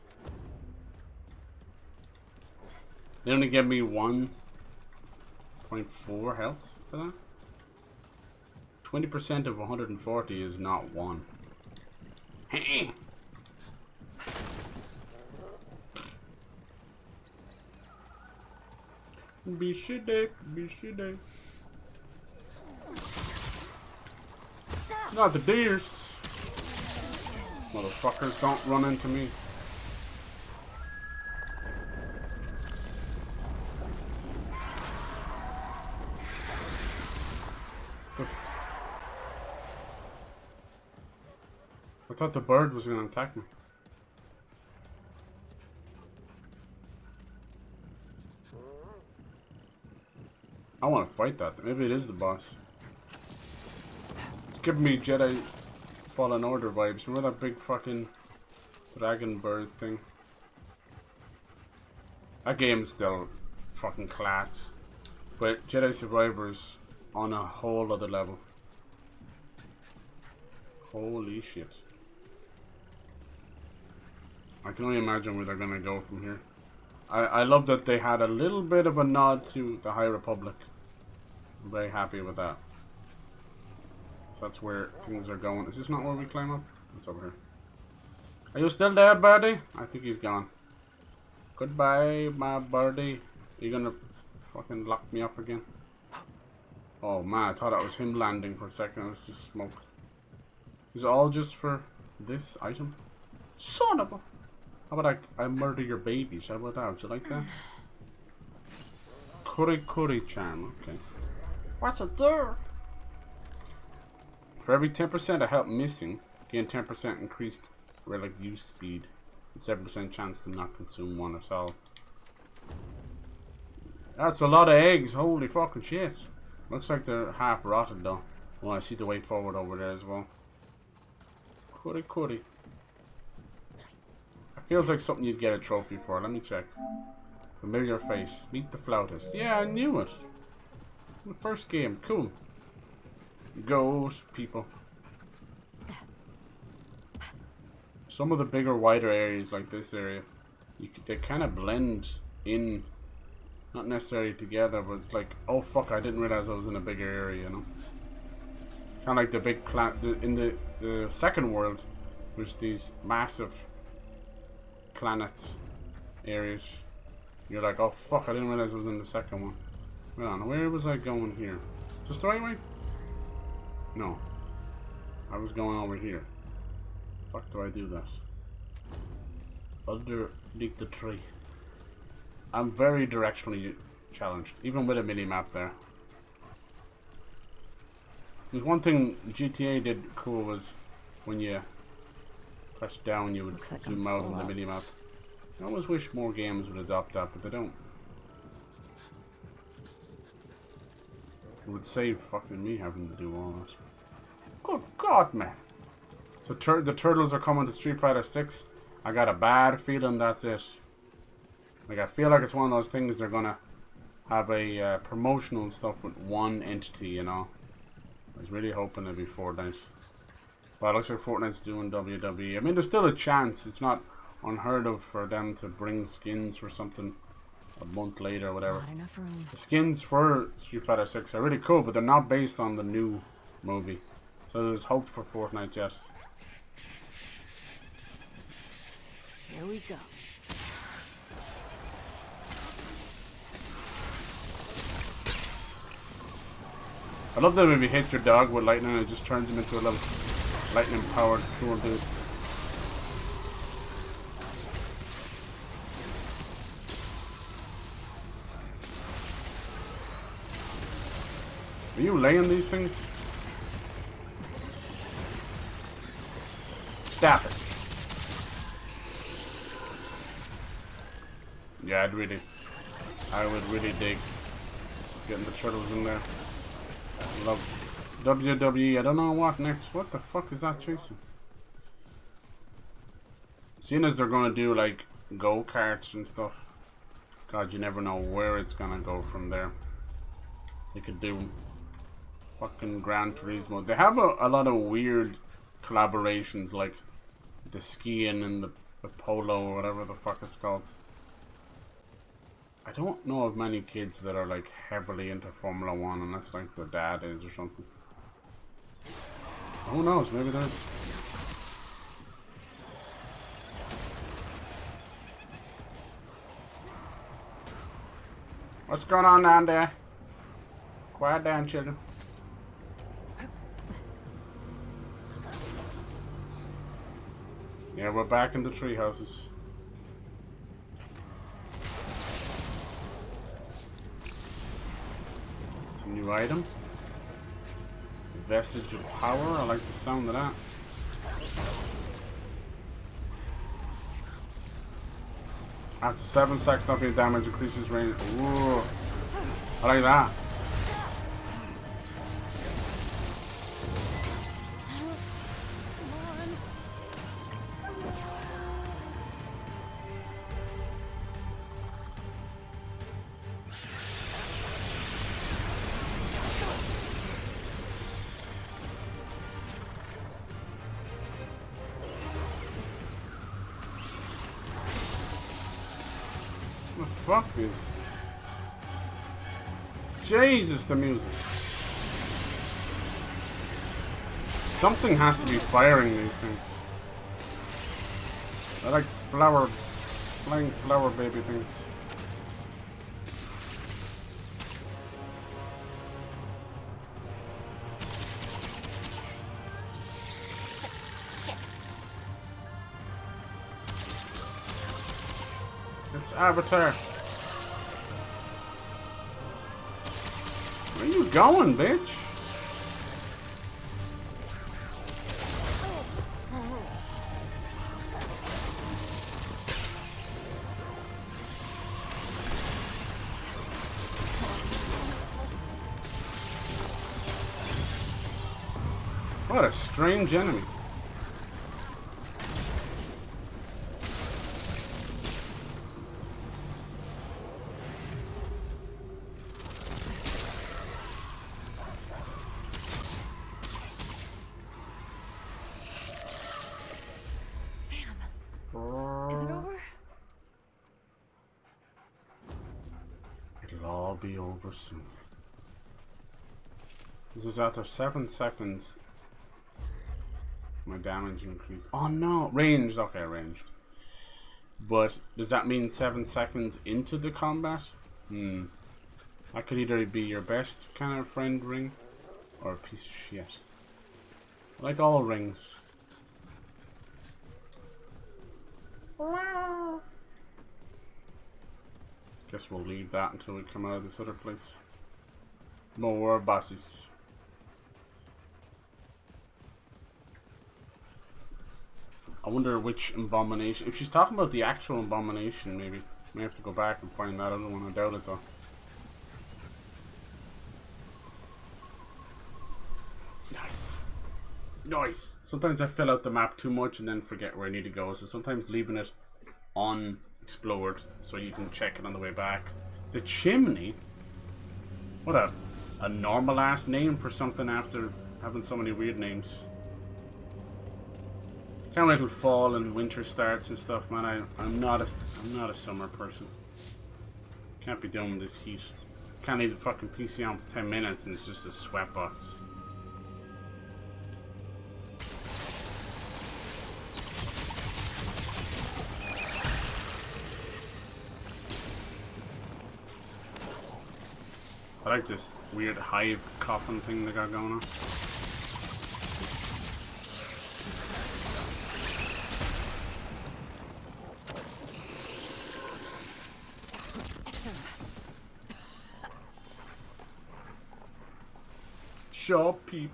Speaker 1: They only give me 1.4 health for that. 20% of 140 is not 1. Hey! Be shitty, be shitty. Not the deers. Motherfuckers, don't run into me. I thought the bird was gonna attack me. I want to fight that. Maybe it is the boss. It's giving me Jedi Fallen Order vibes. Remember that big fucking dragon bird thing? That game's still fucking class. But Jedi Survivor's on a whole other level. Holy shit. I can only imagine where they're gonna go from here. I love that they had a little bit of a nod to the High Republic. I'm very happy with that. So that's where things are going. Is this not where we climb up? It's over here. Are you still there, birdie? I think he's gone. Goodbye, my birdie. You gonna fucking lock me up again? Oh man, I thought that was him landing for a second. It was just smoke. Is it all just for this item? Son of a... How about I murder your babies? How about that? Would you like that? Curry charm. Okay. What's it do? For every 10% of health missing, gain 10% increased relic use speed. And 7% chance to not consume one at all. That's a lot of eggs. Holy fucking shit. Looks like they're half rotted though. Well, I see the way forward over there as well. Curry. Feels like something you'd get a trophy for. Let me check. Familiar face. Meet the flautist. Yeah, I knew it. The first game. Cool. Ghost people. Some of the bigger, wider areas like this area, they kind of blend in. Not necessarily together, but it's like, oh fuck, I didn't realize I was in a bigger area, you know? Kind of like the big in the second world, there's these massive planets areas. You're like, oh fuck, I didn't realize I was in the second one. Hold on, where was I going here? Just the right way? No. I was going over here. Fuck do I do that? Underneath the tree. I'm very directionally challenged, even with a mini-map there. There's one thing GTA did cool was when you press down you would
Speaker 4: like
Speaker 1: zoom out on the mini-map. I always wish more games would adopt that, but they don't. It would save fucking me having to do all that. Good God, man. So the Turtles are coming to Street Fighter 6. I got a bad feeling that's it. Like, I feel like it's one of those things they're gonna have a promotional stuff with one entity, you know. I was really hoping it'd be Fortnite. But it looks like Fortnite's doing WWE. I mean, there's still a chance. It's not unheard of for them to bring skins for something a month later or whatever.
Speaker 4: Not enough room.
Speaker 1: The skins for Street Fighter 6 are really cool, but they're not based on the new movie. So there's hope for Fortnite yet.
Speaker 4: Here we go.
Speaker 1: I love that when you hit your dog with lightning, it just turns him into a little lightning-powered cool dude. Are you laying these things? Stop it. Yeah, I would really dig getting the turtles in there. I love WWE. I don't know what next. What the fuck is that chasing? Seeing as they're gonna do like go-karts and stuff, God, you never know where it's gonna go from there. They could do fucking Gran Turismo. They have a lot of weird collaborations, like the skiing and the polo or whatever the fuck it's called. I don't know of many kids that are like heavily into Formula 1 unless like their dad is or something. Who knows, maybe there's... What's going on down there? Quiet down, children. Yeah, we're back in the tree houses. It's a new item. Vestige of power. I like the sound of that. After 7 seconds, nothing damage increases range. Ooh, I like that. What the fuck is... Jesus, the music. Something has to be firing these things. I like flying flower baby things. It's Avatar. Where are you going, bitch? What a strange enemy.
Speaker 4: Is it over?
Speaker 1: It'll all be over soon. This is after 7 seconds. My damage increase. Oh no, ranged. Okay, ranged. But does that mean 7 seconds into the combat? I could either be your best kind of friend ring, or a piece of shit. I like all rings. Guess we'll leave that until we come out of this other place. More bosses. I wonder which abomination. If she's talking about the actual abomination, maybe. May have to go back and find that other one. I doubt it though. Nice. Nice. Sometimes I fill out the map too much and then forget where I need to go. So sometimes leaving it unexplored so you can check it on the way back. The chimney? What a normal ass name for something after having so many weird names. Can't wait till fall and winter starts and stuff, man. I'm not a summer person. Can't be doing this heat. Can't leave the fucking PC on for 10 minutes and it's just a sweatbox. I like this weird hive coffin thing they got going on. Sure, peep.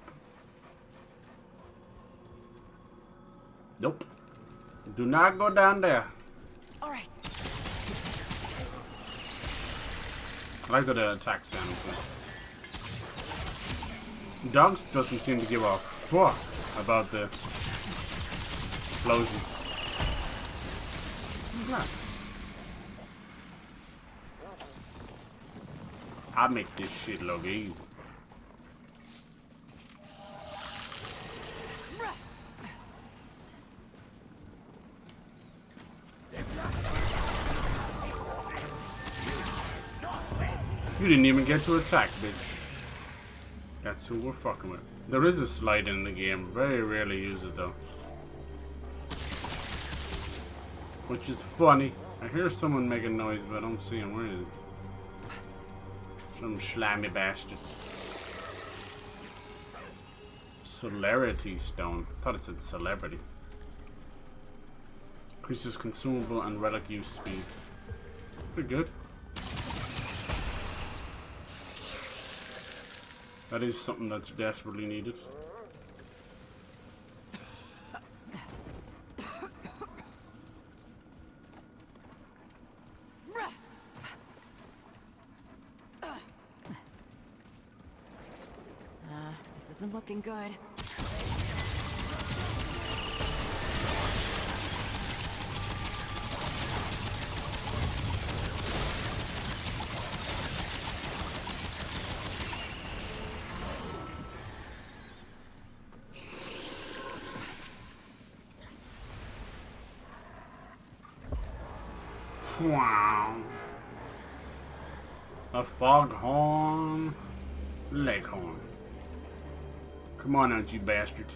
Speaker 1: Nope. Do not go down there.
Speaker 4: All right.
Speaker 1: I like that it attacks down. Dogs doesn't seem to give a fuck about the explosions. Yeah. I make this shit look easy. You didn't even get to attack, bitch. That's who we're fucking with. There is a slide in the game. Very rarely use it though. Which is funny. I hear someone making noise, but I don't see him. Where is it? Some slimy bastard. Celerity stone. I thought it said celebrity. Increases consumable and relic use speed. Pretty good. That is something that's desperately needed.
Speaker 4: This isn't looking good.
Speaker 1: Wow. A foghorn leghorn. Come on out, you bastard.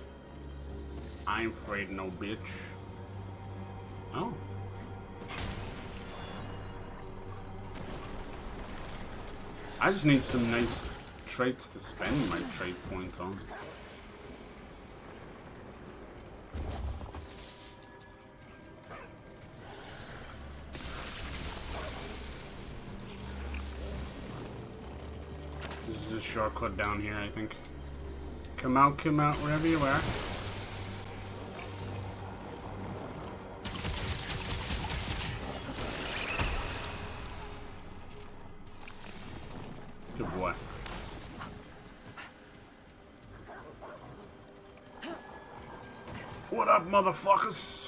Speaker 1: I ain't afraid of no bitch. Oh. I just need some nice traits to spend my trait points on. This is a shortcut down here, I think. Come out, wherever you are. Good boy. What up, motherfuckers?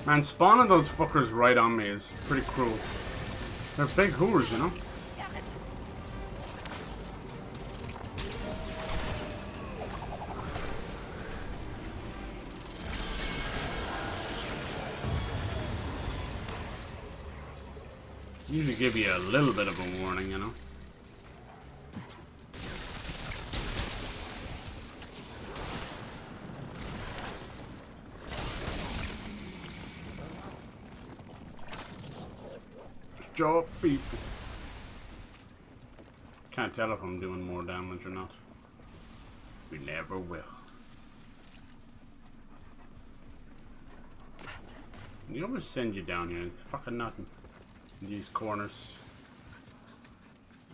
Speaker 1: Man, spawning those fuckers right on me is pretty cruel. They're big hoors, you know? Usually give you a little bit of a warning, you know. Job people. Can't tell if I'm doing more damage or not. We never will. You always send you down here. It's fucking nothing. In these corners.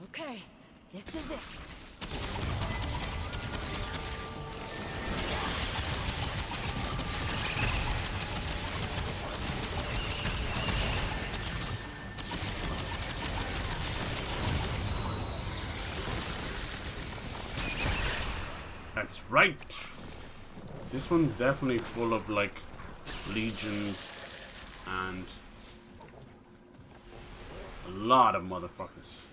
Speaker 4: Okay, this is it.
Speaker 1: That's right. This one's definitely full of like legions and a lot of motherfuckers.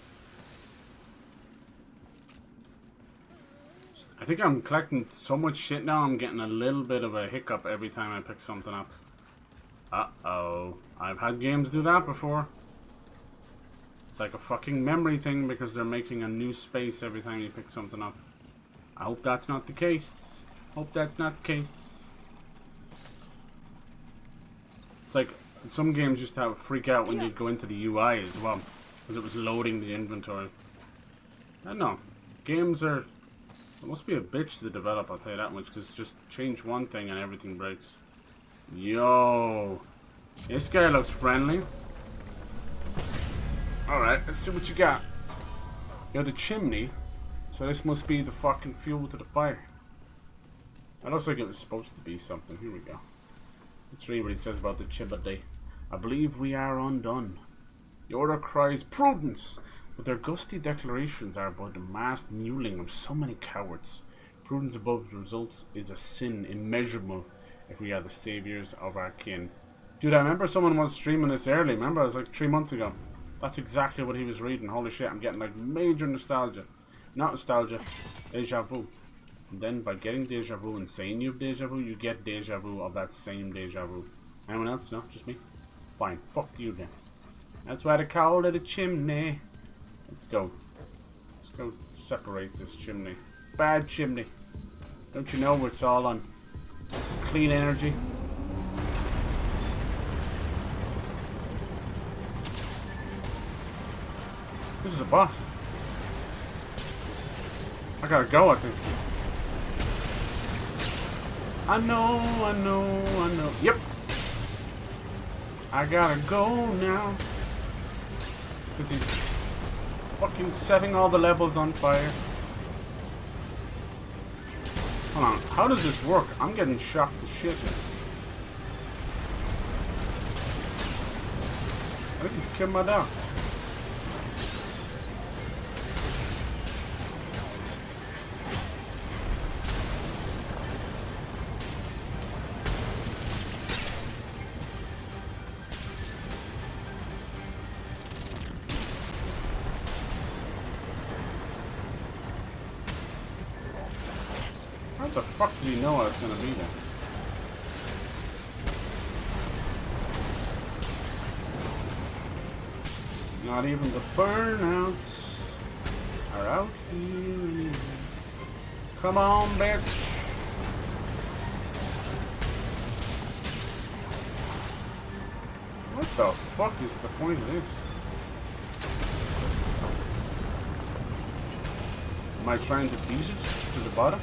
Speaker 1: I think I'm collecting so much shit now, I'm getting a little bit of a hiccup every time I pick something up. Uh-oh. I've had games do that before. It's like a fucking memory thing because they're making a new space every time you pick something up. I hope that's not the case. Hope that's not the case. It's like some games used to have freak out when you'd go into the UI as well, because it was loading the inventory. I don't know. Games are... It must be a bitch to develop, I'll tell you that much, because just change one thing and everything breaks. Yo! This guy looks friendly. Alright, let's see what you got. You're the chimney. So this must be the fucking fuel to the fire. That looks like it was supposed to be something. Here we go. Let's read what he says about the chimney. I believe we are undone. The order cries prudence, but their gusty declarations are but the massed mewling of so many cowards. Prudence above the results is a sin immeasurable if we are the saviors of our kin. Dude, I remember someone was streaming this early. Remember, it was like 3 months ago. That's exactly what he was reading. Holy shit, I'm getting like major nostalgia. Not nostalgia, deja vu. And then by getting deja vu and saying you have deja vu, you get deja vu of that same deja vu. Anyone else? No? Just me? Fine. Fuck you then. That's why they call it a chimney. Let's go. Let's go separate this chimney. Bad chimney. Don't you know it's all on clean energy? This is a boss. I gotta go, I think. I know. Yep. I gotta go now. Because he's fucking setting all the levels on fire. Hold on, how does this work? I'm getting shocked to shit here. I think he's killing my dog. How the fuck did he know I was gonna be there? Not even the burnouts are out here anymore. Come on, bitch. What the fuck is the point of this? Am I trying to beat it to the bottom?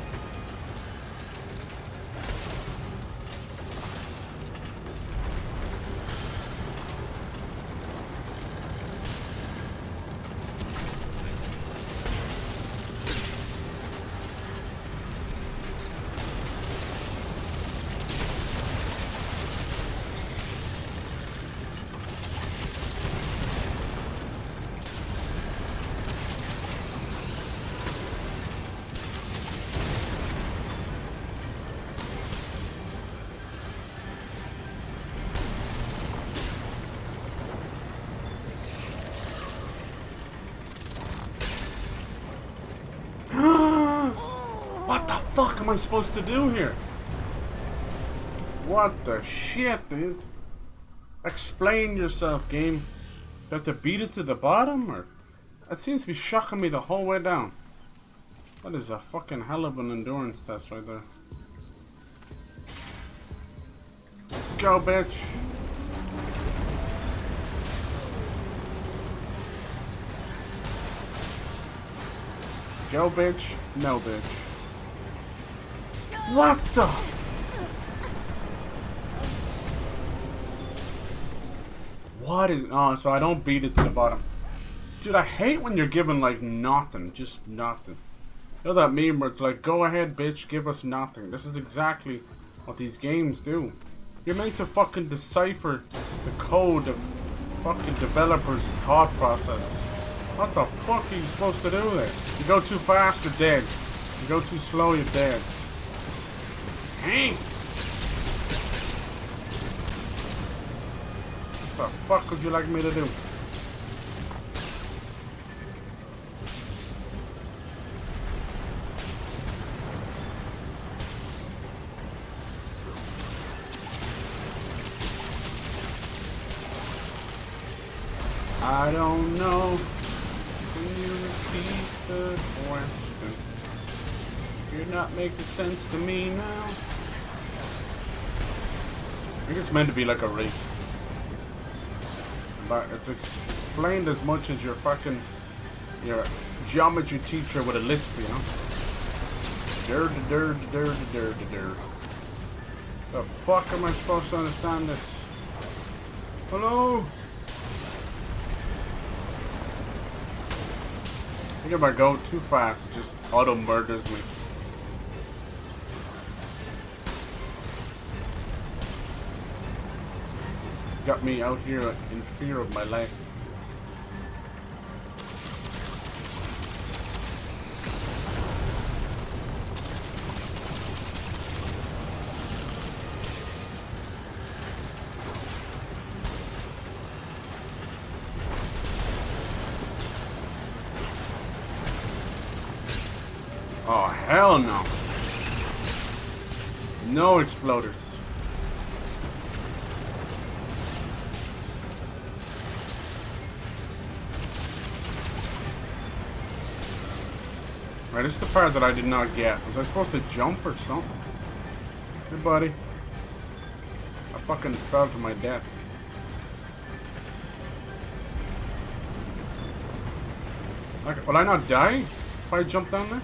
Speaker 1: What the fuck am I supposed to do here? What the shit, dude? Explain yourself, game. Do I have to beat it to the bottom, or? That seems to be shocking me the whole way down. That is a fucking hell of an endurance test right there. Go, bitch. Go, bitch. No, bitch. What the? What is... Oh, so I don't beat it to the bottom. Dude, I hate when you're given, like, nothing. Just nothing. You know that meme where it's like, go ahead, bitch, give us nothing. This is exactly what these games do. You're meant to fucking decipher the code of fucking developers' thought process. What the fuck are you supposed to do there? You go too fast, you're dead. You go too slow, you're dead. Hey! What the fuck would you like me to do? I don't know. Can you repeat the question? You're not making sense to me now. I think it's meant to be like a race. But it's explained as much as your geometry teacher with a lisp, you know? The fuck am I supposed to understand this? Hello? I think if I go too fast, it just auto murders me. Got me out here in fear of my life. Oh, hell no. No exploders. Right, this is the part that I did not get. Was I supposed to jump or something? Hey, buddy. I fucking fell to my death. Okay, will I not die if I jump down there?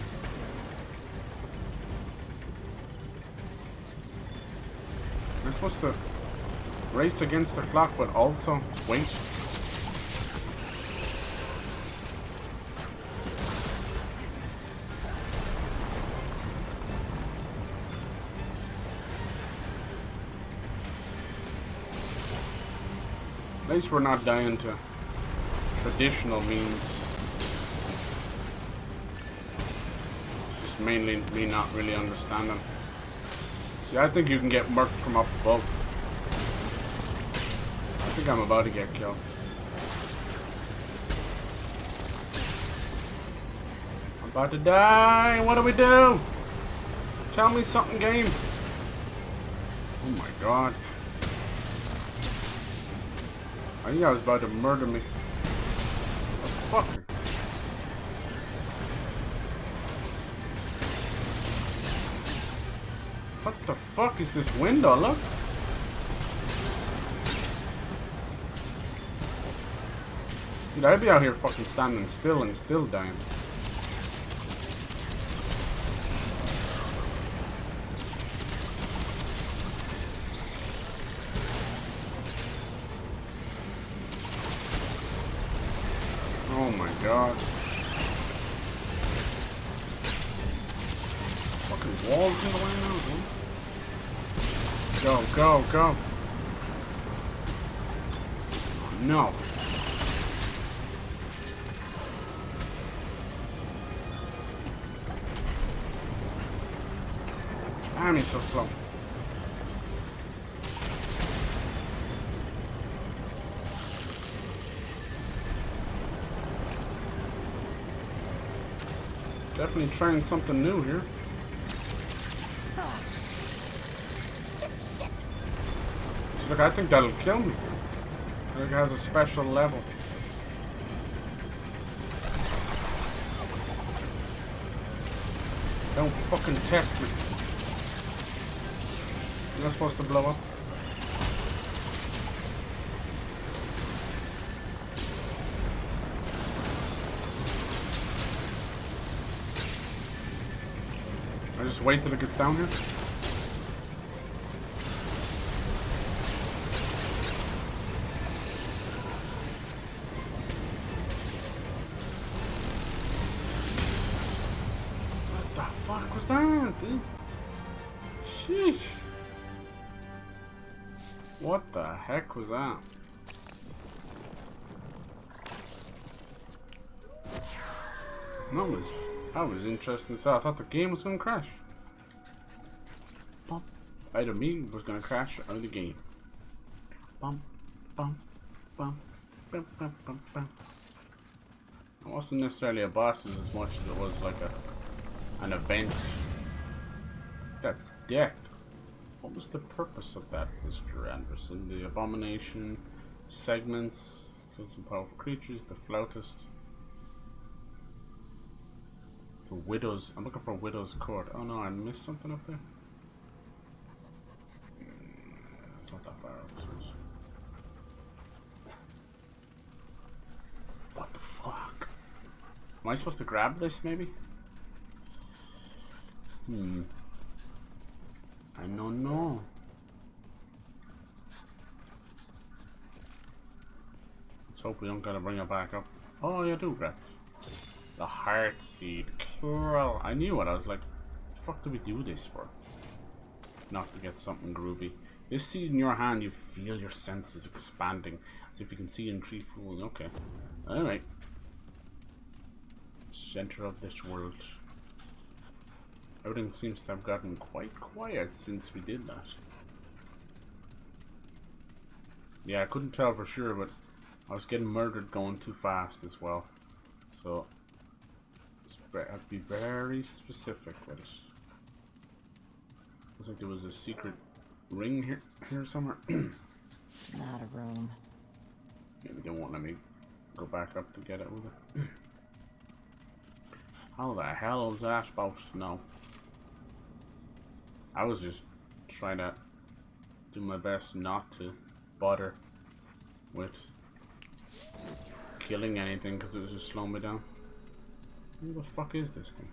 Speaker 1: Am I supposed to race against the clock but also wait? At least we're not dying to traditional means. Just mainly me not really understanding. See, I think you can get murked from up above. I think I'm about to get killed. I'm about to die. What do we do? Tell me something, game. Oh my god. I think I was about to murder me. Oh, fucker. What the fuck is this window? Look. Dude, I'd be out here fucking standing still and still dying. Oh my god. Fucking walls in the way now, dude. Go, go, go. No. Damn, he's so slow. Definitely trying something new here. So look, I think that'll kill me. I think it has a special level. Don't fucking test me. You're not supposed to blow up. I just wait till it gets down here. What the fuck was that, dude? Sheesh. What the heck was that? That was interesting. So I thought the game was gonna crash. Bump. Either me was gonna crash or the game. Bump, bump, bump, bump, bump, bump, bump. It wasn't necessarily a boss as much as it was like an event. That's death. What was the purpose of that, Mr. Anderson? The abomination, segments, kill some powerful creatures, the flautist. The widow's. I'm looking for widow's court. Oh no, I missed something up there. It's not that far up. What the fuck? Am I supposed to grab this maybe? I don't know. Let's hope we don't gotta bring it back up. Oh, you do grab it. The heart seed. Cool. I knew it. I was like, the fuck do we do this for? Not to get something groovy. This seed in your hand, you feel your senses expanding. As if you can see in tree fool. Okay. Alright. Center of this world. Everything seems to have gotten quite quiet since we did that. Yeah, I couldn't tell for sure, but I was getting murdered going too fast as well. So I have to be very specific with it. Looks like there was a secret ring here somewhere.
Speaker 3: Not a room.
Speaker 1: Maybe they won't let me go back up to get it with it. How the hell was I supposed to know? I was just trying to do my best not to bother with killing anything because it was just slowing me down. Who the fuck is this thing?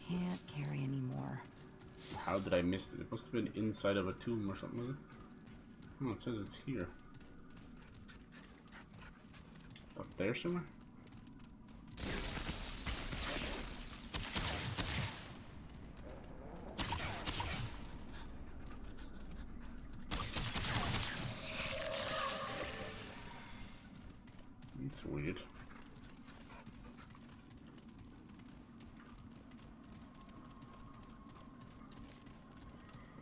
Speaker 3: Can't carry anymore.
Speaker 1: How did I miss it? It must have been inside of a tomb or something, was it? Oh, it says it's here. Up there somewhere? It's weird.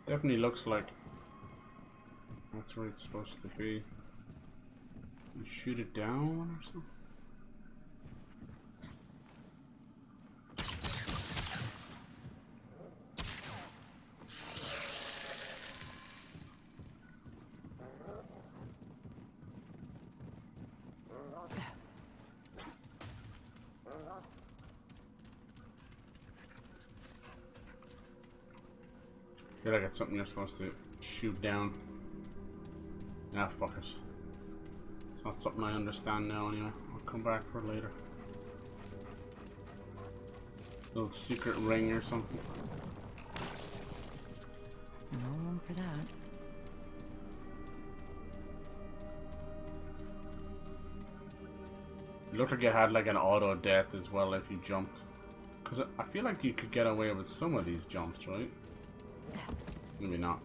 Speaker 1: Definitely looks like that's where it's supposed to be. You shoot it down or something? I feel like it's something you're supposed to shoot down. Ah, fuck it. It's not something I understand now anyway. I'll come back for later. Little secret ring or something.
Speaker 3: No room for that.
Speaker 1: It looked like you had like an auto death as well if you jumped. Because I feel like you could get away with some of these jumps, right? Maybe not.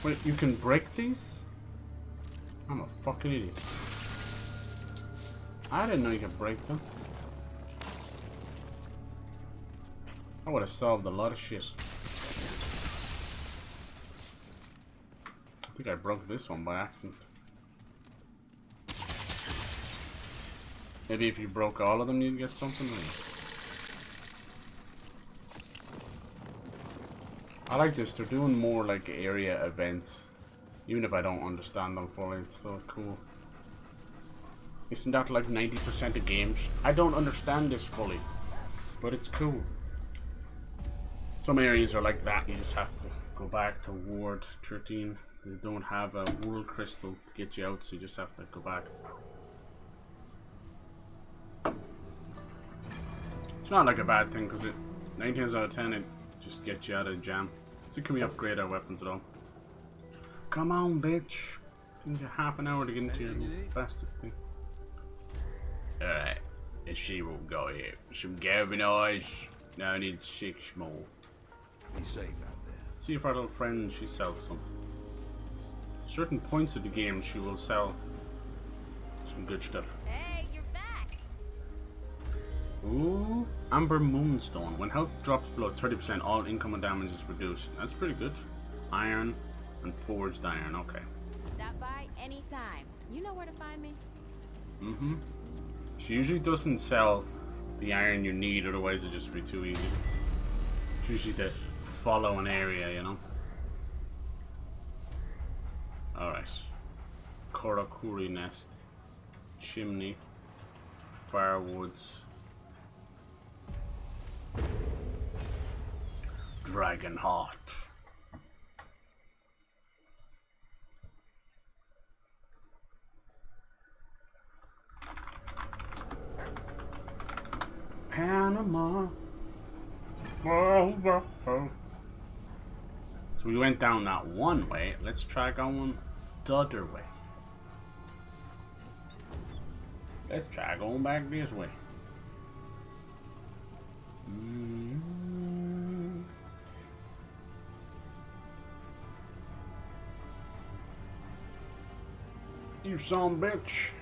Speaker 1: Wait, you can break these? I'm a fucking idiot. I didn't know you could break them. I would have solved a lot of shit. I think I broke this one by accident. Maybe if you broke all of them, you'd get something. I like this. They're doing more like area events. Even if I don't understand them fully, it's still cool. Isn't that like 90% of games? I don't understand this fully, but it's cool. Some areas are like that. You just have to go back to Ward 13. They don't have a world crystal to get you out, so you just have to go back. It's not like a bad thing, because 9 times out of 10 it just gets you out of the jam. So can we upgrade our weapons at all? Come on, bitch! Give you half an hour to get into your bastard thing. Alright, let's see what we got here. Some galvanized. Now I need 6 more.
Speaker 7: Be safe out there.
Speaker 1: See if our little friend, she sells some. Certain points of the game she will sell some good stuff.
Speaker 4: Hey, you're back.
Speaker 1: Ooh, Amber Moonstone. When health drops below 30%, all incoming damage is reduced. That's pretty good. Iron and forged iron, okay.
Speaker 4: Stop by anytime. You know where to find me.
Speaker 1: Mm-hmm. She usually doesn't sell the iron you need, otherwise it'd just be too easy. It's usually to follow an area, you know. Alright. Korakuri nest. Chimney. Firewoods. Dragon heart. Panama. Oh. So we went down that one way. Let's try going the other way. Let's try going back this way. You son of a bitch.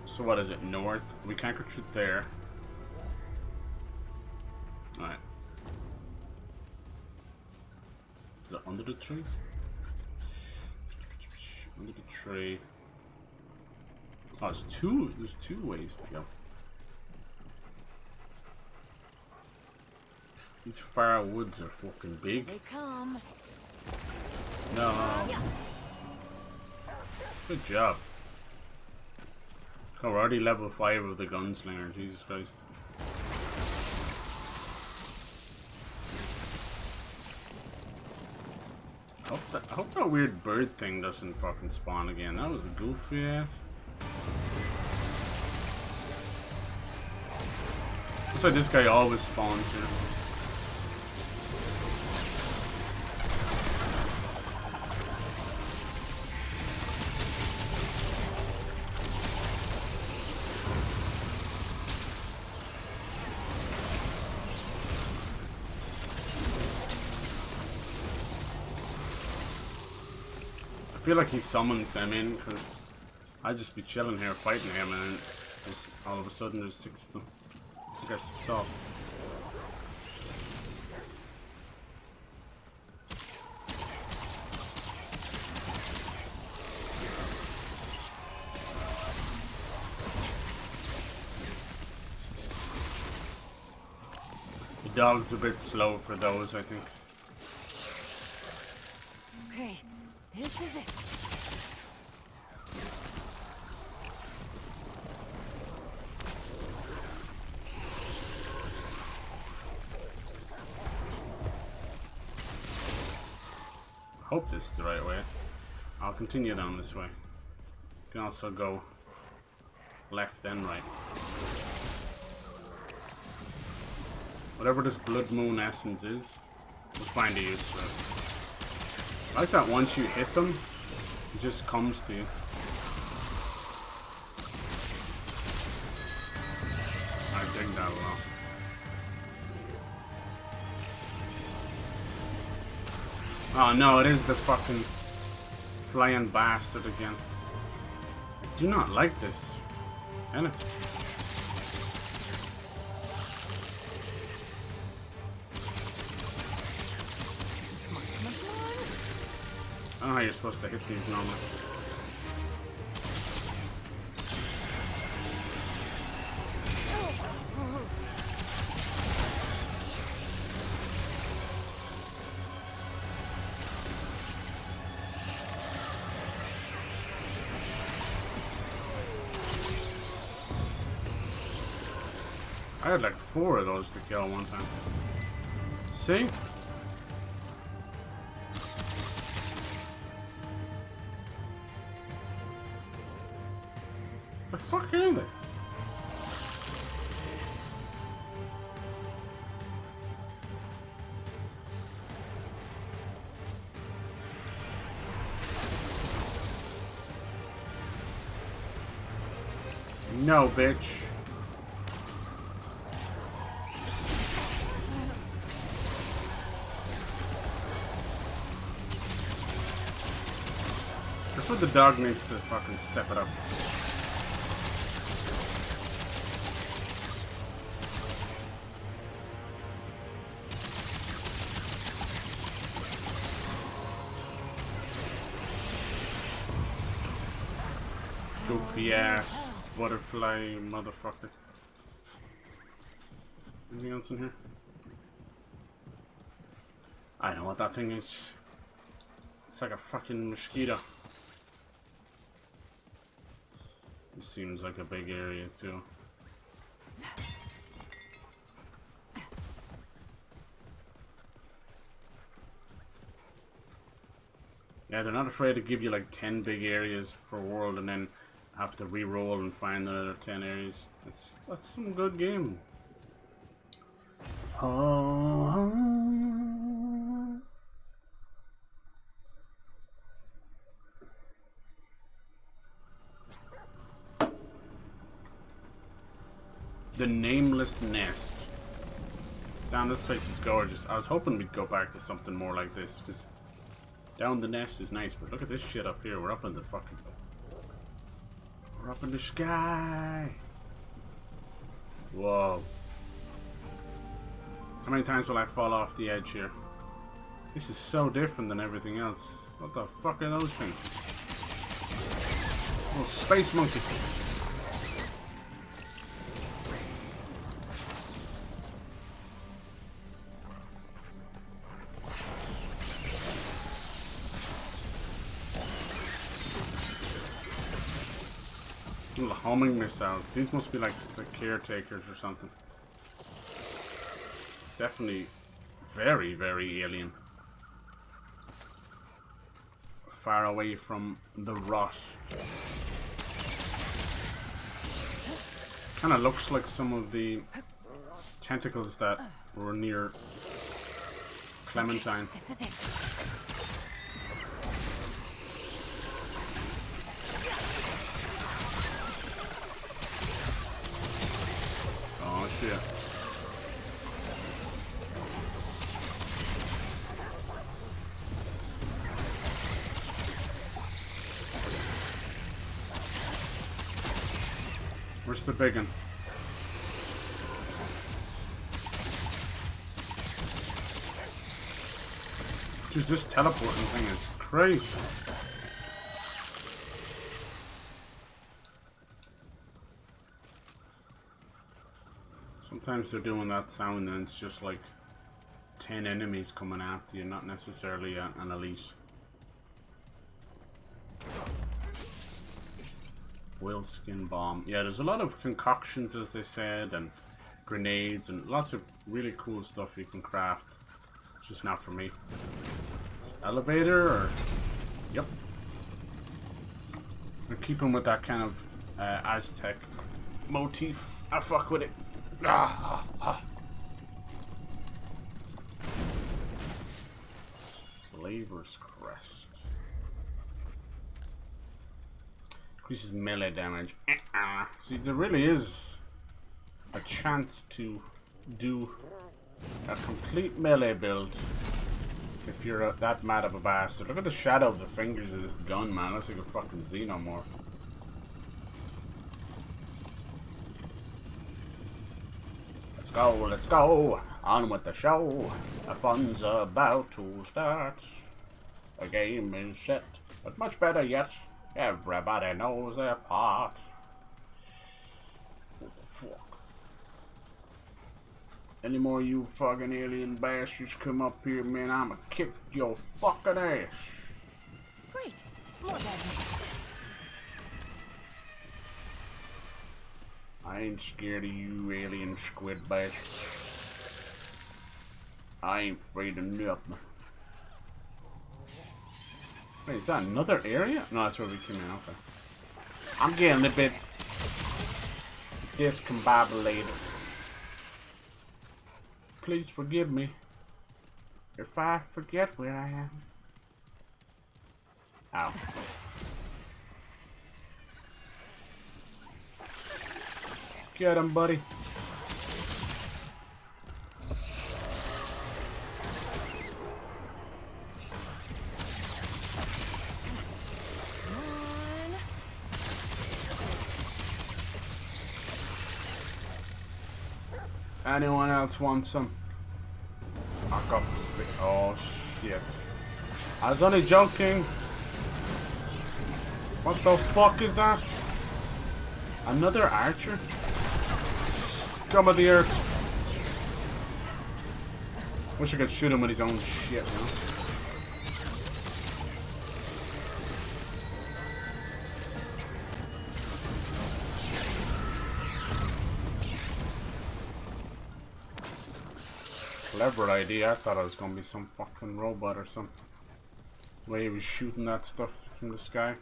Speaker 1: So what is it? North? We can't go through there. Alright. Is it under the tree? Under the tree. Oh, there's two ways to go. These firewoods are fucking big.
Speaker 4: They come.
Speaker 1: No. Good job. Oh, we're already level 5 of the gunslinger, Jesus Christ. I hope that weird bird thing doesn't fucking spawn again. That was goofy ass. Looks like this guy always spawns here. I feel like he summons them in, because I'd just be chilling here fighting him and then just all of a sudden there's 6 of them. I think I saw. The dog's a bit slow for those, I think.
Speaker 4: Okay, this is it.
Speaker 1: I hope this is the right way. I'll continue down this way. You can also go left and right. Whatever this blood moon essence is, we'll find a use for it. I like that once you hit them, it just comes to you. I dig that a lot. Oh no, it is the fucking flying bastard again. I do not like this. Can it? I don't know how you're supposed to hit these normally. I had like 4 of those to kill one time. See? The fuck are they? No, bitch. That's what the dog needs to fucking step it up. Goofy ass butterfly motherfucker. Anything else in here? I know what that thing is. It's like a fucking mosquito. This seems like a big area too. Yeah, they're not afraid to give you like 10 big areas per world and then have to re-roll and find another 10 areas. That's some good game. Oh. The Nameless Nest. Damn, this place is gorgeous. I was hoping we'd go back to something more like this. Just down the nest is nice, but look at this shit up here. We're up in the fucking... We're up in the sky. Whoa. How many times will I fall off the edge here? This is so different than everything else. What the fuck are those things? Little space monkey. Little homing missiles. These must be like the caretakers or something. Definitely very, very alien. Far away from the rot. Kind of looks like some of the tentacles that were near Clementine.
Speaker 3: This is it.
Speaker 1: Oh shit. Where's the big one? Dude, this teleporting thing is crazy. Sometimes they're doing that sound and it's just like 10 enemies coming after you, not necessarily an elite. Whaleskin bomb. Yeah, there's a lot of concoctions, as they said, and grenades, and lots of really cool stuff you can craft. It's just not for me. Elevator, or... Yep. We're keeping with that kind of Aztec motif. I fuck with it. Slaver's Crest. Increases melee damage. See, there really is a chance to do a complete melee build if you're that mad of a bastard. Look at the shadow of the fingers of this gun, man. Looks like a fucking xenomorph. Let's go, let's go. On with the show. The fun's about to start. The game is set, but much better yet, everybody knows their part. What the fuck? Any more of you fucking alien bastards come up here, man, I'ma kick your fucking ass.
Speaker 4: Great. More bad news.
Speaker 1: I ain't scared of you, alien squid bite. I ain't afraid of nothing. Wait, is that another area? No, that's where we came in. Okay. I'm getting a bit discombobulated. Please forgive me if I forget where I am. Ow. Get him, buddy. Anyone else want some? I got the stick. Oh shit. I was only joking. What the fuck is that? Another archer? Scum of the earth. Wish I could shoot him with his own shit, you know? Clever idea. I thought it was gonna be some fucking robot or something. The way he was shooting that stuff from the sky.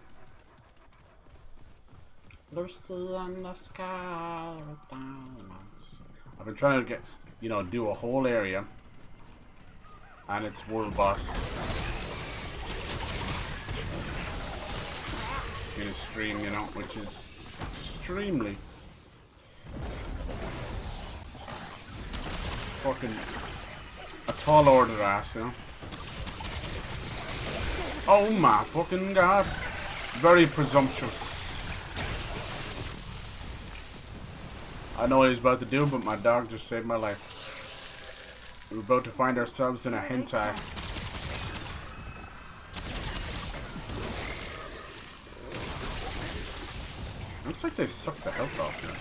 Speaker 1: Lucy in the sky with diamonds. I've been trying to get, you know, do a whole area. And it's world boss. In a stream, you know, which is extremely fucking a tall order ass, you know. Oh my fucking god. Very presumptuous. I know what he's about to do, but my dog just saved my life. We're about to find ourselves in a hentai. Looks like they suck the health off here.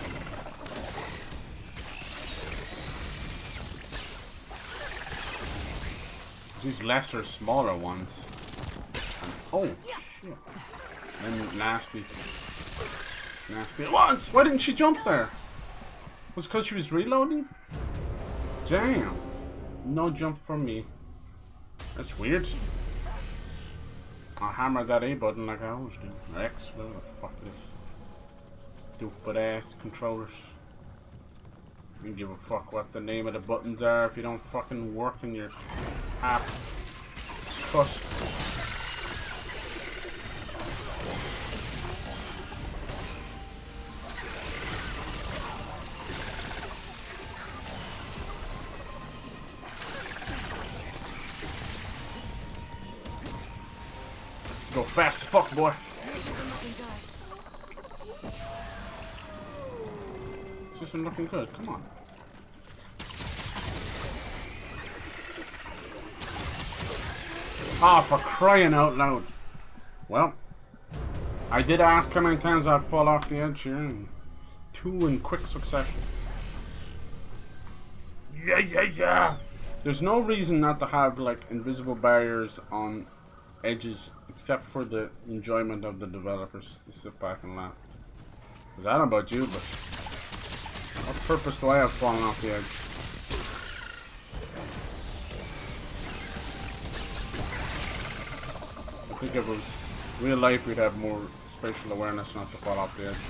Speaker 1: These lesser, smaller ones. And, oh, shit. And nasty. Nasty ones! Why didn't she jump there? Was it because she was reloading? Damn. No jump from me. That's weird. I'll hammer that A button like I always do. Or X, whatever the fuck it is. Stupid ass controllers. You don't give a fuck what the name of the buttons are if you don't fucking work in your app. Cuss. Go fast as fuck, boy. This isn't looking good. Come on. Ah, for crying out loud. Well, I did ask how many times I'd fall off the edge here, and 2 in quick succession. Yeah. There's no reason not to have, like, invisible barriers on edges, except for the enjoyment of the developers to sit back and laugh. Because I don't know about you, but what purpose do I have falling off the edge? I think if it was real life, we'd have more spatial awareness not to fall off the edge.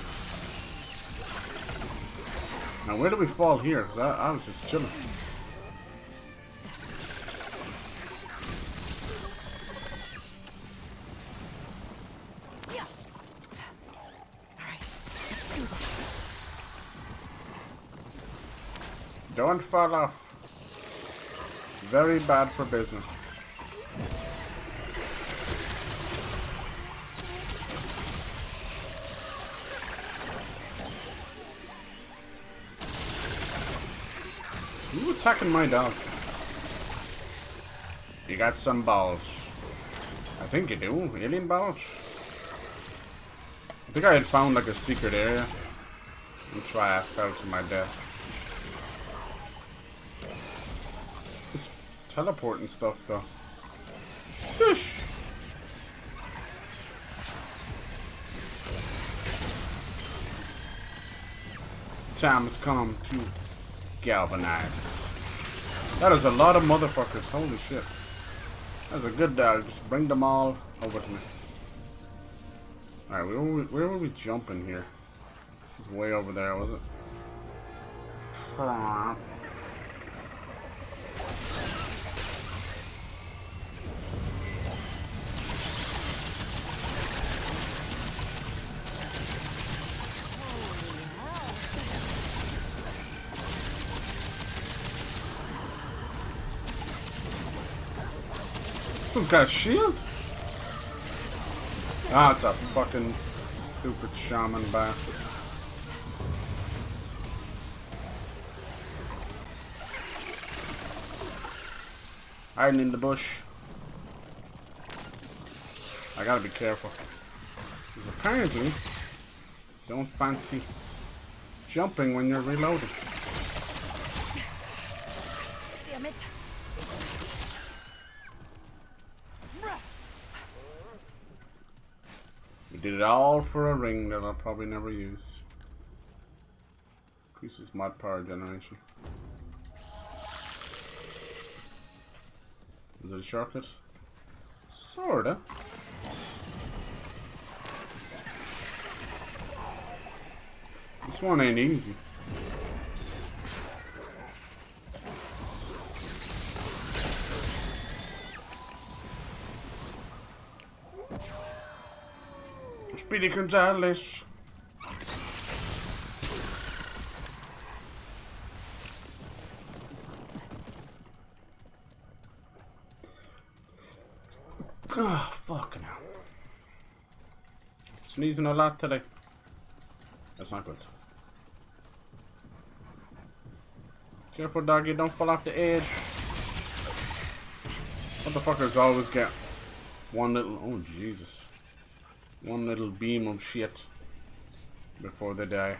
Speaker 1: Now, where do we fall here? Because I was just chilling. Don't fall off. Very bad for business. You attacking my dog? You got some balls. I think you do. Alien balls? I think I had found like a secret area. That's why I fell to my death. This teleporting stuff though. Fish! time has come to galvanize. That is a lot of motherfuckers. Holy shit. That's a good dog. Just bring them all over to me. Alright, where were we jumping here? It was way over there, was it? This one's got a shield? Ah, it's a fucking stupid shaman bastard. Hiding in the bush. I gotta be careful. Because apparently, don't fancy jumping when you're reloading.
Speaker 4: Damn it.
Speaker 1: We did it all for a ring that I'll probably never use. Increases mod power generation. Is it a shortcut? Sorta. This one ain't easy. Speedy Gonzales. Oh, fucking hell. Sneezing a lot today. That's not good. Careful, doggy, don't fall off the edge. Motherfuckers always get one little... Oh, Jesus. One little beam of shit before they die.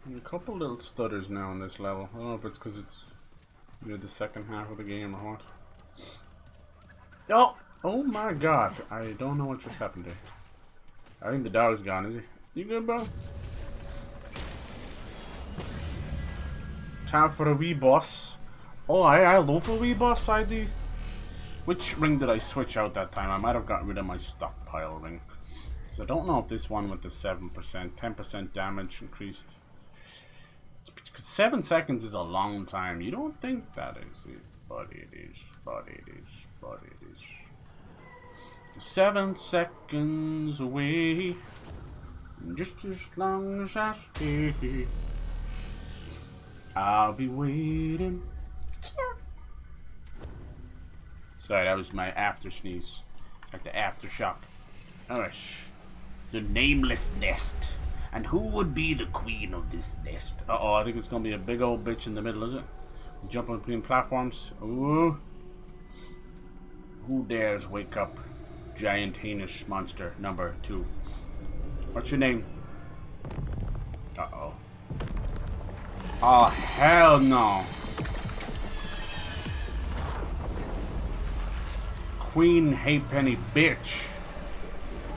Speaker 1: And a couple little stutters now on this level. I don't know if it's because it's near the second half of the game or what. Oh! Oh my god. I don't know what just happened there. I think the dog's gone, is he? You good, bro? Time for a wee boss. Oh, I love a wee boss, I do. Which ring did I switch out that time? I might have gotten rid of my stockpile ring. Because I don't know if this one with the 7%, 10% damage increased. 7 seconds is a long time. You don't think that is, but it is, but it is, but it is. 7 seconds away, just as long as I stay, I'll be waiting. Sorry, that was my after sneeze, like the aftershock. Alright, the nameless nest. And who would be the queen of this nest? Uh-oh, I think it's gonna be a big old bitch in the middle, is it? Jumping between platforms. Ooh. Who dares wake up giant heinous monster number 2? What's your name? Uh-oh. Oh, hell no. Queen Haypenny bitch.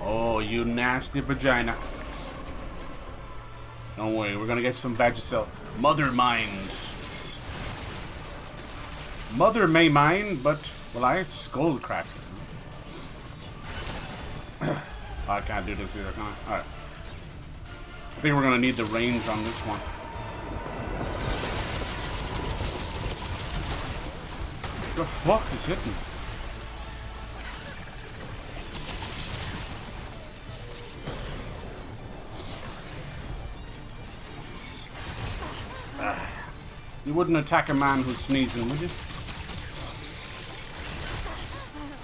Speaker 1: Oh, you nasty vagina. Don't worry, we're gonna get some Vagisil. Mother minds. Mother may mind, but will I skull crack? Oh, I can't do this either, can I? Alright. I think we're gonna need the range on this one. What the fuck is hitting? You wouldn't attack a man who's sneezing, would you?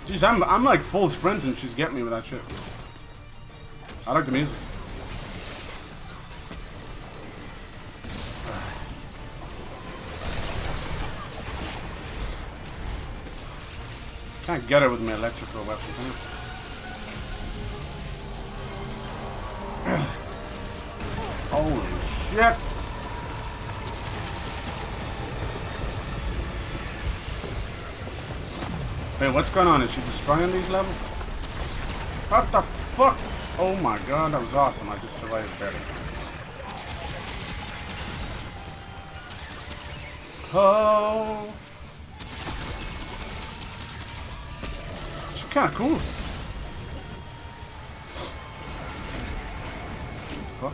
Speaker 1: Jeez, I'm like full sprint and she's getting me with that shit. I like the music. Can't get her with my electrical weapon, can I? Holy shit! Wait, what's going on? Is she destroying these levels? What the fuck? Oh my god, that was awesome. I just survived better. Oh. It's kind of cool. Fuck.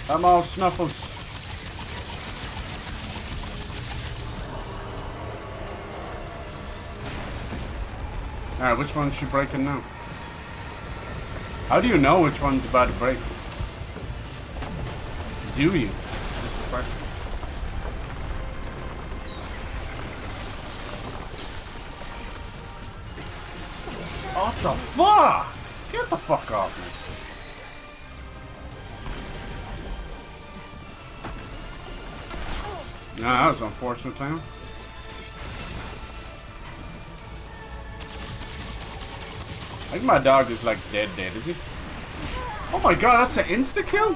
Speaker 1: I'm all Snuffles. Alright, which one's she breaking now? How do you know which one's about to break? Do you? Just the question. What the fuck? Get the fuck off me. Nah, that was unfortunate, Tam. I think my dog is like dead, is he? Oh my god, that's an insta-kill?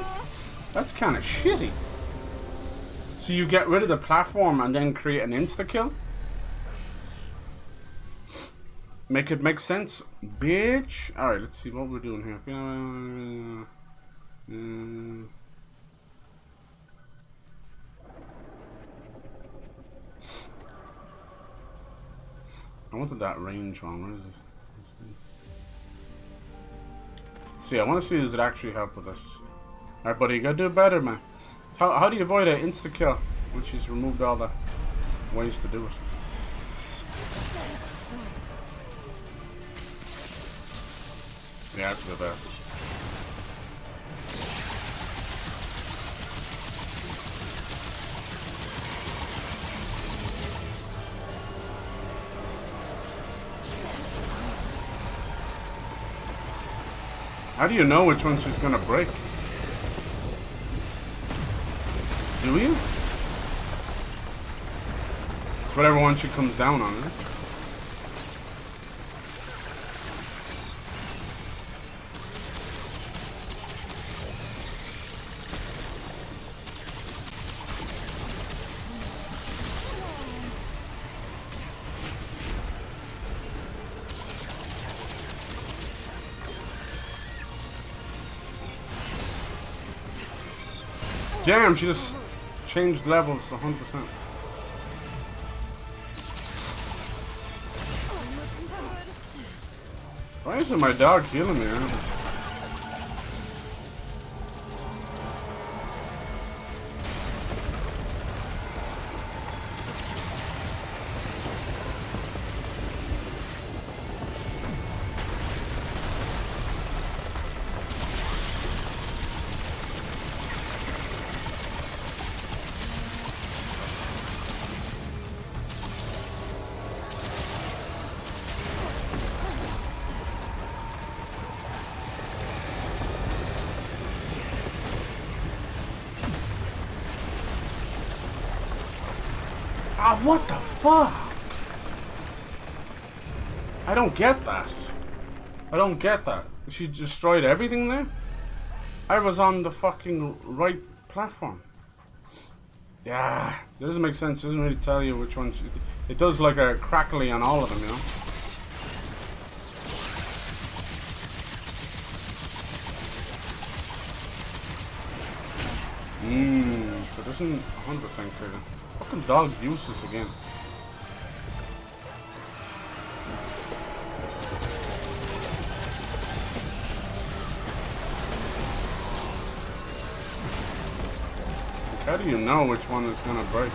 Speaker 1: That's kind of shitty. So you get rid of the platform and then create an insta-kill? Make it make sense, bitch. Alright, let's see what we're doing here. I wanted that range one. Where is it? See, I want to see does it actually help with this. Alright, buddy, you gotta do better, man. How do you avoid an insta-kill when she's removed all the ways to do it? Yeah, that's a bit better. How do you know which one she's gonna break? Do you? It's whatever one she comes down on, right? Damn, she just changed levels 100%. Why isn't my dog healing me? Ah, what the fuck? I don't get that. I don't get that. She destroyed everything there? I was on the fucking right platform. Yeah, it doesn't make sense. It doesn't really tell you which one she... It does like a crackly on all of them, you know? So it isn't 100% clear. Fucking dog useless again. How do you know which one is gonna break?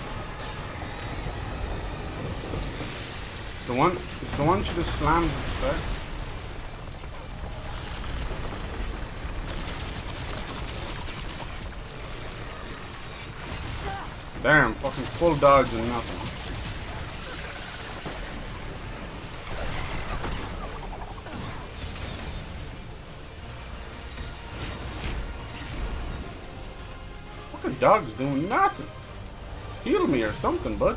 Speaker 1: It's the one she just slams at the start. Damn, fucking full dodge and nothing. Fucking dog's doing nothing. Heal me or something, bud.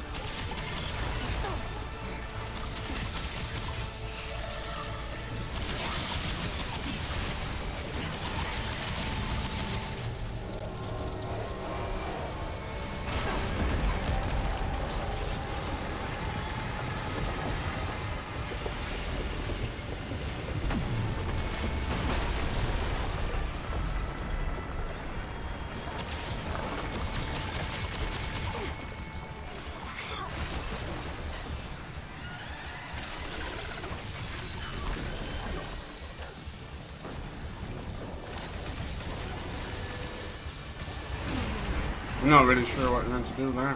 Speaker 1: I'm not really sure what you're meant to do there.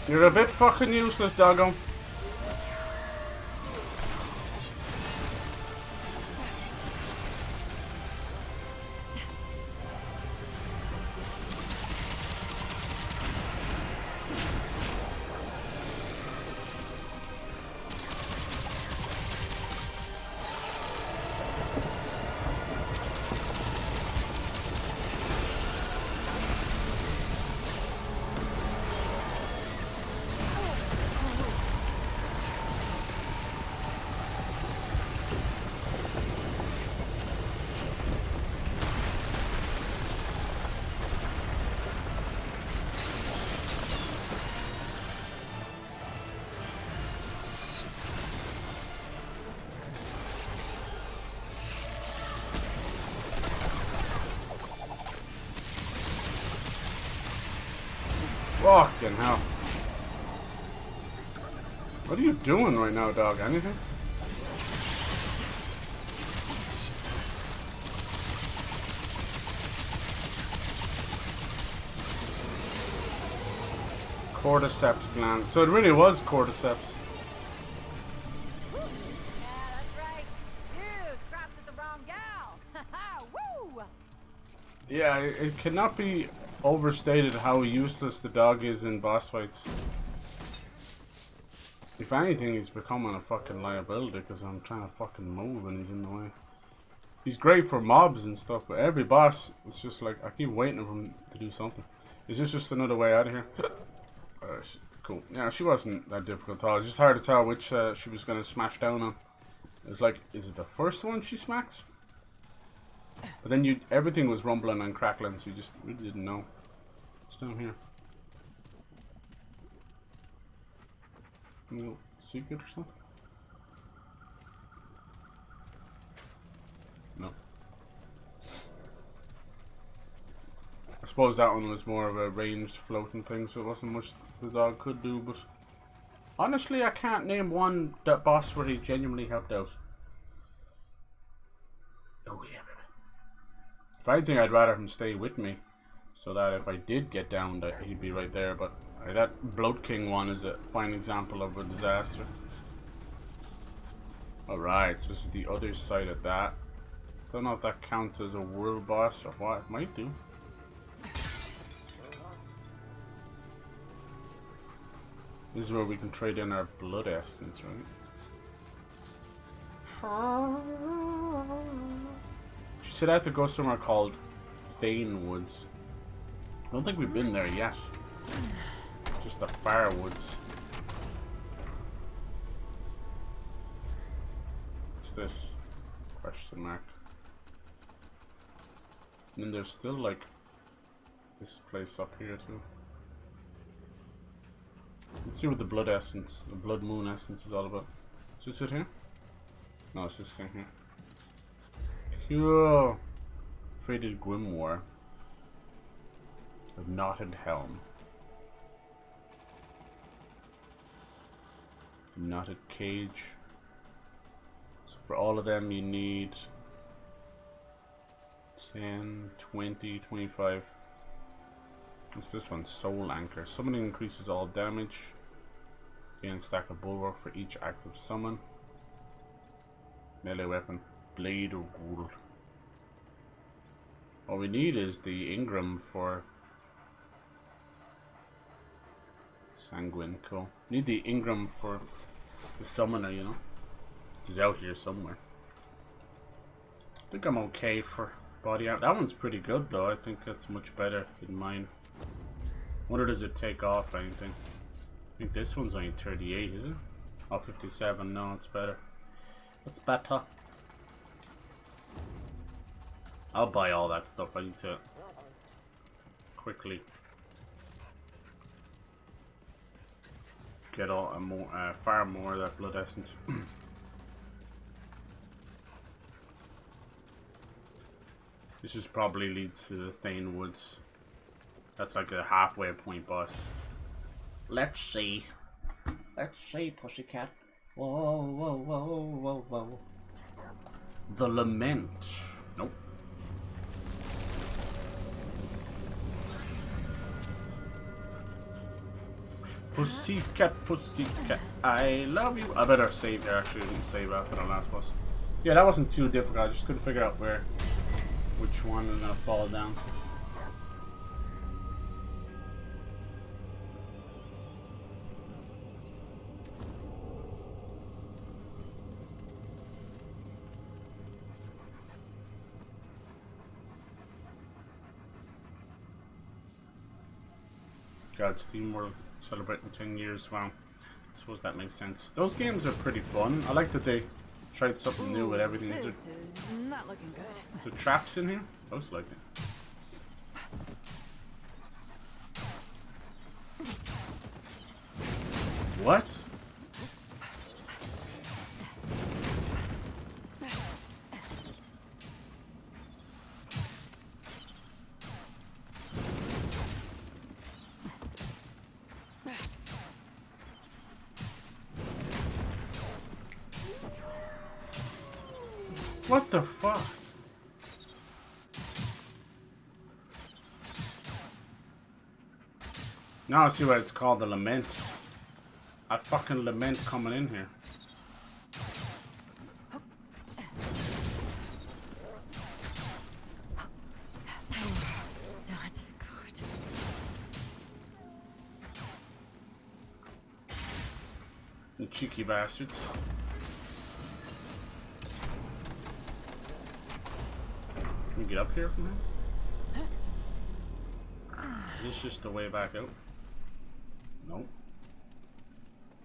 Speaker 1: You're a bit fucking useless, doggo. Fucking hell. What are you doing right now, dog? Anything? Cordyceps gland. So it really was cordyceps.
Speaker 4: Yeah, that's right. You scrapped at the wrong gal. Woo!
Speaker 1: Yeah, it cannot be overstated how useless the dog is in boss fights. If anything, he's becoming a fucking liability because I'm trying to fucking move and he's in the way. He's great for mobs and stuff, but every boss, it's just like, I keep waiting for him to do something. Is this just another way out of here? Cool. Yeah, she wasn't that difficult at all. It's just hard to tell which she was going to smash down on. It was like, is it the first one she smacks? But then everything was rumbling and crackling, so you just really didn't know. It's down here. A little secret or something? No. I suppose that one was more of a ranged floating thing, so it wasn't much the dog could do, but honestly I can't name one boss where he genuinely helped out. Oh yeah, baby. If anything, I'd rather him stay with me, so that if I did get down, that he'd be right there. But that Bloat King one is a fine example of a disaster. Alright, so this is the other side of that. Don't know if that counts as a world boss or what. It might do. This is where we can trade in our blood essence, right? She said I have to go somewhere called Thane Woods. I don't think we've been there yet. Just the far woods. What's this? Question mark. And then there's still like this place up here too. Let's see what the blood essence, the blood moon essence is all about. Is this it here? No, it's this thing here. Cool. Faded grimoire. The knotted helm. The knotted cage. So for all of them you need 10, 20, 25. What's this one? Soul Anchor. Summoning increases all damage. Gain stack of bulwark for each active summon. Melee weapon. Blade or Ghoul. All we need is the Ingram for Sanguine. Cool. Need the Ingram for the summoner, you know. He's out here somewhere. I think I'm okay for body out. That one's pretty good though. I think that's much better than mine. Wonder does it take off anything? I think this one's only 38, is it? Oh, 57. No, it's better. It's better. I'll buy all that stuff. I need to quickly get all far more of that blood essence. This is probably leads to the Thane Woods. That's like a halfway point boss. Let's see. Let's see, pussycat. Whoa, whoa, whoa, whoa, whoa. The Lament. Pussycat, pussycat, I love you. I better save there. Actually, I didn't save after the last boss. Yeah, that wasn't too difficult. I just couldn't figure out which one was gonna fall down. God, Steam World celebrating 10 years. Wow. I suppose that makes sense. Those games are pretty fun. I like that they tried something new with everything. Is
Speaker 4: This is not looking good.
Speaker 1: there traps in here? Looks like it. What? What the fuck? Now I see why it's called the Lament. I fucking lament coming in here.
Speaker 4: Not good.
Speaker 1: You cheeky bastards. Can we get up here from here? Is this just the way back out? Nope.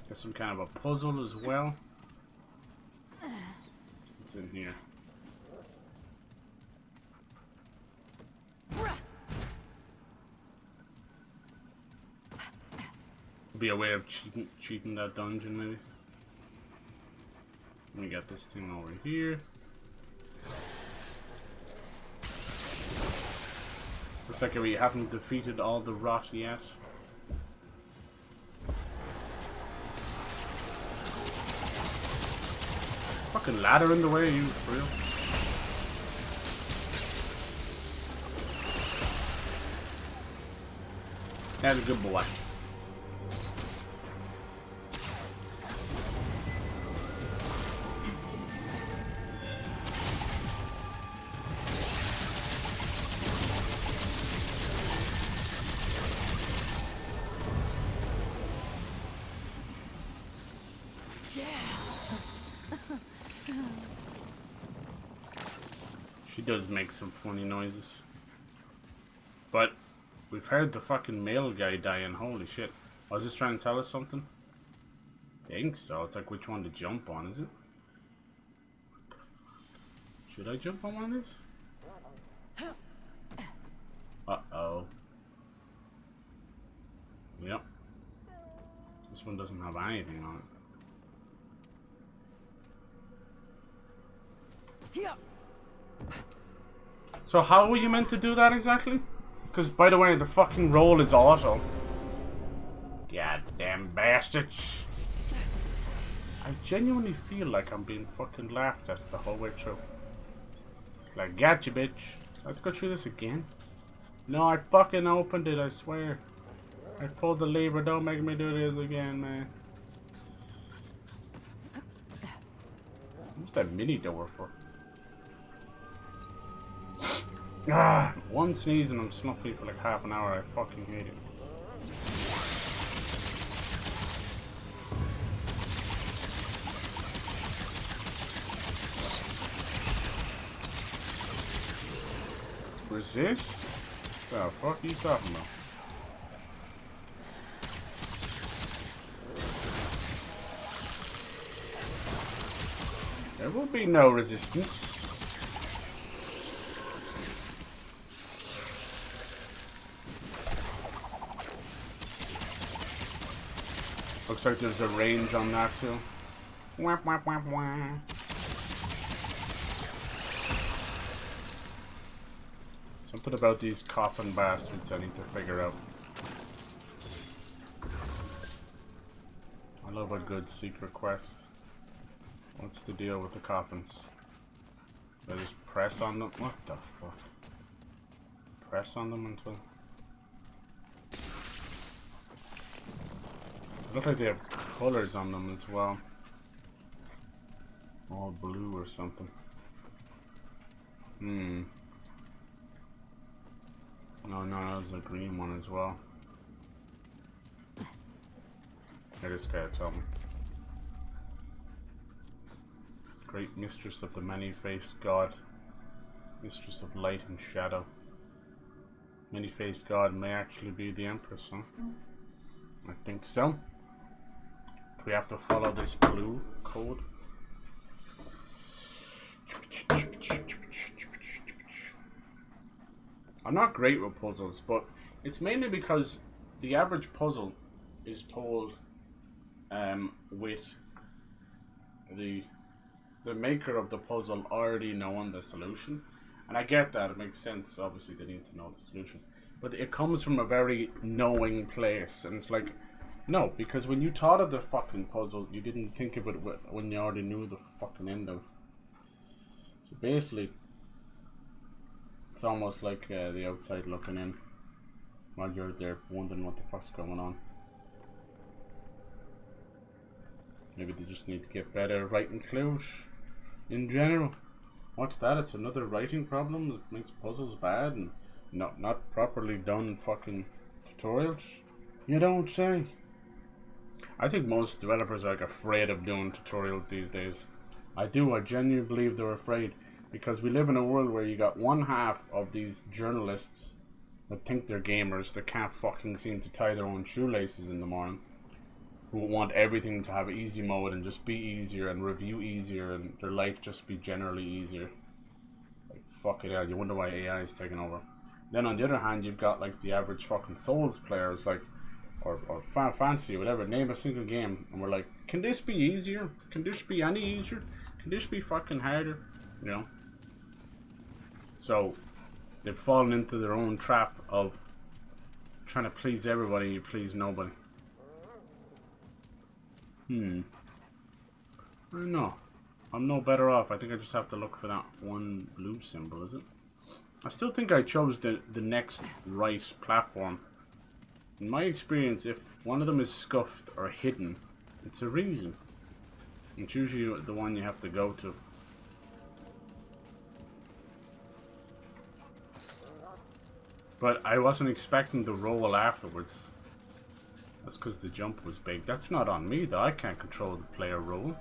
Speaker 1: Got some kind of a puzzle as well. What's in here? Be a way of cheating that dungeon, maybe. We got this thing over here. Looks like we haven't defeated all the rot yet. Fucking ladder in the way, you for real? That's a good boy. She does make some funny noises. But we've heard the fucking male guy dying. Holy shit. Was this trying to tell us something? I think so. It's like which one to jump on, is it? Should I jump on one of these? Uh-oh. Yep. This one doesn't have anything on it.
Speaker 4: Yep.
Speaker 1: So how were you meant to do that exactly? Because, by the way, the fucking roll is auto. Goddamn bastards. I genuinely feel like I'm being fucking laughed at the whole way through. It's like, gotcha, bitch. I have to go through this again? No, I fucking opened it, I swear. I pulled the lever, don't make me do this again, man. What's that mini door for? Ah, one sneeze and I'm snuffly for like half an hour. I fucking hate it. Resist? What the fuck are you talking about? There will be no resistance. Looks like there's a range on that too. Wah, wah, wah, wah. Something about these coffin bastards I need to figure out. I love a good secret quest. What's the deal with the coffins? Do I just press on them? What the fuck? Press on them until... Look like they have colors on them as well. All blue or something. No, that was a green one as well. Here, this guy told me. Great mistress of the many-faced god. Mistress of light and shadow. Many-faced god may actually be the Empress, huh? I think so. Do we have to follow this blue code? I'm not great with puzzles, but it's mainly because the average puzzle is told with the maker of the puzzle already knowing the solution. And I get that, it makes sense. Obviously they need to know the solution, but it comes from a very knowing place, and it's like, no, because when you thought of the fucking puzzle, you didn't think of it when you already knew the fucking end of it. So basically, it's almost like the outside looking in while you're there wondering what the fuck's going on. Maybe they just need to get better writing clues in general. What's that? It's another writing problem that makes puzzles bad and not properly done fucking tutorials? You don't say. I think most developers are like afraid of doing tutorials these days. I genuinely believe they're afraid, because we live in a world where you got one half of these journalists that think they're gamers that can't fucking seem to tie their own shoelaces in the morning, who want everything to have easy mode and just be easier and review easier and their life just be generally easier. Like, fuck it hell, you wonder why AI is taking over. Then on the other hand, you've got like the average fucking Souls players, like, or Final Fantasy, whatever, name a single game, and we're like, can this be easier? Can this be any easier? Can this be fucking harder? You know? So, they've fallen into their own trap of trying to please everybody and you please nobody. I don't know. I'm no better off. I think I just have to look for that one blue symbol, is it? I still think I chose the next right platform. In my experience, if one of them is scuffed or hidden, it's a reason. It's usually the one you have to go to. But I wasn't expecting the roll afterwards. That's because the jump was big. That's not on me though. I can't control the player roll.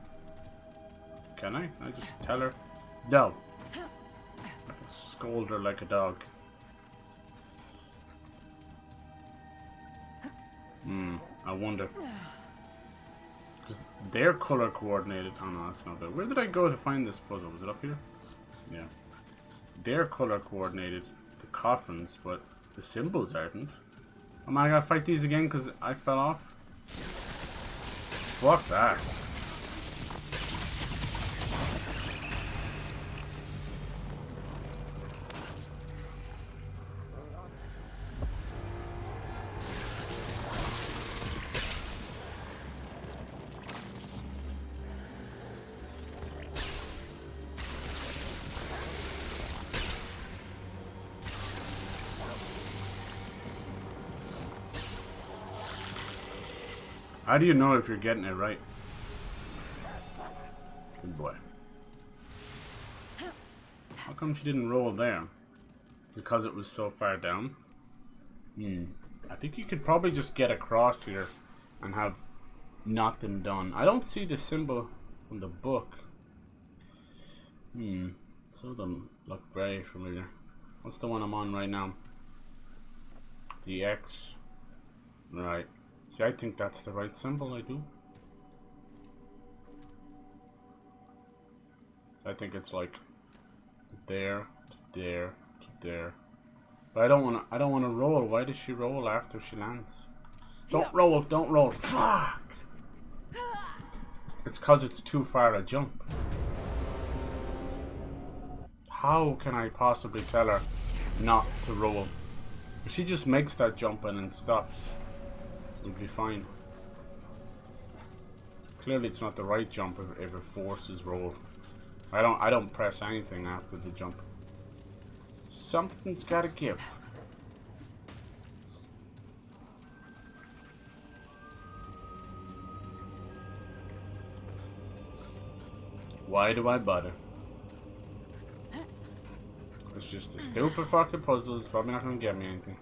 Speaker 1: Can I? I just tell her no. I can scold her like a dog. I wonder. Because they're color coordinated. Oh no, that's not good. Where did I go to find this puzzle? Was it up here? Yeah. They're color coordinated, the coffins, but the symbols aren't. Am I gonna fight these again because I fell off? Fuck that. How do you know if you're getting it right? Good boy. How come she didn't roll there? Is it because it was so far down? I think you could probably just get across here and have nothing done. I don't see the symbol in the book. Some of them look very familiar. What's the one I'm on right now? The X. Right. See, I think that's the right symbol, I do. I think it's like there, to there, to there. But I don't wanna roll. Why does she roll after she lands? Don't roll, don't roll. Fuck! It's cause it's too far to jump. How can I possibly tell her not to roll? If she just makes that jump and then stops, it'll be fine. Clearly it's not the right jump if it forces roll. I don't press anything after the jump. Something's gotta give. Why do I bother? It's just a stupid fucking puzzle. It's probably not gonna get me anything.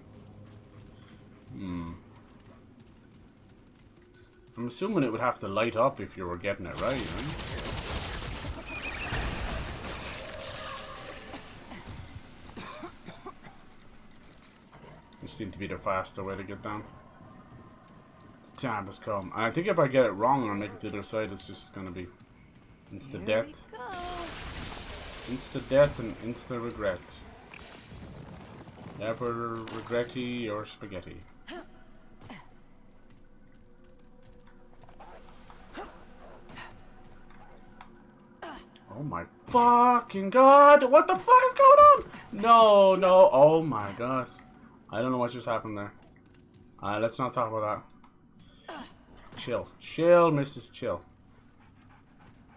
Speaker 1: I'm assuming it would have to light up if you were getting it right, This seemed to be the faster way to get down. The time has come. And I think if I get it wrong and I make it to the other side, it's just gonna be insta death. Insta death and insta regret. Never regretty or spaghetti. Oh my fucking god! What the fuck is going on? No, no, oh my god. I don't know what just happened there. Let's not talk about that. Chill. Chill, Mrs. Chill.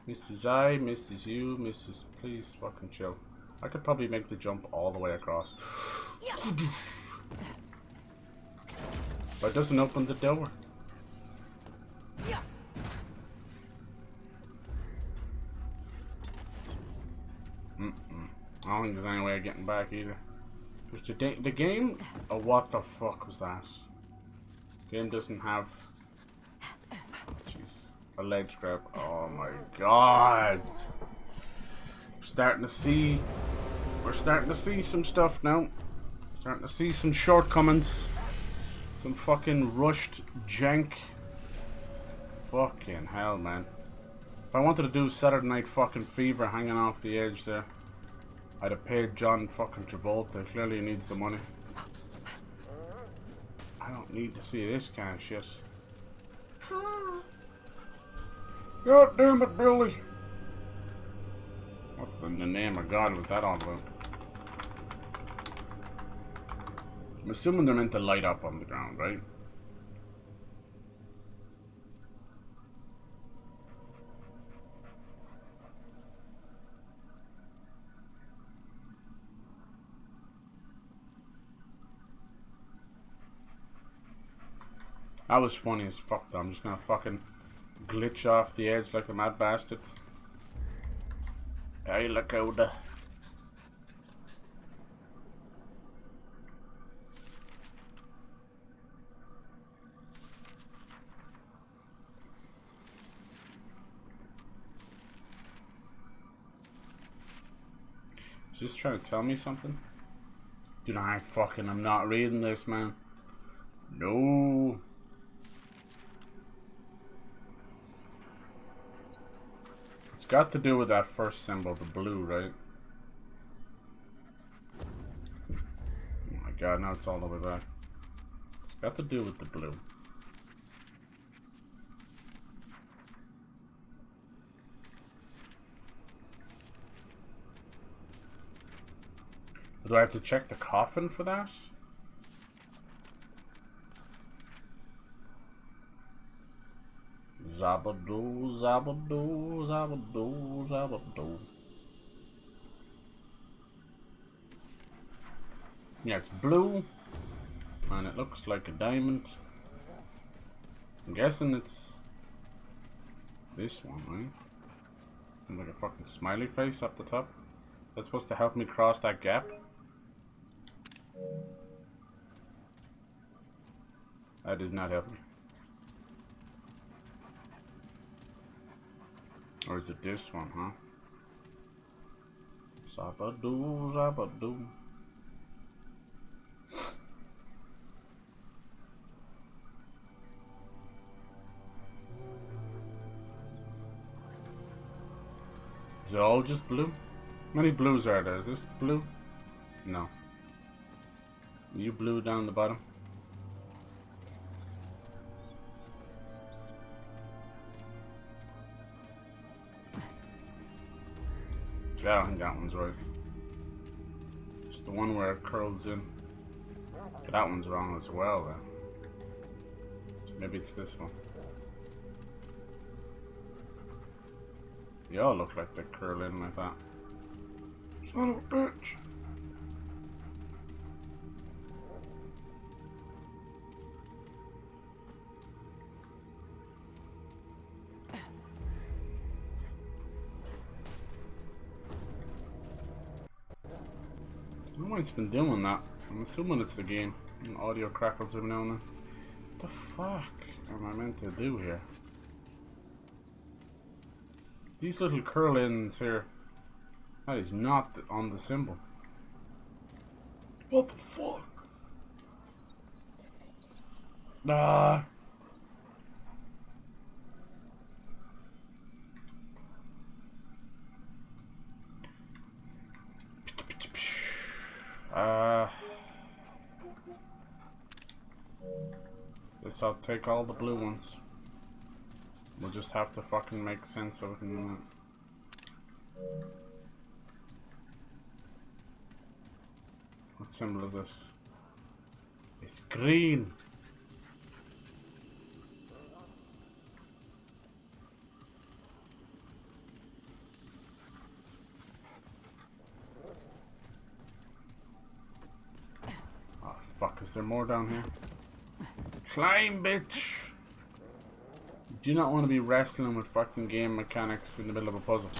Speaker 1: Mrs. I, Mrs. You, Mrs. Please fucking chill. I could probably make the jump all the way across. But it doesn't open the door. I don't think there's any way of getting back either. The game... Oh, what the fuck was that? The game doesn't have... Jesus. A ledge grab. Oh my god. We're starting to see some stuff now. Starting to see some shortcomings. Some fucking rushed jank. Fucking hell, man. If I wanted to do Saturday Night fucking Fever hanging off the edge there, I'd have paid John fucking Travolta. Clearly he needs the money. I don't need to see this kind of shit. God damn it, Billy. What in the name of God was that all about? I'm assuming they're meant to light up on the ground, right? That was funny as fuck though. I'm just gonna fucking glitch off the edge like a mad bastard. Hey, look out there. Is this trying to tell me something? Dude, I'm not reading this, man. No. It's got to do with that first symbol, the blue, right? Oh my god, now it's all the way back. It's got to do with the blue. Do I have to check the coffin for that? Zabadoo, zabadoo, zabadoo, zabadoo. Yeah, it's blue. And it looks like a diamond. I'm guessing it's this one, right? And like a fucking smiley face up the top. That's supposed to help me cross that gap. That does not help me. Or is it this one, huh? Zabadoo, zabadoo. Is it all just blue? How many blues are there? Is this blue? No. You blue down the bottom? I don't think that one's right. It's the one where it curls in. So that one's wrong as well then. So maybe it's this one. They all look like they curl in like that. Son of a bitch! I don't know why it's been doing that. I'm assuming it's the game. And audio crackles every now and then. What the fuck am I meant to do here? These little curl-ins here. That is not on the symbol. What the fuck? Ah. Guess I'll take all the blue ones. We'll just have to fucking make sense of it in a minute. What symbol is this? It's green. Oh fuck, is there more down here? Climb, bitch! Do you not want to be wrestling with fucking game mechanics in the middle of a puzzle?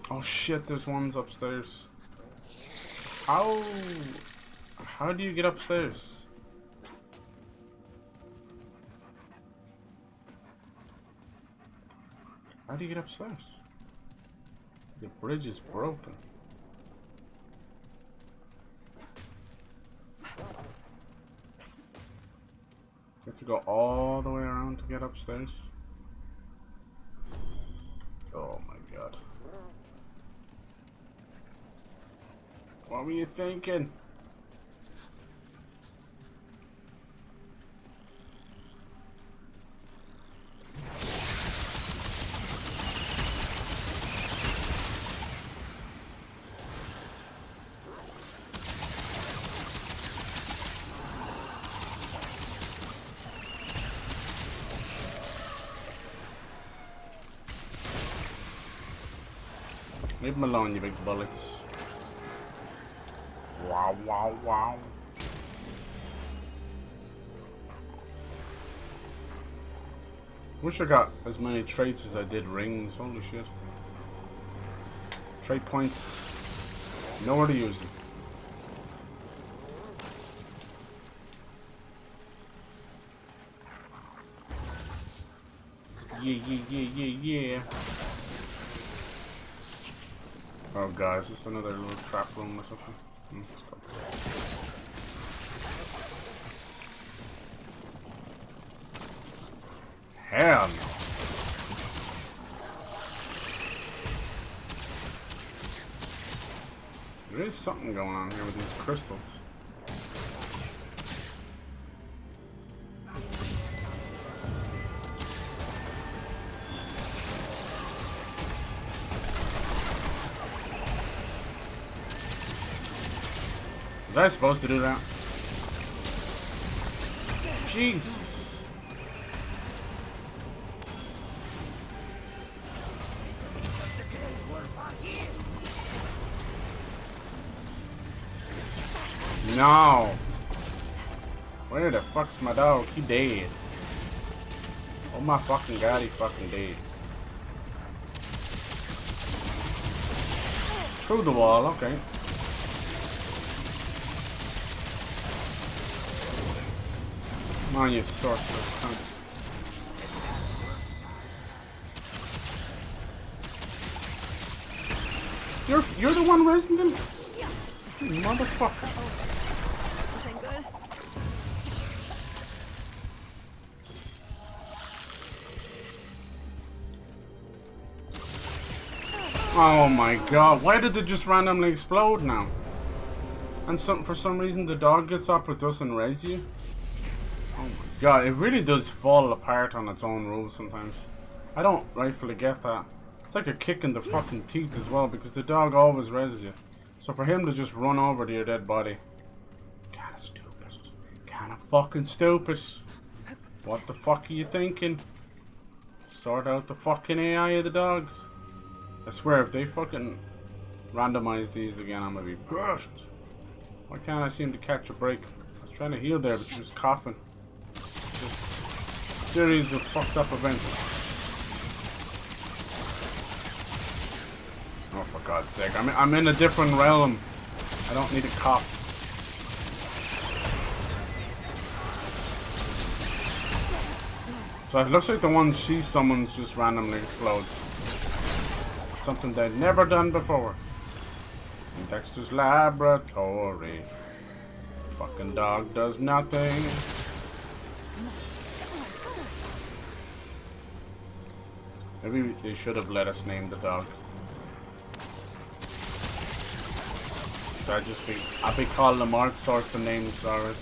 Speaker 1: Oh shit, there's ones upstairs. How do you get upstairs? How do you get upstairs? The bridge is broken. You have to go all the way around to get upstairs? Oh my god. What were you thinking? Leave him alone, you big bullies. Wow, wow, wow. Wish I got as many traits as I did rings. Holy shit. Trait points. Nowhere to use them. Yeah. Oh, guys, is this another little trap room or something? Let's go. Hell no. There is something going on here with these crystals. Was I supposed to do that? Jesus. No. Where the fuck's my dog? He dead. Oh my fucking god, he fucking dead. Through the wall, okay. Come on, you sorceress cunt. You're the one raising them? You motherfucker.
Speaker 4: Nothing good.
Speaker 1: Oh my god, why did it just randomly explode now? And for some reason the dog gets up, it doesn't raise you? Oh my god, it really does fall apart on its own rules sometimes. I don't rightfully get that. It's like a kick in the fucking teeth as well, because the dog always raises you. So for him to just run over to your dead body. Kinda stupid. Kinda fucking stupid. What the fuck are you thinking? Sort out the fucking AI of the dogs. I swear, if they fucking randomize these again, I'm gonna be pissed. Why can't I seem to catch a break? I was trying to heal there, but she was coughing. Just a series of fucked up events. Oh, for God's sake. I'm in a different realm. I don't need a cop. So it looks like the one she summons just randomly explodes. Something they've never done before. In Dexter's laboratory. Fucking dog does nothing. Maybe they should have let us name the dog. So I'll be calling them all sorts of names already.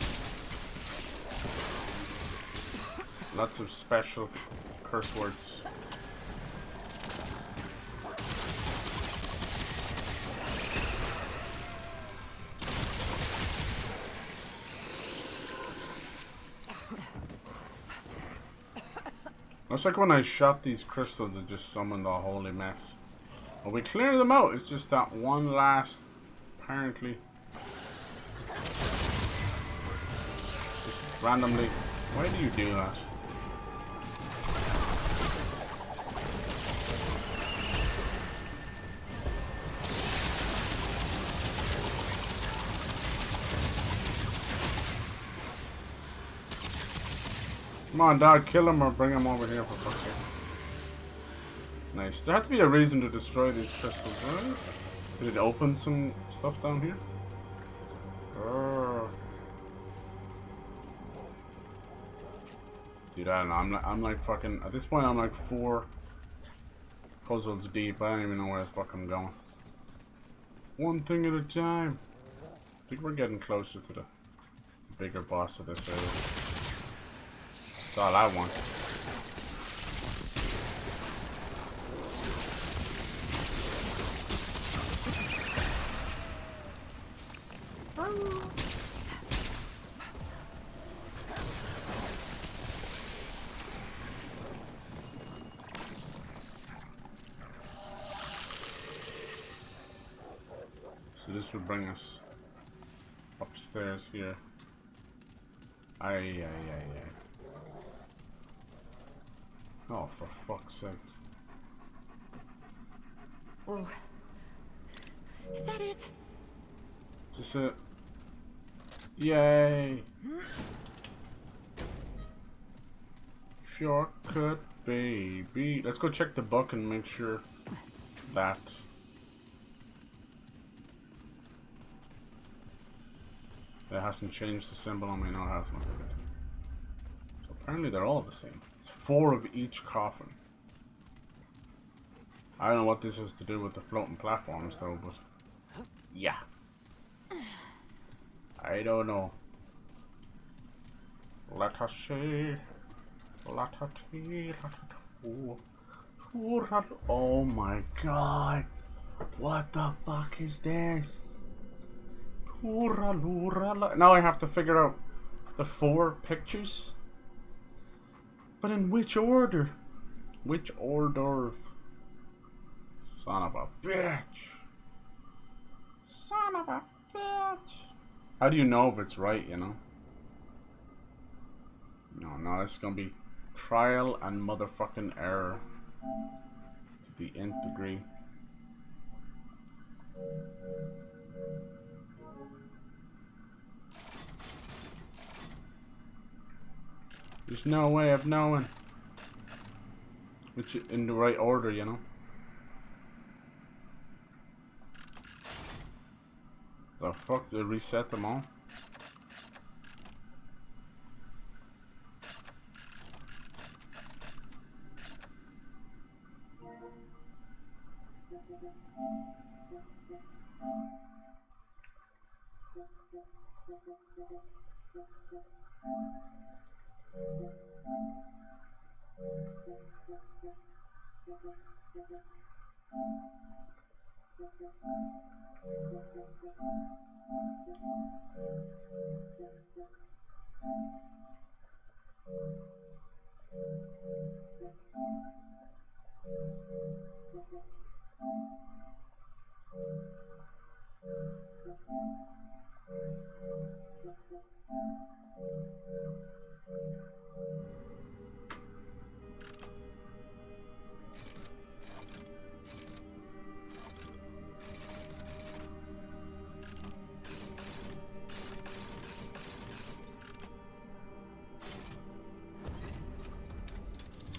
Speaker 1: Lots of special curse words. Looks like when I shot these crystals, it just summoned a holy mess. Well, we clear them out. It's just that one last, apparently, just randomly. Why do you do that? Come on, dog, kill him or bring him over here for fuck's sake. Nice. There had to be a reason to destroy these crystals, right? Did it open some stuff down here? Dude, I don't know. I'm like fucking. At this point, I'm like 4 puzzles deep. I don't even know where the fuck I'm going. One thing at a time. I think we're getting closer to the bigger boss of this area. That's all I want. So this would bring us upstairs here. Aye. Oh, for fuck's sake.
Speaker 4: Whoa. Is that it?
Speaker 1: Is this it? Yay! Shortcut, baby. Let's go check the book and make sure that it hasn't changed the symbol on me. No, it hasn't. So apparently they're all the same. It's 4 of each coffin. I don't know what this has to do with the floating platforms though, but yeah. I don't know. Let us see. Oh my god. What the fuck is this? Now I have to figure out the 4 pictures. But in which order? Which order? Son of a bitch. Son of a bitch. How do you know if it's right, you know? No, this is gonna be trial and motherfucking error to the nth degree. There's no way of knowing which in the right order, you know. The fuck, did it reset them all?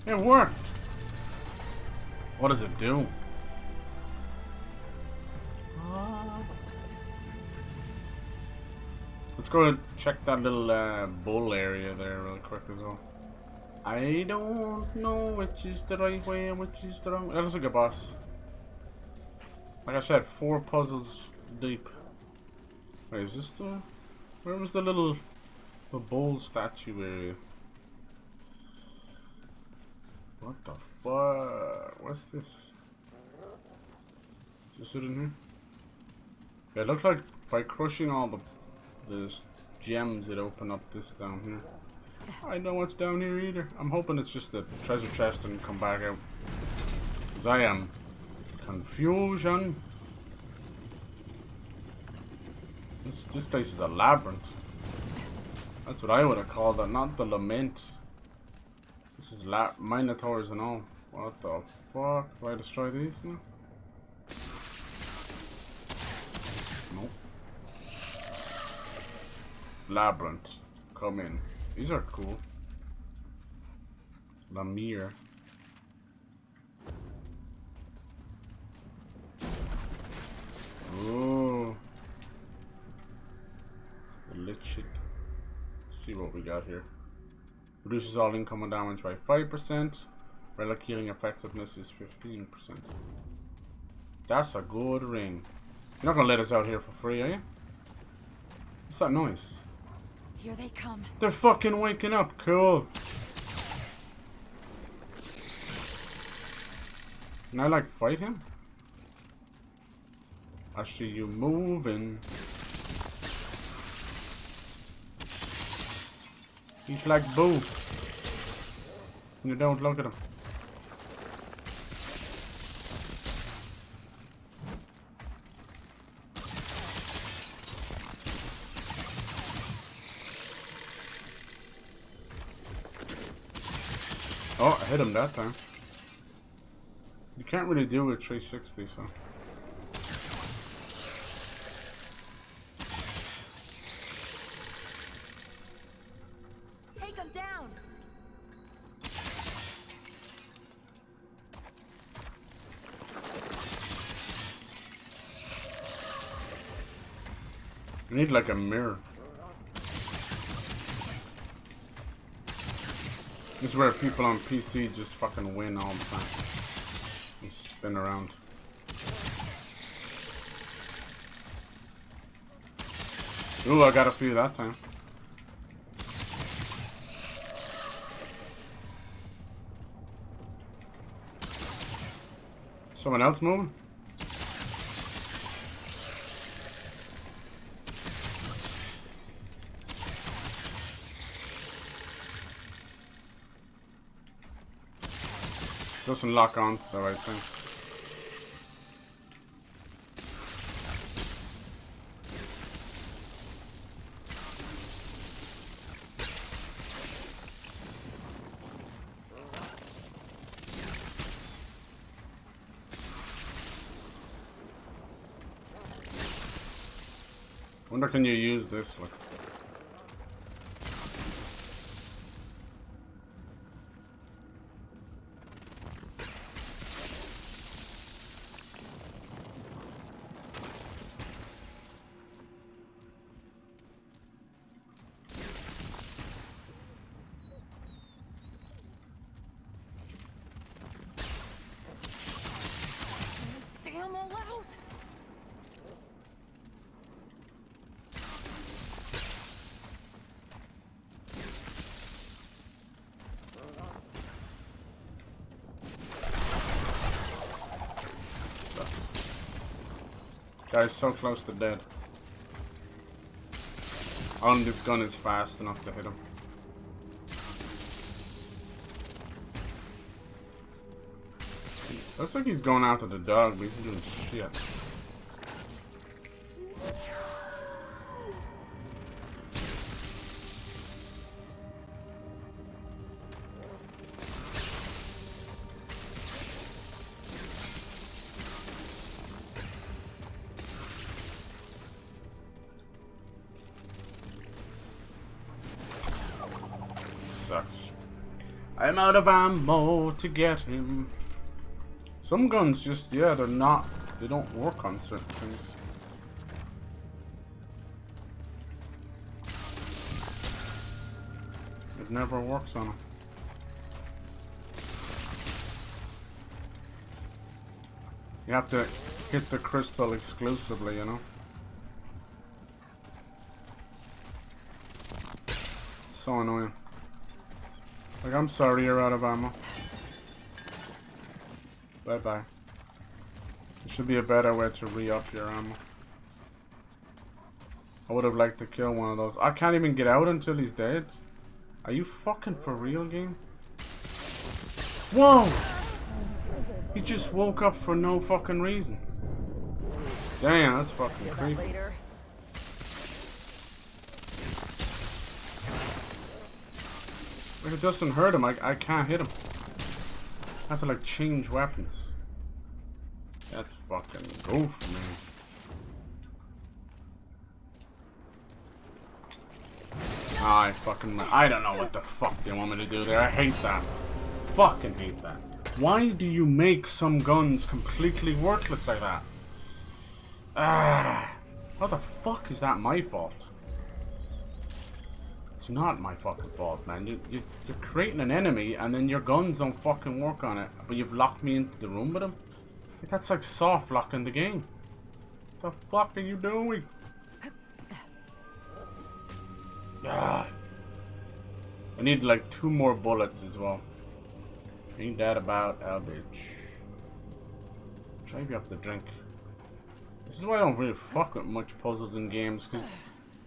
Speaker 1: It worked. What does it do? Let's go and check that little bull area there real quick as well. I don't know which is the right way and which is the wrong way. That looks like a boss. Like I said, 4 puzzles deep. Wait, is this the... Where was the bull statue area? What the fuck? What's this? Is this it in here? Yeah, it looks like by crushing all the gems it opened up this down here. I don't know what's down here either. I'm hoping it's just a treasure chest and come back out. Because I am confusion. This place is a labyrinth. That's what I would have called it, not the lament. This is minotaurs and all. What the fuck? Do I destroy these now? Nope. Labyrinth. Come in. These are cool. Lamir. Oh. The lit shit. Let's see what we got here. Reduces all incoming damage by 5%. Relic healing effectiveness is 15%. That's a good ring. You're not gonna let us out here for free, are you? What's that noise?
Speaker 4: Here they come.
Speaker 1: They're fucking waking up. Cool. Can I like fight him? I see you moving. He's like boo. You don't look at him. Oh, I hit him that time. You can't really do it 360, so.
Speaker 4: Take them down.
Speaker 1: You need like a mirror. This is where people on PC just fucking win all the time. They spin around. Ooh, I got a few that time. Someone else moving? Doesn't lock on the right thing. Wonder can you use this? Look.
Speaker 4: Damn all out.
Speaker 1: Guy's so close to dead. On this gun is fast enough to hit him. Looks like he's going after the dog, but he's doing shit. Sucks. I'm out of ammo to get him. Some guns just, yeah, they don't work on certain things. It never works on them. You have to hit the crystal exclusively, you know? It's so annoying. Like, I'm sorry you're out of ammo. Bye-bye. There should be a better way to re-up your ammo. I would have liked to kill one of those. I can't even get out until he's dead. Are you fucking for real, game? Whoa! He just woke up for no fucking reason. Damn, that's fucking creepy. If it doesn't hurt him, I can't hit him. I have to like change weapons. That's fucking goof, man. I don't know what the fuck they want me to do there. I hate that. Fucking hate that. Why do you make some guns completely worthless like that? How the fuck is that my fault? It's not my fucking fault, man. You're creating an enemy and then your guns don't fucking work on it, but you've locked me into the room with him? That's like soft locking the game. What the fuck are you doing? I need like 2 more bullets as well. Ain't that about a bitch? Try me up the drink. This is why I don't really fuck with much puzzles in games, because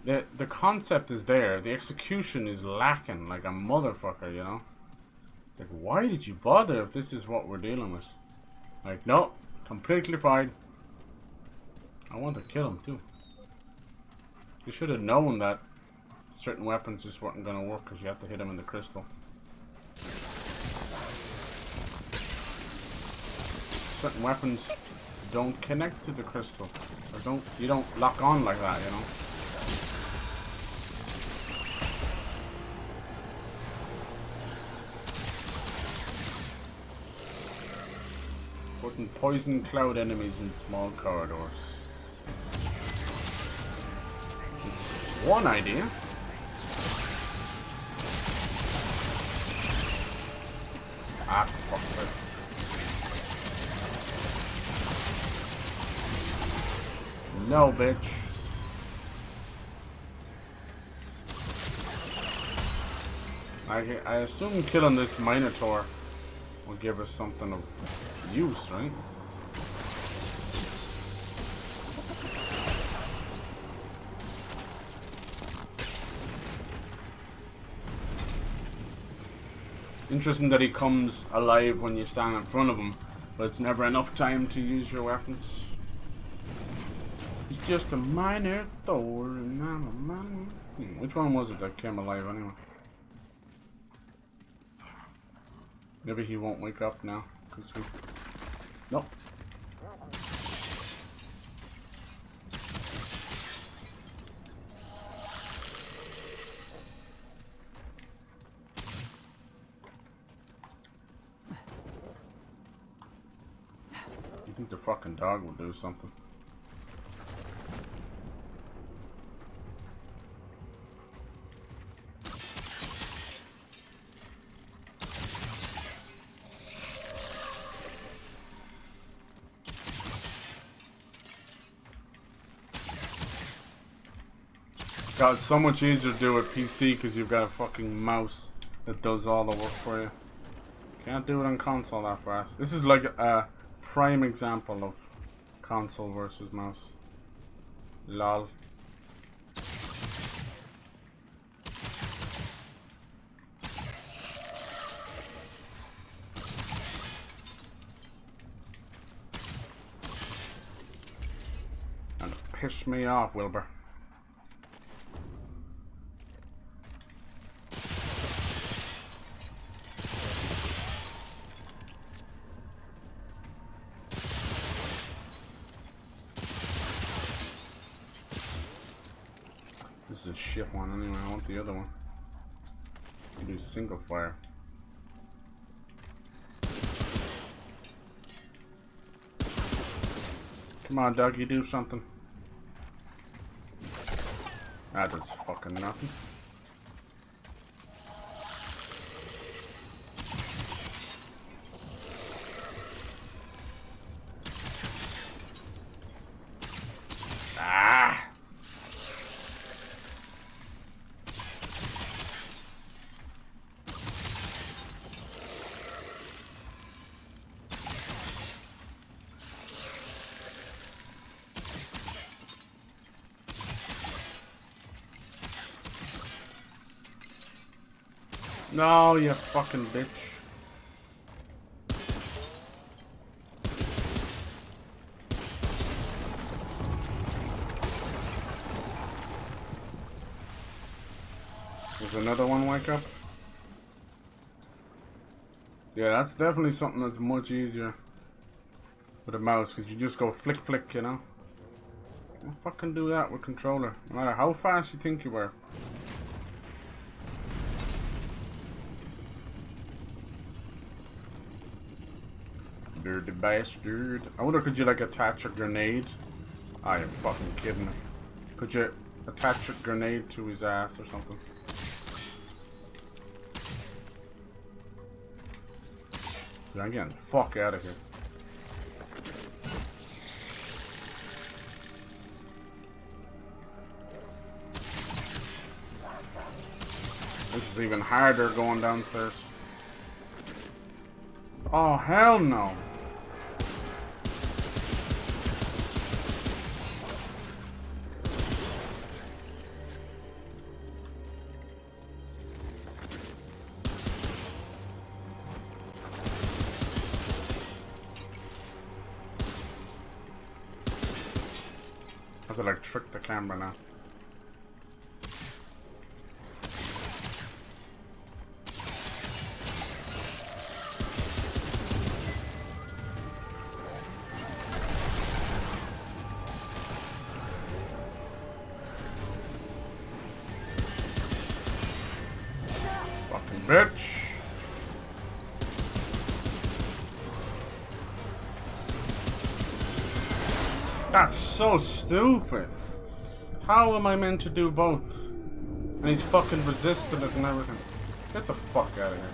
Speaker 1: the concept is there, the execution is lacking like a motherfucker, you know? Like, why did you bother if this is what we're dealing with? Like, no, completely fine. I want to kill him too. You should have known that certain weapons just weren't gonna work because you have to hit him in the crystal. Certain weapons don't connect to the crystal, or you don't lock on like that, you know. Putting poison cloud enemies in small corridors. It's one idea. Ah, fuck it. No, bitch. I assume killing this Minotaur will give us something of use, right? Interesting that he comes alive when you stand in front of him, but it's never enough time to use your weapons. He's just a minor Thor, and I'm a minor. Which one was it that came alive anyway? Maybe he won't wake up now, cause we. Nope. You think the fucking dog will do something? God, it's so much easier to do with PC because you've got a fucking mouse that does all the work for you. Can't do it on console that fast. This is like a prime example of console versus mouse. Lol. And piss me off, Wilbur. This is a shit one anyway. I want the other one. You do single fire. Come on, doggy, do something. That does fucking nothing. Ah! No, you fucking bitch. There's another one wake up. Yeah, that's definitely something that's much easier with a mouse, because you just go flick flick, you know. Can't fucking do that with controller, no matter how fast you think you were. Dirty bastard. I wonder, could you like attach a grenade? Ah, you're fucking kidding me. Could you attach a grenade to his ass or something? Yeah, I'm getting the fuck out of here. This is even harder going downstairs. Oh, hell no. I have to like trick the camera now. Fucking bitch. That's so stupid. How am I meant to do both? And he's fucking resisting it and everything. Get the fuck out of here.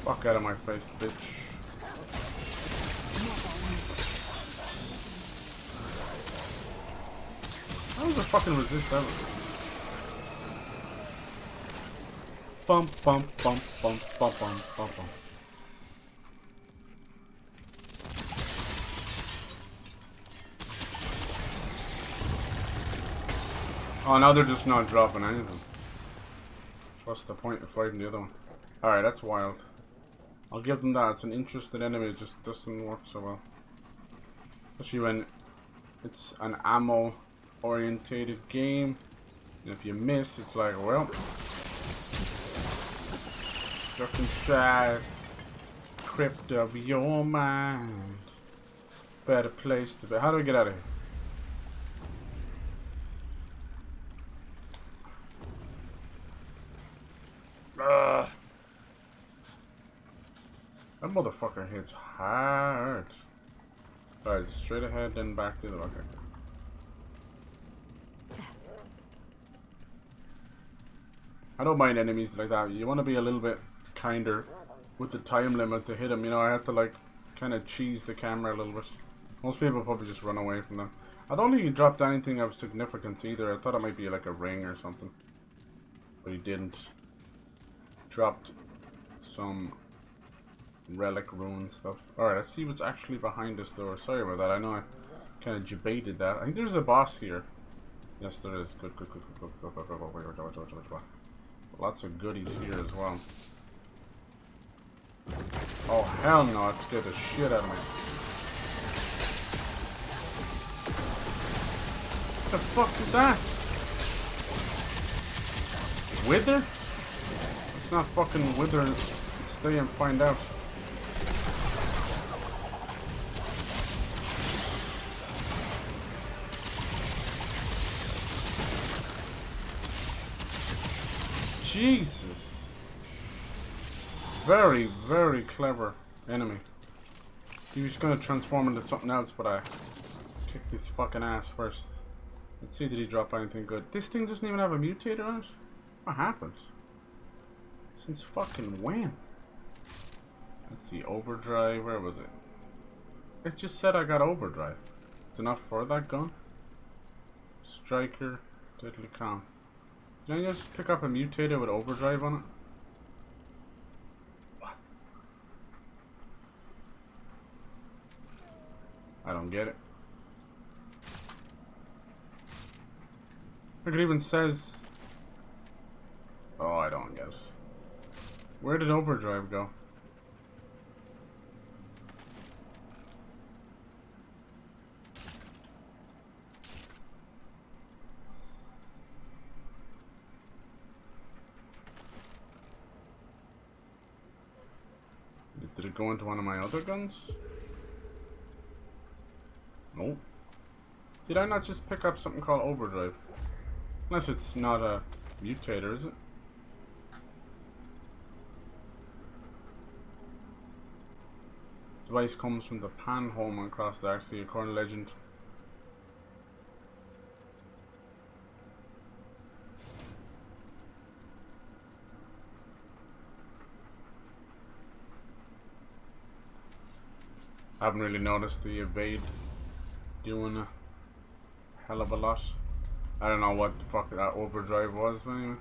Speaker 1: Fuck out of my face, bitch. How does it fucking resist everything? Bump, bump, bump, bump, bump, bump, bump, bump. Oh, now they're just not dropping anything. What's the point of fighting the other one? Alright, that's wild. I'll give them that. It's an interesting enemy. It just doesn't work so well. Especially when it's an ammo orientated game. And if you miss, it's like, well, stuck inside crypt of your mind. Better place to be. How do I get out of here? That motherfucker hits hard. Alright, straight ahead, then back to the okay. I don't mind enemies like that. You want to be a little bit kinder with the time limit to hit them. You know, I have to like kind of cheese the camera a little bit. Most people probably just run away from them. I don't think he dropped anything of significance either. I thought it might be like a ring or something. But he didn't. Dropped some relic ruin stuff. Alright, let's see what's actually behind this door. Sorry about that. I know I kind of debated that. I think there's a boss here. Yes, there is. Good, good, good, good, good, good, good, good, good, good, good, good. Lots of goodies here as well. Oh, hell no. It scared the shit out of me. What the fuck is that? Wither? It's not fucking wither. Stay and find out. Jesus. Very, very clever enemy. He was gonna transform into something else, but I kicked his fucking ass first. Let's see, did he drop anything good? This thing doesn't even have a mutator on it? What happened? Since fucking when? Let's see, overdrive, where was it? It just said I got overdrive. It's enough for that gun. Striker, deadly calm. Did I just pick up a mutator with overdrive on it? What? I don't get it. Look, it even says... Oh, I don't get it. Where did overdrive go? Did it go into one of my other guns? Nope. Did I not just pick up something called overdrive? Unless it's not a mutator, is it? Device comes from the pan home across the Sea, according to legend. I haven't really noticed the evade doing a hell of a lot. I don't know what the fuck that overdrive was, but anyway.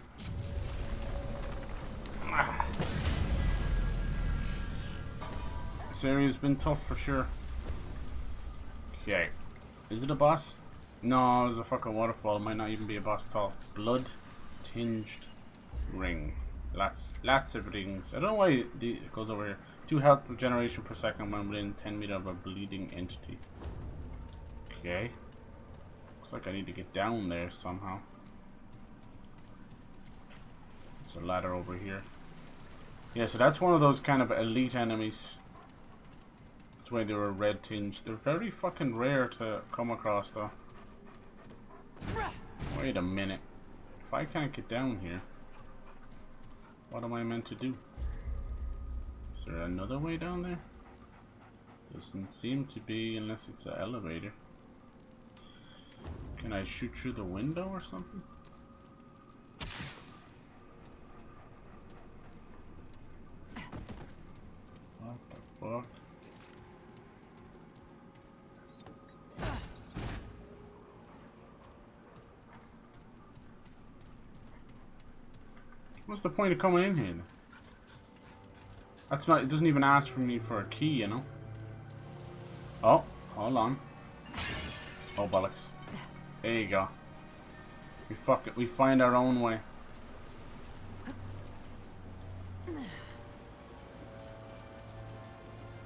Speaker 1: This area's been tough for sure. Okay. Is it a boss? No, it's a fucking waterfall. It might not even be a boss at all. Blood tinged ring. Lots of rings. I don't know why it goes over here. 2 health regeneration per second when within 10 meters of a bleeding entity. Okay. Looks like I need to get down there somehow. There's a ladder over here. Yeah, so that's one of those kind of elite enemies. That's why they were red tinged. They're very fucking rare to come across though. Wait a minute. If I can't get down here, what am I meant to do? Is there another way down there? Doesn't seem to be unless it's an elevator. Can I shoot through the window or something? What the fuck? What's the point of coming in here? That's not, it doesn't even ask for me for a key, you know? Oh, hold on. Oh, bollocks. There you go. We fuck it, we find our own way.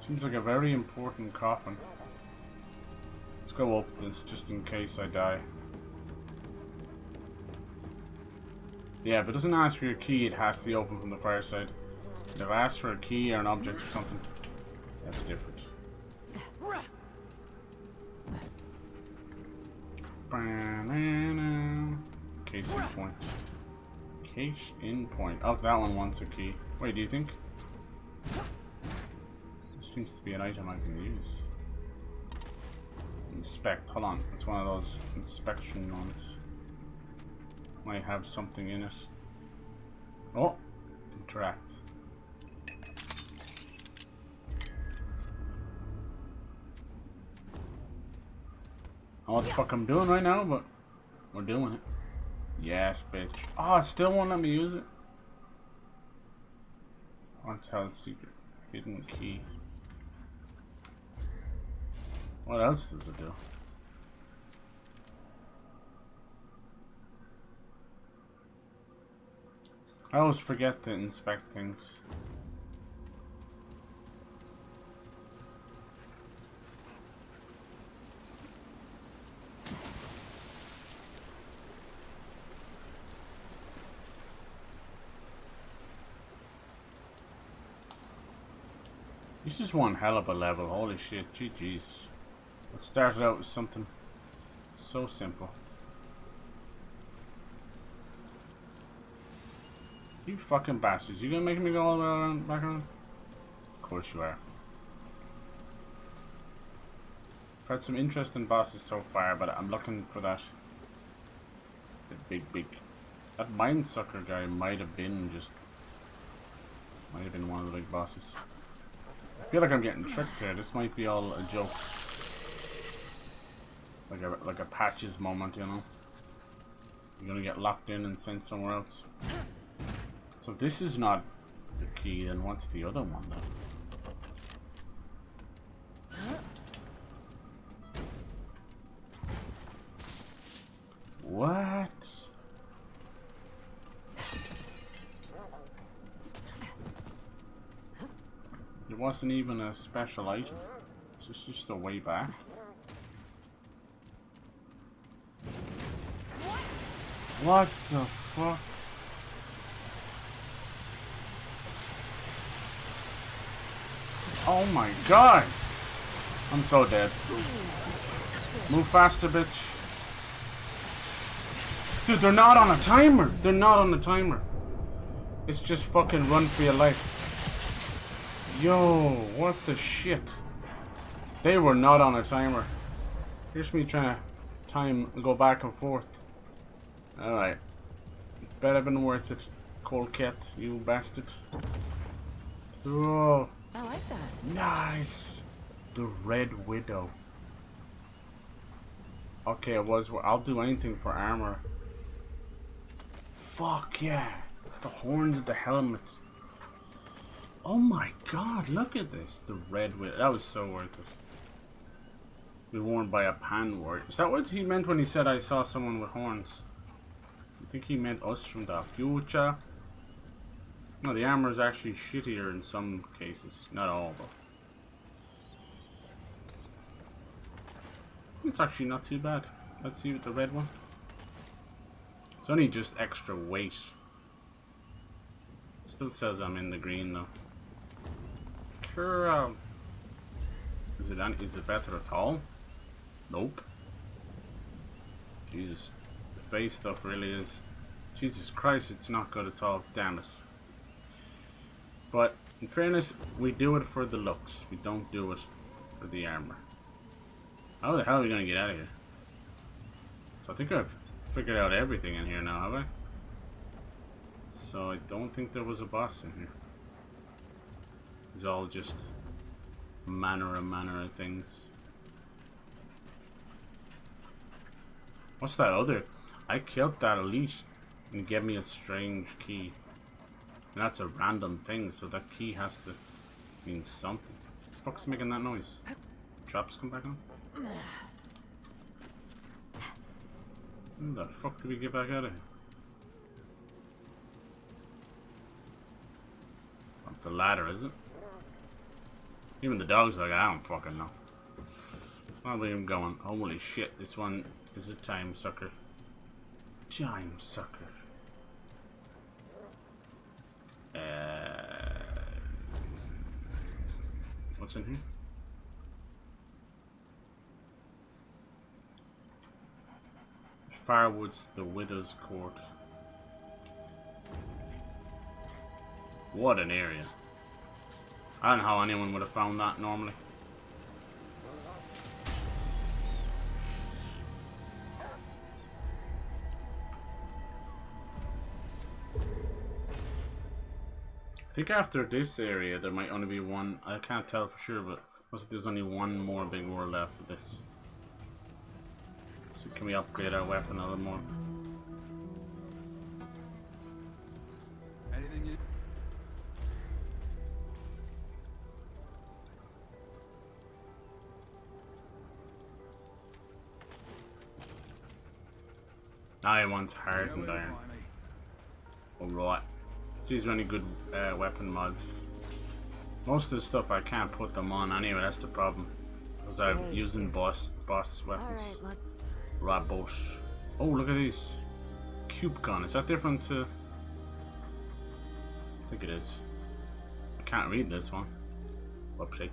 Speaker 1: Seems like a very important coffin. Let's go up this just in case I die. Yeah, if it doesn't ask for your key, it has to be open from the far side. If it asks for a key or an object or something, that's different. Case in point. Case in point. Oh, that one wants a key. Wait, do you think? This seems to be an item I can use. Inspect. Hold on. It's one of those inspection ones. Might have something in it. Oh! Interact. I don't know what the fuck I'm doing right now, but we're doing it. Yes, bitch. Oh, it still won't let me use it. Tell secret. Hidden key. What else does it do? I always forget to inspect things. This is one hell of a level, holy shit, GG's. It started out with something so simple. You fucking bastards. You gonna make me go all the way around, back around? Of course you are. I've had some interesting bosses so far, but I'm looking for that. The big... That mind sucker guy might have been one of the big bosses. I feel like I'm getting tricked here. This might be all a joke. Like a Patches moment, you know? You're gonna get locked in and sent somewhere else. So if this is not the key, then what's the other one then? What? It wasn't even a special item. It's just a way back. What the fuck? Oh my god! I'm so dead. Move faster, bitch. Dude, they're not on a timer! They're not on a timer. It's just fucking run for your life. Yo, what the shit? They were not on a timer. Here's me trying to time and go back and forth. Alright. It's better than worth it, Cold Cat, you bastard. Oh.
Speaker 4: I like that.
Speaker 1: Nice! The Red Widow. Okay, I'll do anything for armor. Fuck yeah! The horns of the helmet. Oh my god, look at this. The Red Widow. That was so worth it. Be worn by a pan warrior. Is that what he meant when he said I saw someone with horns? I think he meant us from the future. No, the armor is actually shittier in some cases. Not all, though. It's actually not too bad. Let's see with the red one. It's only just extra weight. Still says I'm in the green though. Sure. Is it better at all? Nope. Jesus. The face stuff really is. Jesus Christ, it's not good at all. Damn it. But in fairness, we do it for the looks. We don't do it for the armor. How the hell are we gonna get out of here? So I think I've figured out everything in here now, have I? So I don't think there was a boss in here. It's all just manner of things. What's that other? I killed that elite and gave me a strange key. And that's a random thing, so that key has to mean something. The fuck's making that noise? Traps come back on? How the fuck did we get back out of here? Up the ladder, is it? Even the dog's like, I don't fucking know. I'll leave him going. Holy shit, this one is a time sucker. Time sucker. What's in here? Firewood's the Widow's Court. What an area. I don't know how anyone would have found that normally. I think after this area there might only be one. I can't tell for sure, but looks like there's only one more big world after this. So can we upgrade our weapon a little more?
Speaker 8: Anything you...
Speaker 1: I want hardened iron. Alright. See, is there any good weapon mods? Most of the stuff I can't put them on anyway, that's the problem. Because I'm using boss weapons. Rabosh. Oh, look at these. Cube gun. Is that different to... I think it is. I can't read this one. Whoopsie.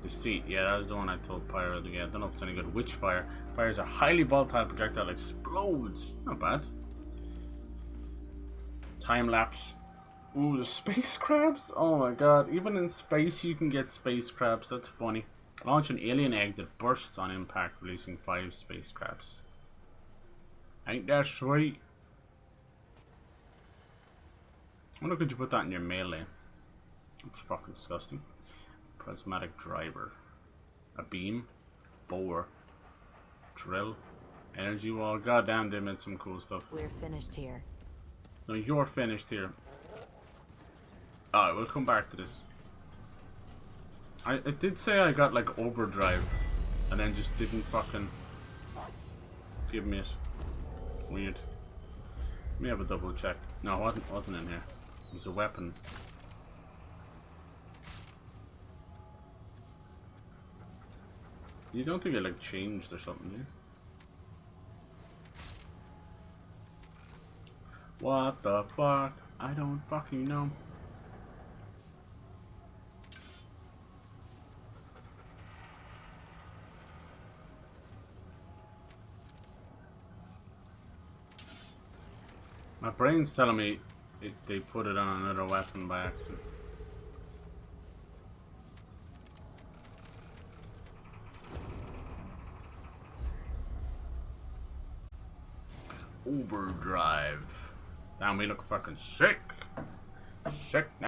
Speaker 1: Deceit. Yeah, that's the one I told Pyro to get. I don't know if it's any good. Witchfire. Fires a highly volatile projectile. Explodes. Not bad. Time lapse. Ooh, the space crabs? Oh my god, even in space you can get space crabs, that's funny. Launch an alien egg that bursts on impact, releasing 5 space crabs. Ain't that sweet? I wonder could you put that in your melee? That's fucking disgusting. Prismatic driver. A beam. Bower. Drill. Energy wall. Goddamn, they made some cool stuff.
Speaker 4: We're finished here.
Speaker 1: No, you're finished here. Alright, we'll come back to this. I did say I got like overdrive and then just didn't fucking give me it. Weird. Let me have a double check. No, wasn't in here. It was a weapon. You don't think it like changed or something, do you? What the fuck? I don't fucking know. My brain's telling me they put it on another weapon by accident. Overdrive. Damn, we look fucking sick. Sick.